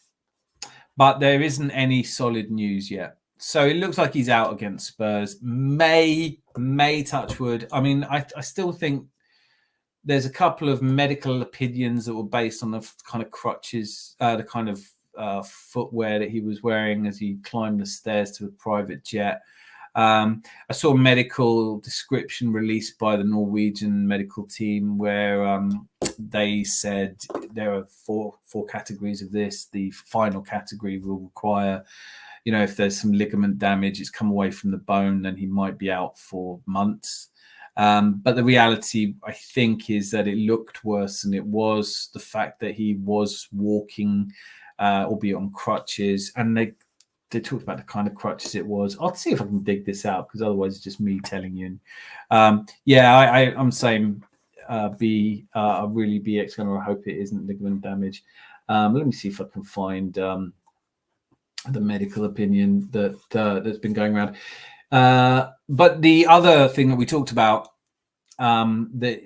but there isn't any solid news yet. So it looks like he's out against Spurs. May touch wood. I mean, I still think there's a couple of medical opinions that were based on the kind of crutches, the kind of footwear that he was wearing as he climbed the stairs to a private jet. I saw a medical description released by the Norwegian medical team where they said there are four categories of this. The final category will require, if there's some ligament damage, it's come away from the bone, then he might be out for months. But the reality, I think, is that it looked worse than it was. The fact that he was walking, albeit on crutches, and they talked about the kind of crutches it was. I'll see if I can dig this out, because otherwise it's just me telling you. I'm saying really BX going to hope it isn't ligament damage. Let me see if I can find the medical opinion that's been going around. But the other thing that we talked about, that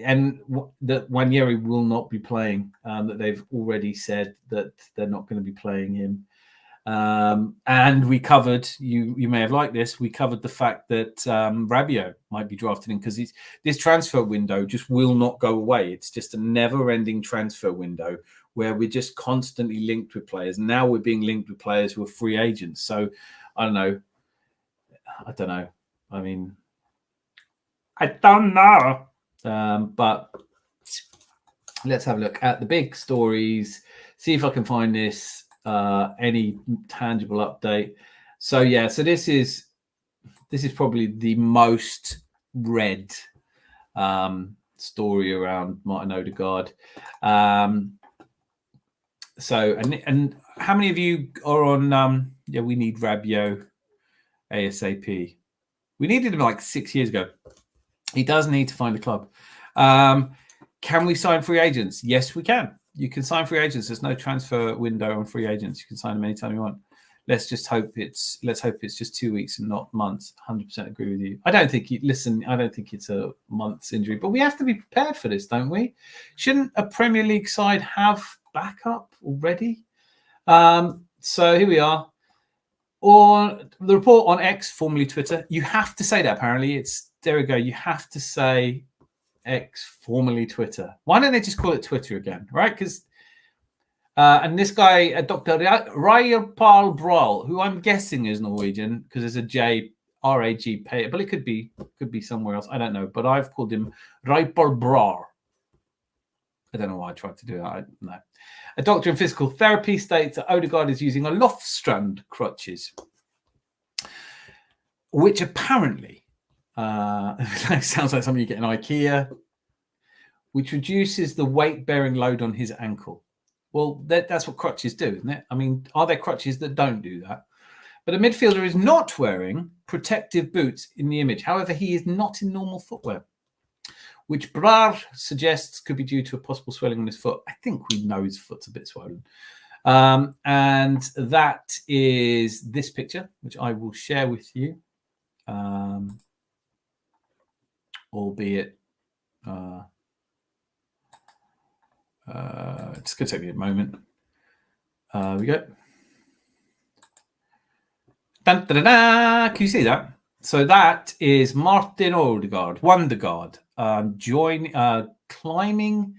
Nwaneri will not be playing, that they've already said that they're not going to be playing him. And we covered, you may have liked this, we covered the fact that Rabiot might be drafted in, because this transfer window just will not go away. It's just a never-ending transfer window where we're just constantly linked with players. Now we're being linked with players who are free agents. So I don't know. I mean, I don't know. But let's have a look at the big stories. See if I can find this any tangible update. So yeah, so this is probably the most read story around Martin Ødegaard. So and how many of you are on? Yeah, we need Rabiot ASAP. We needed him like 6 years ago. He does need to find a club. Can we sign free agents? Yes, we can. You can sign free agents. There's no transfer window on free agents. You can sign them anytime you want. Let's hope it's just 2 weeks and not months. 100% agree with you. I don't think it's a month's injury, but we have to be prepared for this, don't we? Shouldn't a Premier League side have backup already? So here we are. On the report on X, formerly Twitter, you have to say that. Apparently, there we go. You have to say X, formerly Twitter. Why don't they just call it Twitter again, right? Because and this guy, Dr. Rayapal Brawl, who I'm guessing is Norwegian because there's a J R-A-G, but it could be somewhere else. I don't know. But I've called him Rayapal Brawl. I don't know why I tried to do that. No. A doctor in physical therapy states that Odegaard is using a Lofstrand crutches, which apparently sounds like something you get in IKEA, which reduces the weight-bearing load on his ankle. Well, that's what crutches do, isn't it? I mean, are there crutches that don't do that? But a midfielder is not wearing protective boots in the image. However, he is not in normal footwear, which Brar suggests could be due to a possible swelling on his foot. I think we know his foot's a bit swollen. And that is this picture, which I will share with you, albeit it's going to take me a moment. We go. Dun, dun, dun, dun. Can you see that? So that is Martin Ødegaard, Wondergaard, climbing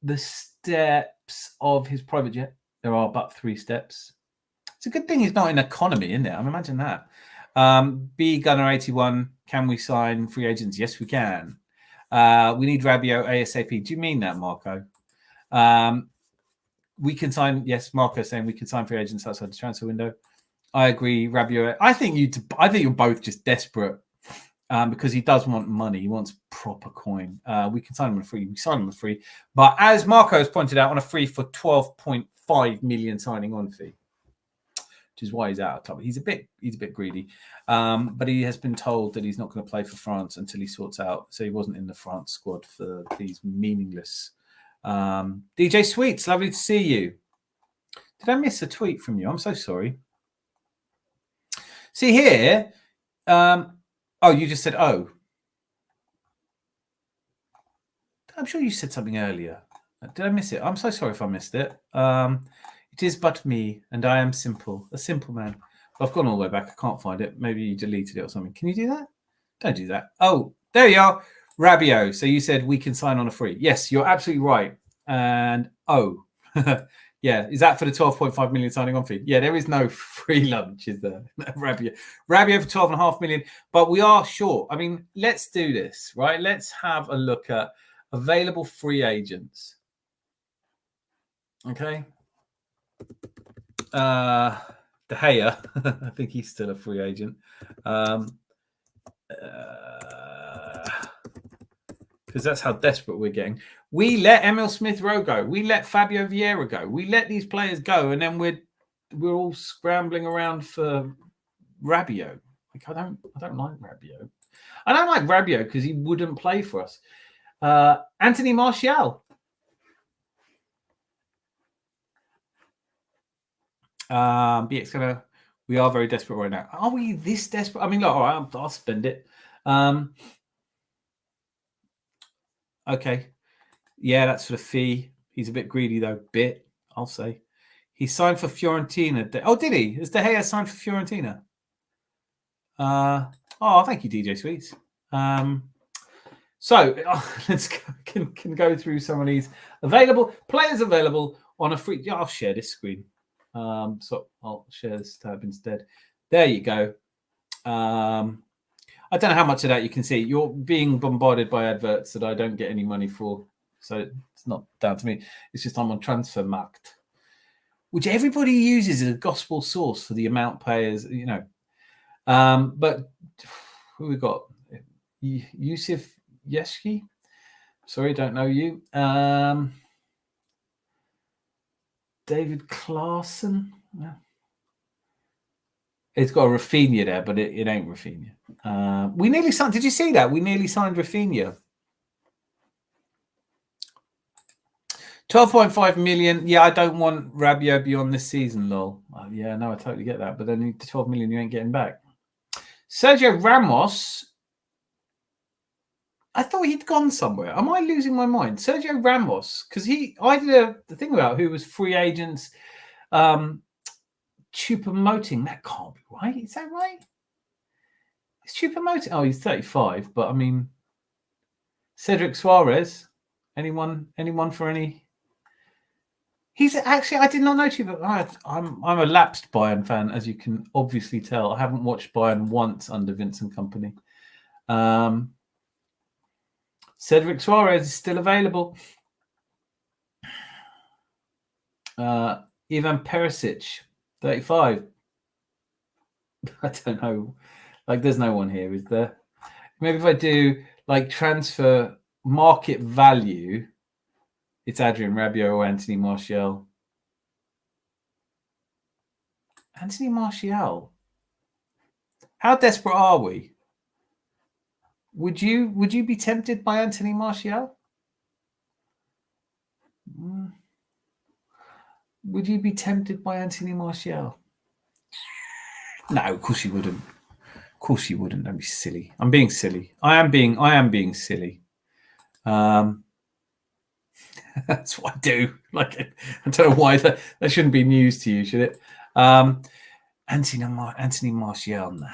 the steps of his private jet. There are but 3 steps. It's a good thing he's not in economy, isn't it? I mean, imagine that. B Gunner 81, can we sign free agents? Yes, we can. We need Rabiot ASAP. Do you mean that, Marco? We can sign. Yes, Marco saying we can sign free agents outside the transfer window. I agree, Rabiot. I think you're both just desperate because he does want money. He wants proper coin. We can sign him on a free. We sign him on a free, but as Marco has pointed out, on a free for 12.5 million signing on fee, which is why he's out of club. He's a bit greedy, but he has been told that he's not going to play for France until he sorts out. So he wasn't in the France squad for these meaningless. DJ Sweets, lovely to see you. Did I miss a tweet from you? I'm so sorry. See here. Oh, you just said, oh. I'm sure you said something earlier. Did I miss it? I'm so sorry if I missed it. It is but me, and I am simple, a simple man. I've gone all the way back. I can't find it. Maybe you deleted it or something. Can you do that? Don't do that. Oh, there you are. Rabiot. So you said we can sign on a free. Yes, you're absolutely right. And yeah, is that for the 12.5 million signing on fee? Yeah, there is no free lunch, is there? Rabiot for 12.5 million, but we are short. I mean, let's do this, right? Let's have a look at available free agents. Okay. De Gea, I think he's still a free agent. Because that's how desperate we're getting. We let Emil Smith-Rowe go. We let Fabio Vieira go. We let these players go, and then we're all scrambling around for Rabiot. Like I don't like Rabiot. I don't like Rabiot because he wouldn't play for us. Anthony Martial. BX we are very desperate right now. Are we this desperate? I mean, look, all right, I'll spend it. Okay. Yeah, that's for the fee. He's a bit greedy, though. I'll say. He signed for Fiorentina. Oh, did he? Has De Gea signed for Fiorentina? Oh, thank you, DJ Sweets. So let's can go through some of these players available on a free. Yeah, I'll share this screen. So I'll share this tab instead. There you go. I don't know how much of that you can see. You're being bombarded by adverts that I don't get any money for. So it's not down to me. It's just I'm on Transfermarkt, which everybody uses as a gospel source for the amount players, you know. But who we got? Yusuf Yeski. Sorry, don't know you. David Klaassen. It's got a Rafinha there, but it ain't Rafinha. We nearly signed. Did you see that? We nearly signed Rafinha. 12.5 million. Yeah, I don't want Rabiot beyond this season, lol. Yeah, no, I totally get that. But then the 12 million you ain't getting back. Sergio Ramos. I thought he'd gone somewhere. Am I losing my mind? Sergio Ramos, because I did the thing about who was free agents. Choupo-Moting. That can't be right. Is that right? Is Choupo-Moting? Oh, he's 35. But I mean, Cedric Suarez. Anyone for any? He's actually, I did not know Choupo. I'm a lapsed Bayern fan, as you can obviously tell. I haven't watched Bayern once under Vincent Kompany. Cedric Suarez is still available. Ivan Perisic, 35. I don't know. Like, there's no one here, is there? Maybe if I do like transfer market value, it's Adrian Rabiot or Anthony Martial. Anthony Martial. How desperate are we? Would you be tempted by Anthony Martial? Would you be tempted by Anthony Martial? No, of course you wouldn't. Of course you wouldn't. Don't be silly. I'm being silly. I am being silly. That's what I do. Like, I don't know why that shouldn't be news to you, should it? Anthony Martial, nah.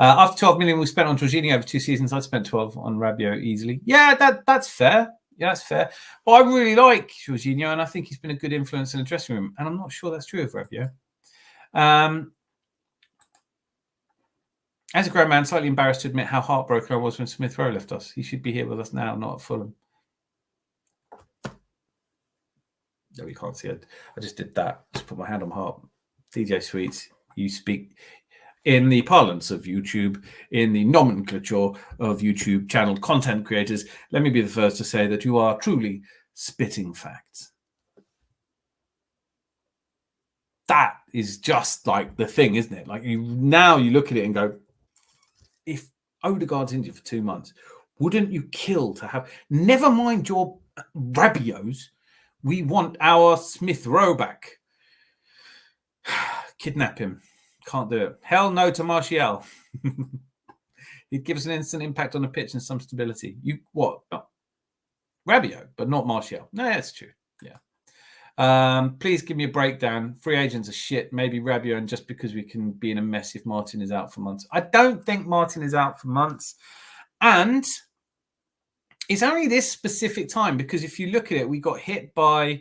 After 12 million we spent on Jorginho over 2 seasons, I'd spent 12 on Rabiot easily. Yeah, that's fair. Yeah, that's fair. But I really like Jorginho, and I think he's been a good influence in the dressing room. And I'm not sure that's true of Rabiot. As a grown man, slightly embarrassed to admit how heartbroken I was when Smith Rowe left us. He should be here with us now, not at Fulham. No, you can't see it. I just did that. Just put my hand on my heart. DJ Sweets, you speak in the parlance of YouTube, in the nomenclature of YouTube channel content creators. Let me be the first to say that you are truly spitting facts. That is just like the thing, isn't it? Like, now you look at it and go, if Odegaard's injured for 2 months, wouldn't you kill to have, never mind your Rabiots, we want our Smith Rowe back. Kidnap him. Can't do it. Hell no to Martial. He'd give us an instant impact on the pitch and some stability. You what? Oh, Rabiot, but not Martial. No, that's true. Yeah. Please give me a breakdown. Free agents are shit. Maybe Rabiot, and just because we can be in a mess if Martin is out for months. I don't think Martin is out for months. And it's only this specific time, because if you look at it, we got hit by...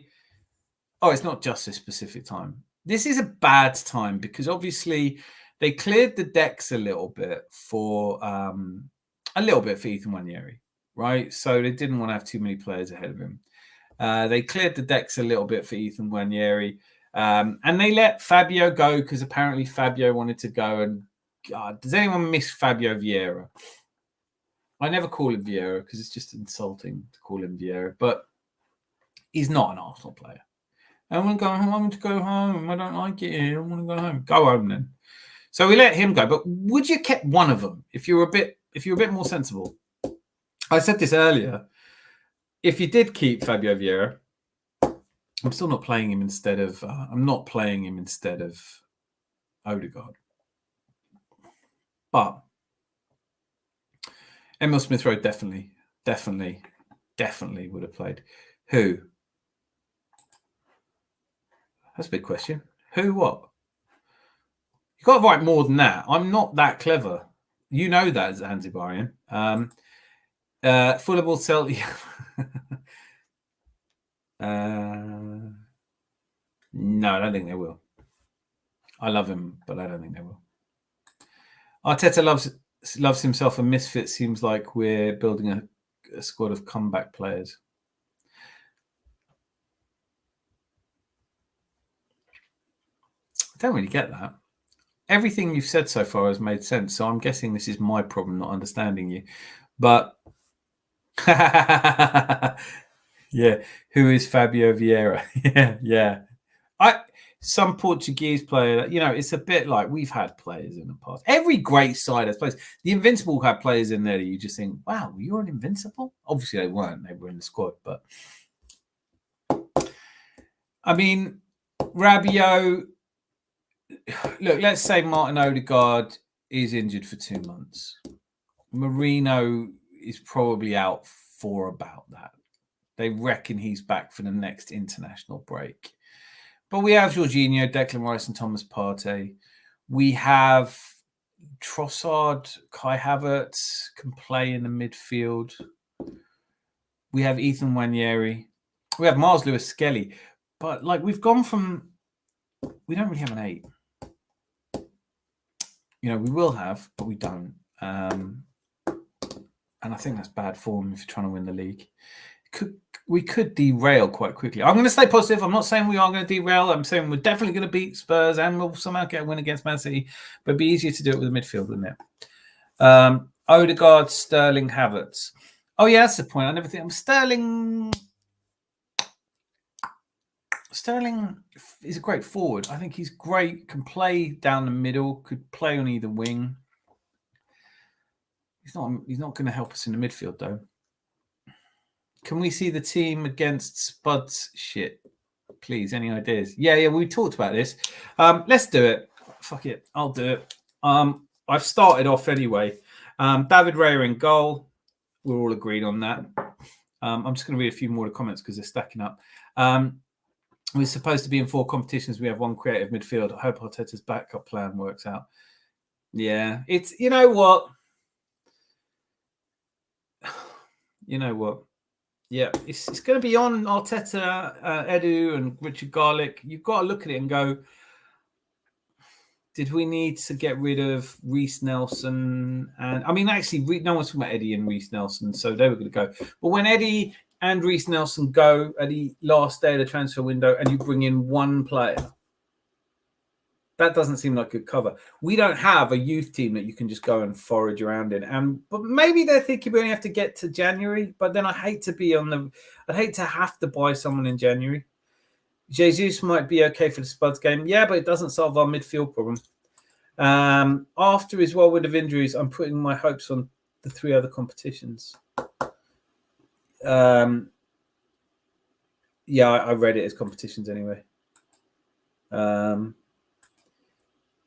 Oh, it's not just this specific time. This is a bad time because obviously they cleared the decks a little bit for Ethan Nwaneri, right? So they didn't want to have too many players ahead of him. They cleared the decks a little bit for Ethan Nwaneri, and they let Fabio go because apparently Fabio wanted to go. And God, does anyone miss Fabio Vieira? I never call him Vieira because it's just insulting to call him Vieira, but he's not an Arsenal player. I want to go home. I want to go home. I don't like it here. I want to go home. Go home then. So we let him go. But would you kept one of them if you were a bit more sensible? I said this earlier. If you did keep Fabio Vieira, I'm still not playing him instead of. I'm not playing him instead of Odegaard. But Emil Smith Rowe definitely would have played. Who? That's a big question. Who, what? You've got to write more than that. I'm not that clever. You know that, Zanzibarian. Fulham will sell... no, I don't think they will. I love him, but I don't think they will. Arteta loves loves himself a misfit. Seems like we're building a squad of comeback players. I don't really get that. Everything you've said so far has made sense, so I'm guessing this is my problem not understanding you. But yeah, who is Fabio Vieira? yeah. Some Portuguese player, it's a bit like we've had players in the past. Every great side has players. The Invincible had players in there that you just think, wow, you're an Invincible? Obviously they weren't. They were in the squad, but I mean, Rabiot. Look, let's say Martin Ødegaard is injured for 2 months. Marino is probably out for about that. They reckon he's back for the next international break. But we have Jorginho, Declan Rice and Thomas Partey. We have Trossard, Kai Havertz can play in the midfield. We have Ethan Nwaneri. We have Mars Lewis Skelly. But we've gone from... We don't really have an 8. We will have, but we don't. And I think that's bad form if you're trying to win the league. We could derail quite quickly. I'm going to stay positive. I'm not saying we are going to derail. I'm saying we're definitely going to beat Spurs and we'll somehow get a win against Man City. But it'd be easier to do it with the midfield, wouldn't it? Odegaard, Sterling, Havertz. Oh, yeah, that's the point. I never think. Sterling is a great forward. I think he's great, can play down the middle, could play on either wing. He's not going to help us in the midfield, though. Can we see the team against Spuds? Shit. Please, any ideas? Yeah, we talked about this. Let's do it. Fuck it. I'll do it. I've started off anyway. David Raya in goal. We're all agreed on that. I'm just going to read a few more of the comments because they're stacking up. We're supposed to be in 4 competitions. We have 1 creative midfield. I hope Arteta's backup plan works out. Yeah, it's, you know what? Yeah, it's going to be on Arteta, Edu and Richard Garlick. You've got to look at it and go, did we need to get rid of Reece Nelson? And I mean, actually, no one's talking about Eddie and Reece Nelson, so they were going to go. But when Eddie and Reece Nelson go at the last day of the transfer window and you bring in 1 player, that doesn't seem like good cover. We don't have a youth team that you can just go and forage around in. But maybe they're thinking we only have to get to January. But then I'd hate to have to buy someone in January. Jesus might be okay for the Spuds game. Yeah, but it doesn't solve our midfield problem. After his whirlwind of injuries, I'm putting my hopes on the 3 other competitions. Yeah, I read it as competitions anyway.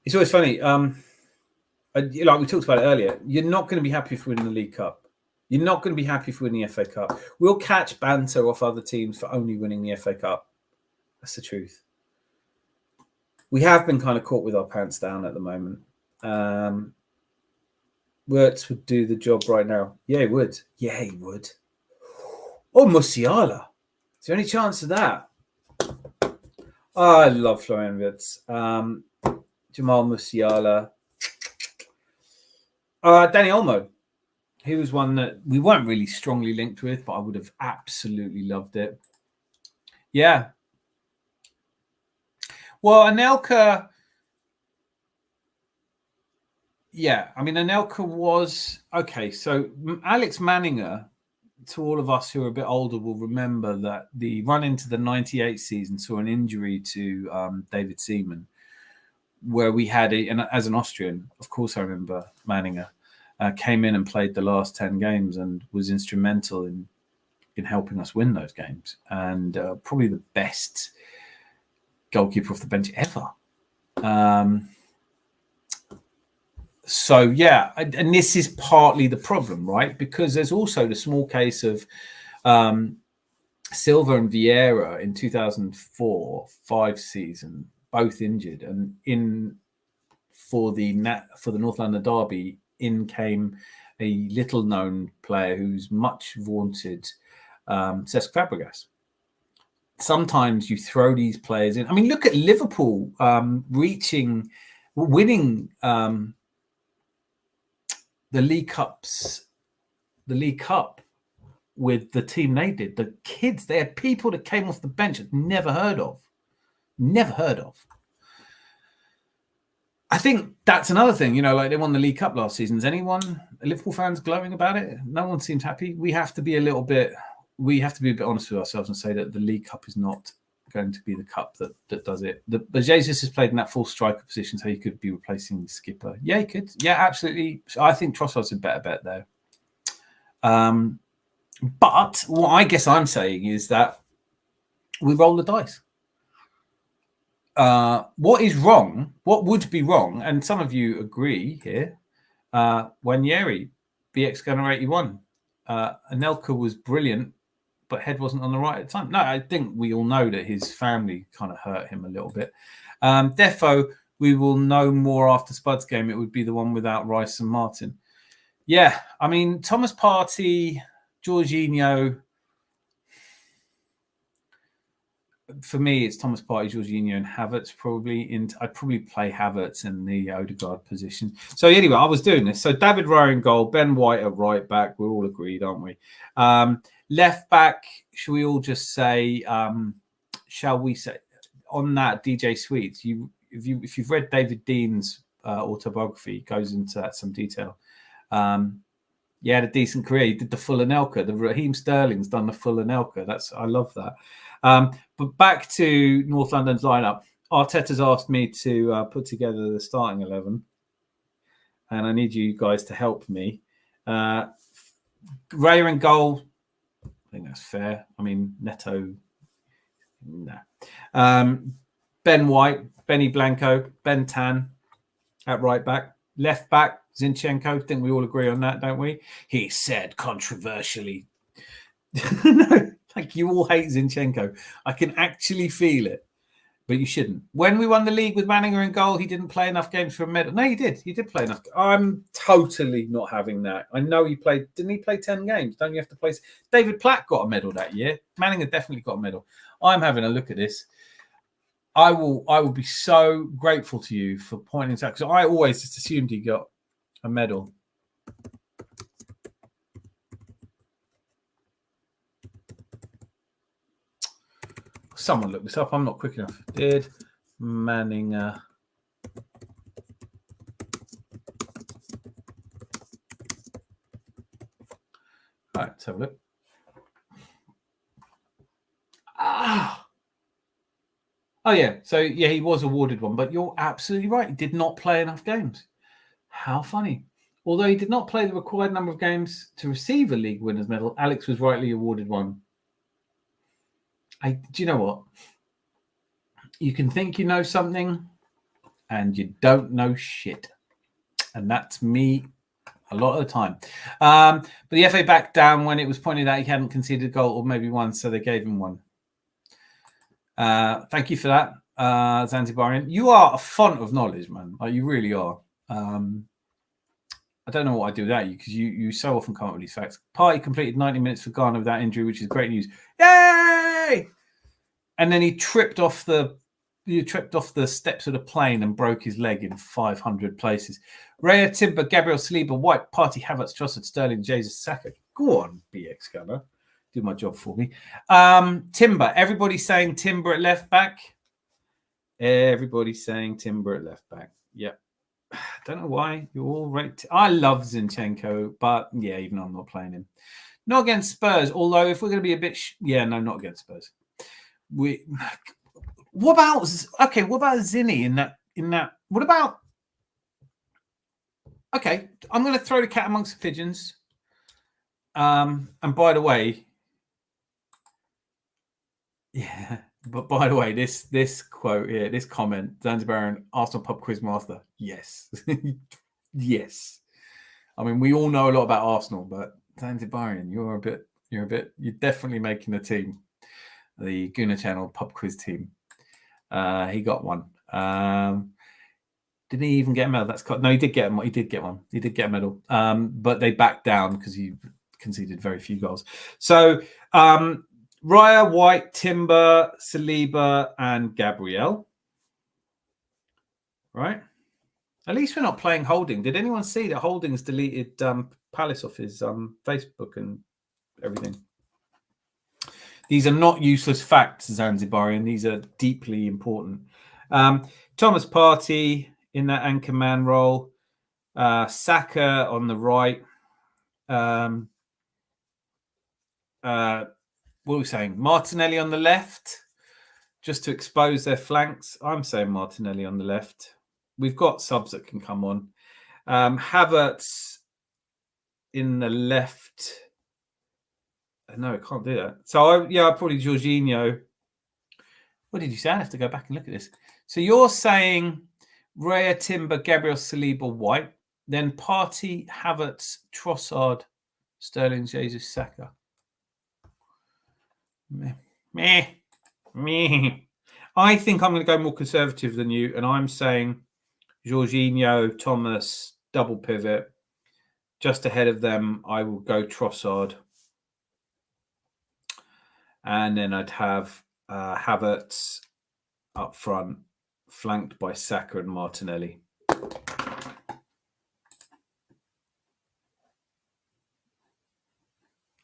It's always funny. Like we talked about it earlier, you're not going to be happy for winning the League Cup. You're not going to be happy for winning the FA Cup. We'll catch banter off other teams for only winning the FA Cup. That's the truth. We have been kind of caught with our pants down at the moment. Wirtz would do the job right now. Yeah, he would. Yeah, he would. Oh, Musiala. Is there any chance of that? Oh, I love Florian Wirtz. Jamal Musiala. Danny Olmo. He was one that we weren't really strongly linked with, but I would have absolutely loved it. Yeah. Well, Anelka. Yeah, I mean, Anelka was okay. So Alex Manninger, to all of us who are a bit older, will remember that the run into the 98 season saw an injury to David Seaman, where we had and as an Austrian, of course, I remember Manninger came in and played the last 10 games and was instrumental in helping us win those games, and probably the best goalkeeper off the bench ever. So, yeah, and this is partly the problem, right? Because there's also the small case of Silva and Vieira in 2004-05 season, both injured. And for the North London derby, in came a little-known player who's much vaunted, Cesc Fabregas. Sometimes you throw these players in. I mean, look at Liverpool winning the League Cup with the team they did. The kids, they had people that came off the bench I'd never heard of. I think that's another thing, like they won the League Cup last season. Is anyone, Liverpool fans, glowing about it? No one seems happy. We have to be a bit honest with ourselves and say that the League Cup is not going to be the cup that does it. But Jesus has played in that full striker position, so he could be replacing the skipper. Yeah, he could. Yeah, absolutely. I think Trossard's a better bet there. But what I guess I'm saying is that we roll the dice. What is wrong? What would be wrong? And some of you agree here. Wanyeri, BX Gunner 81. Anelka was brilliant, but head wasn't on the right at the time. No, I think we all know that his family kind of hurt him a little bit. Defo, we will know more after Spud's game. It would be the one without Rice and Martin. Yeah, I mean, Thomas Partey, Jorginho. For me, it's Thomas Partey, Jorginho, and Havertz probably. I'd probably play Havertz in the Odegaard position. So anyway, I was doing this. So David Raya in goal, Ben White at right back. We're all agreed, aren't we? Left back, should we all just say? Shall we say on that DJ Sweets? If you've read David Dean's autobiography, it goes into that some detail. He had a decent career. He did the full Anelka. The Raheem Sterling's done the full Anelka. I love that. But back to North London's lineup. Arteta's asked me to put together the starting 11, and I need you guys to help me. Raya in goal. I think that's fair. I mean, Neto, no. Ben White, Benny Blanco, Ben Tan at right back. Left back, Zinchenko. I think we all agree on that, don't we? He said controversially. No, like you all hate Zinchenko. I can actually feel it, but you shouldn't. When we won the league with Manninger in goal, he didn't play enough games for a medal. No, he did. He did play enough. I'm totally not having that. I know he played. Didn't he play 10 games? Don't you have to play? David Platt got a medal that year. Manninger definitely got a medal. I'm having a look at this. I will be so grateful to you for pointing this out, because I always just assumed he got a medal. Someone look this up. I'm not quick enough. Did Manninger all right, let's have a look. Oh, yeah. So, yeah, he was awarded one, but you're absolutely right. He did not play enough games. How funny. Although he did not play the required number of games to receive a league winner's medal, Alex was rightly awarded one. Do you know what? You can think you know something and you don't know shit. And that's me a lot of the time. But the FA backed down when it was pointed out he hadn't conceded a goal, or maybe one, so they gave him one. Thank you for that, Zanzibarian. You are a font of knowledge, man. Like, you really are. I don't know what I do without you, because you so often come up with these facts. Partey completed 90 minutes for Ghana without injury, which is great news. Yay! And then he tripped off the steps of the plane and broke his leg in 500 places. Raya, Timber, Gabriel Saliba, White, Partey, Havertz, Trossard, Sterling, Jesus, Saka. Go on, BX Gunner. Do my job for me. Timber. Everybody's saying Timber at left back. Everybody's saying Timber at left back. Yep. Don't know why. You're all right. I love Zinchenko, but yeah, even though I'm not playing him. Not against Spurs, although if we're going to be a bit... no, not against Spurs. What about Zinni in that? What about... Okay, I'm going to throw the cat amongst the pigeons. And by the way... Yeah, but by the way, this quote here, this comment, Zanzibarian, Arsenal pub quiz master. Yes. Yes. I mean, we all know a lot about Arsenal, but Zanzibarian, you're definitely making the team. The Guna Channel pub quiz team. He got one. Did he even get a medal? No, he did get one. He did get one. He did get a medal. But they backed down because he conceded very few goals. So Raya, White, Timber, Saliba, and Gabriel. Right? At least we're not playing Holding. Did anyone see that Holding's deleted Palace off his Facebook and everything? These are not useless facts, Zanzibarian. These are deeply important. Thomas Partey in that anchor man role. Saka on the right. What are we saying? Martinelli on the left, just to expose their flanks. I'm saying Martinelli on the left. We've got subs that can come on. Havertz in the left. No, I can't do that. So, probably Jorginho. What did you say? I have to go back and look at this. So you're saying Raya, Timber, Gabriel, Saliba, White, then Partey, Havertz, Trossard, Sterling, Jesus, Saka. Meh. I think I'm going to go more conservative than you, and I'm saying Jorginho, Thomas, double pivot. Just ahead of them, I will go Trossard. And then I'd have Havertz up front, flanked by Saka and Martinelli.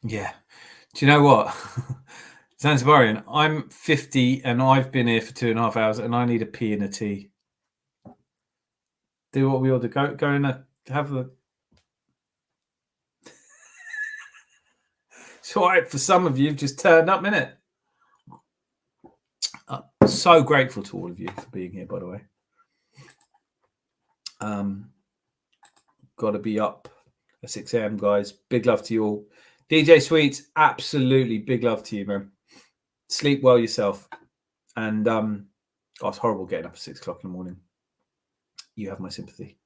Yeah. Do you know what? Zanzibarian, I'm 50 and I've been here for 2.5 hours and I need a pee and a tea. Do what we ought to go and have the... It's all right for some of you. You've just turned up, innit? So grateful to all of you for being here, by the way. Got to be up at 6 a.m, guys. Big love to you all. DJ Sweets, absolutely big love to you, man. Sleep well yourself. And it's horrible getting up at 6 o'clock in the morning. You have my sympathy.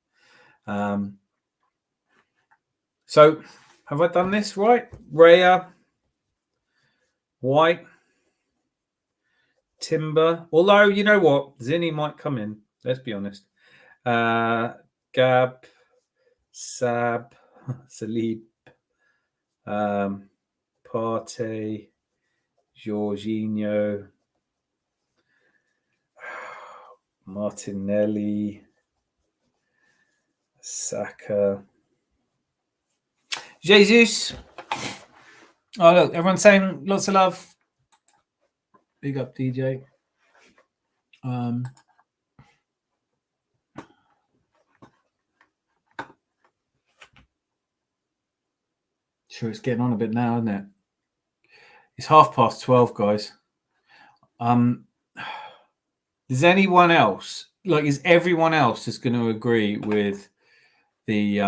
So, have I done this right? Raya, White, Timber. Although, you know what? Zinni might come in. Let's be honest. Gab, Sab, Salib, Partey, Jorginho, Martinelli, Saka, Jesus. Oh, look, everyone's saying lots of love. Big up, DJ. Sure, it's getting on a bit now, isn't it? It's 12:30, guys. Is anyone else, is everyone else just going to agree with the...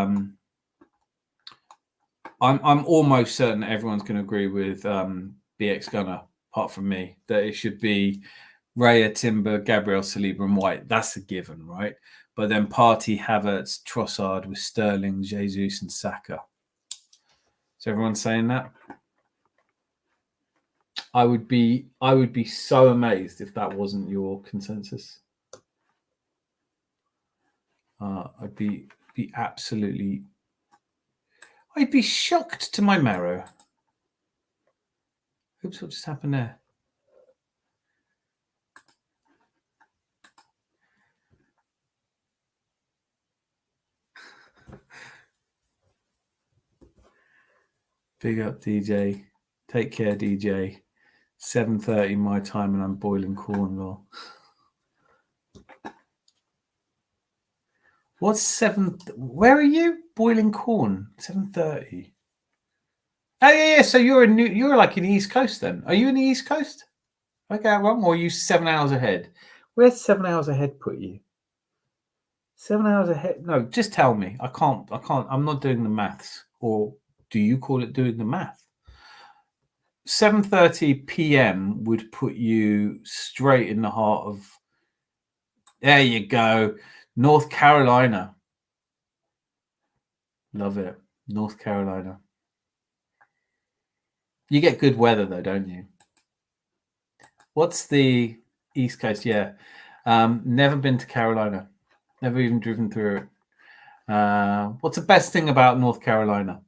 I'm almost certain that everyone's going to agree with BX Gunner, apart from me, that it should be Raya, Timber, Gabriel, Saliba and White. That's a given, right? But then Partey, Havertz, Trossard with Sterling, Jesus and Saka. So everyone's saying that? I would be so amazed if that wasn't your consensus. I'd be absolutely... I'd be shocked to my marrow. Oops, what just happened there? Big up, DJ. Take care, DJ. 7:30 my time and I'm boiling corn. What's 7? Where are you? Boiling corn. 7:30. Oh yeah. So you're like in the East Coast then. Are you in the East Coast? Okay, wrong. Or are you 7 hours ahead? Where's 7 hours ahead put you? 7 hours ahead? No, just tell me. I can't. I'm not doing the maths. Or do you call it doing the math? 7:30 p.m. would put you straight in the heart of... There you go. North Carolina. Love it. North Carolina. You get good weather though, don't you? What's the East Coast? Yeah. Never been to Carolina. Never even driven through it. What's the best thing about North Carolina?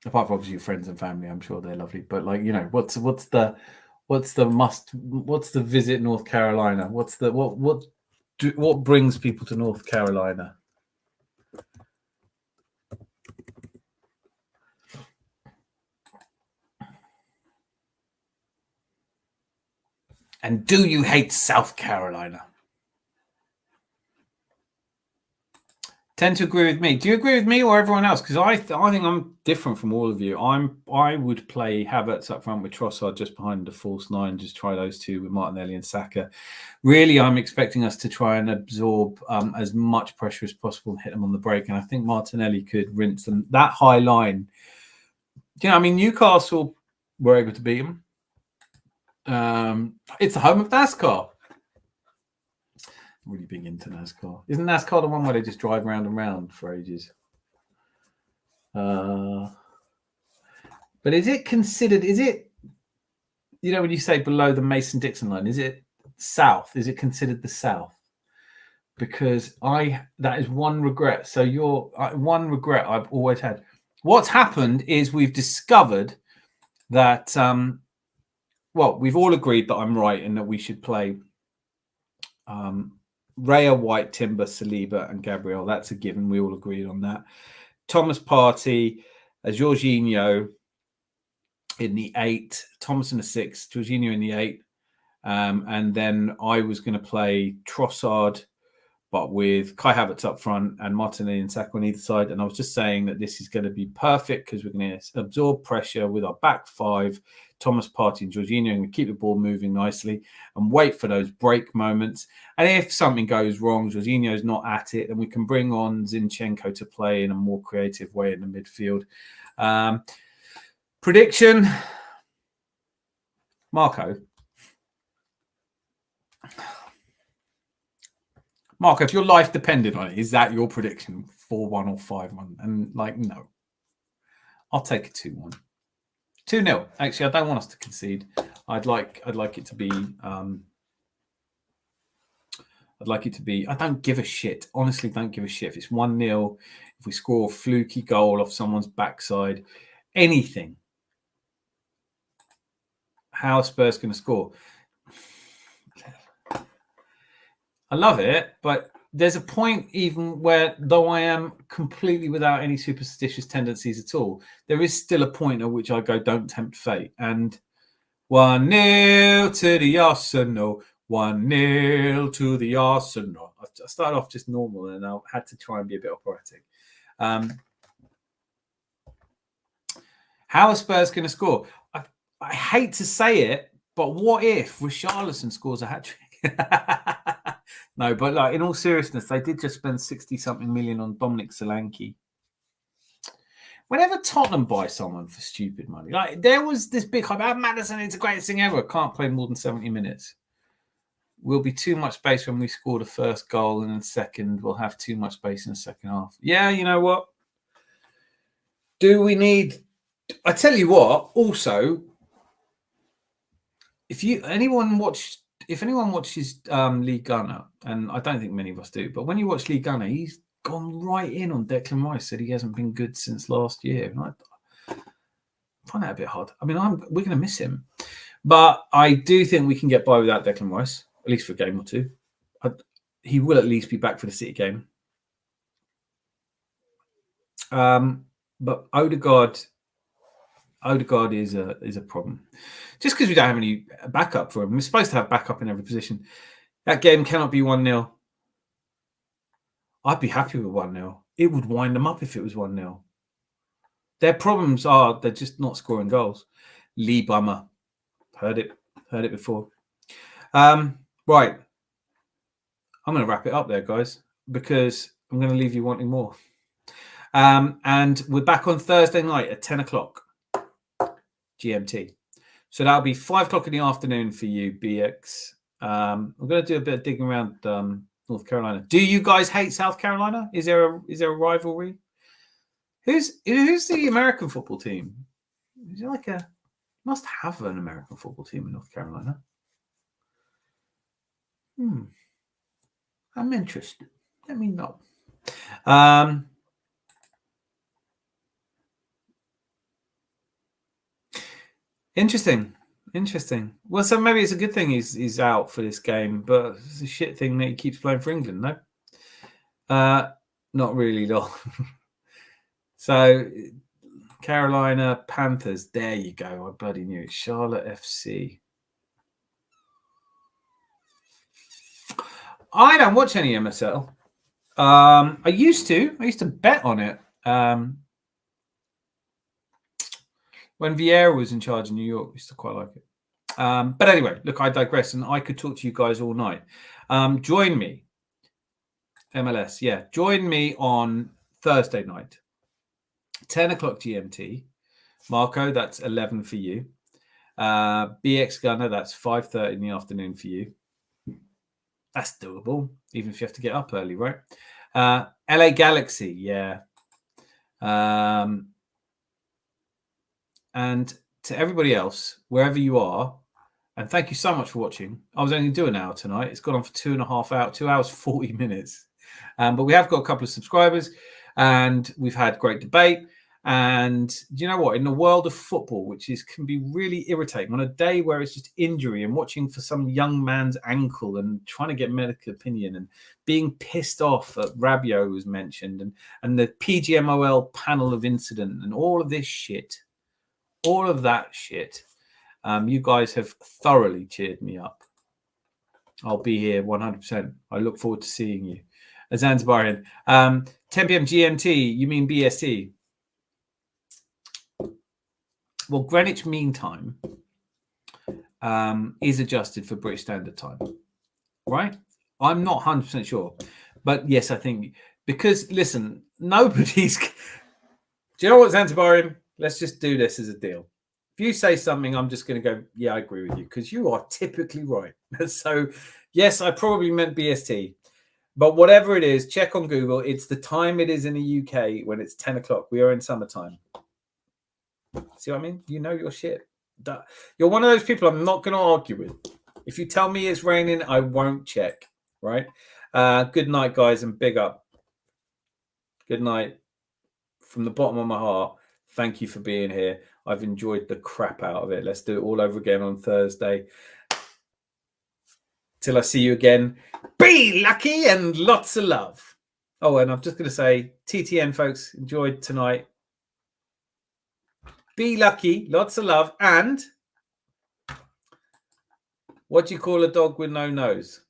Apart from obviously your friends and family, I'm sure they're lovely. But what's the visit North Carolina? What what brings people to North Carolina? And do you hate South Carolina? Tend to agree with me. Do you agree with me or everyone else? Because I think I'm different from all of you. I would play Havertz up front with Trossard just behind the false nine. Just try those two with Martinelli and Saka. Really, I'm expecting us to try and absorb as much pressure as possible and hit them on the break. And I think Martinelli could rinse them. That high line. You know, I mean, Newcastle were able to beat them. It's the home of NASCAR. Really big into NASCAR. Isn't NASCAR the one where they just drive round and round for ages? But is it considered, you know, when you say below the Mason-Dixon line, is it south? Is it considered the south? Because that is one regret. So one regret I've always had. What's happened is we've discovered that, we've all agreed that I'm right and that we should play Raya, White, Timber, Saliba, and Gabriel. That's a given. We all agreed on that. Thomas Partey, Jorginho in the 8, Thomas in the 6, Jorginho in the 8. And then I was going to play Trossard, but with Kai Havertz up front and Martinelli and Saka on either side. And I was just saying that this is going to be perfect because we're going to absorb pressure with our back 5, Thomas Partey and Jorginho, and we keep the ball moving nicely and wait for those break moments. And if something goes wrong, Jorginho's not at it, then we can bring on Zinchenko to play in a more creative way in the midfield. Prediction, Marco, if your life depended on it, is that your prediction? 4-1 or 5-1? And no. I'll take a 2-1. 2-0. Actually, I don't want us to concede. I'd like it to be I don't give a shit. Honestly, don't give a shit. If it's 1-0, if we score a fluky goal off someone's backside, anything. How are Spurs going to score? I love it, but there's a point even where, though I am completely without any superstitious tendencies at all, there is still a point at which I go, don't tempt fate. And 1-0 to the Arsenal, 1-0 to the Arsenal. I started off just normal and I had to try and be a bit operatic. How are Spurs going to score? I hate to say it, but what if Richarlison scores a hat-trick? No, but in all seriousness, they did just spend 60-something million on Dominic Solanke. Whenever Tottenham buy someone for stupid money, there was this big hype, Maddison is the greatest thing ever, can't play more than 70 minutes. Will be too much space when we score the first goal, and then second, we'll have too much space in the second half. Yeah, you know what? Do we need... I tell you what, also, if anyone watches Lee Gunner, and I don't think many of us do, but when you watch Lee Gunner, he's gone right in on Declan Rice, said he hasn't been good since last year. And I find that a bit hard. I mean, we're going to miss him. But I do think we can get by without Declan Rice, at least for a game or two. He will at least be back for the City game. But Odegaard is a problem. Just because we don't have any backup for him. We're supposed to have backup in every position. That game cannot be 1-0. I'd be happy with 1-0. It would wind them up if it was 1-0. Their problems are they're just not scoring goals. Lee Bummer. Heard it before. Right. I'm going to wrap it up there, guys, because I'm going to leave you wanting more. And we're back on Thursday night at 10 o'clock GMT. So that'll be 5 o'clock in the afternoon for you, BX. I'm going to do a bit of digging around North Carolina. Do you guys hate South Carolina? Is there a rivalry? Who's the American football team? Is it must have an American football team in North Carolina? I'm interested. Let me know. Interesting. Interesting. Well, so maybe it's a good thing he's out for this game, but it's a shit thing that he keeps playing for England, no? Not really, though. So, Carolina Panthers. There you go. I bloody knew it. Charlotte FC. I don't watch any MSL. I used to. I used to bet on it. When Vieira was in charge in New York, I used to quite like it. But anyway, look, I digress, and I could talk to you guys all night. Join me, MLS. Yeah, join me on Thursday night, 10 o'clock GMT. Marco, that's 11 for you. BX Gunner, that's 5:30 in the afternoon for you. That's doable, even if you have to get up early, right? LA Galaxy, yeah. And to everybody else, wherever you are, and thank you so much for watching. I was only doing an hour tonight. It's gone on for 2.5 hours, 2 hours, 40 minutes. But we have got a couple of subscribers, and we've had great debate. And do you know what? In the world of football, which can be really irritating, on a day where it's just injury and watching for some young man's ankle and trying to get medical opinion and being pissed off that Rabiot was mentioned and the PGMOL panel of incident and all of this shit, all of that shit, you guys have thoroughly cheered me up. I'll be here 100%. I look forward to seeing you. A Zanzibarian. 10 p.m. GMT, you mean BST? Well, Greenwich Mean Time is adjusted for British Standard Time, right? I'm not 100% sure. But yes, I think because, listen, nobody's... Do you know what, Zanzibarian? Let's just do this as a deal. If you say something, I'm just going to go, yeah, I agree with you, because you are typically right. So, yes, I probably meant BST. But whatever it is, check on Google. It's the time it is in the UK when it's 10 o'clock. We are in summertime. See what I mean? You know your shit. You're one of those people I'm not going to argue with. If you tell me it's raining, I won't check, right? Good night, guys, and big up. Good night. From the bottom of my heart, thank you for being here. I've enjoyed the crap out of it. Let's do it all over again on Thursday. Till I see you again, be lucky and lots of love. Oh, and I'm just going to say, TTN, folks, enjoyed tonight. Be lucky, lots of love, and what do you call a dog with no nose?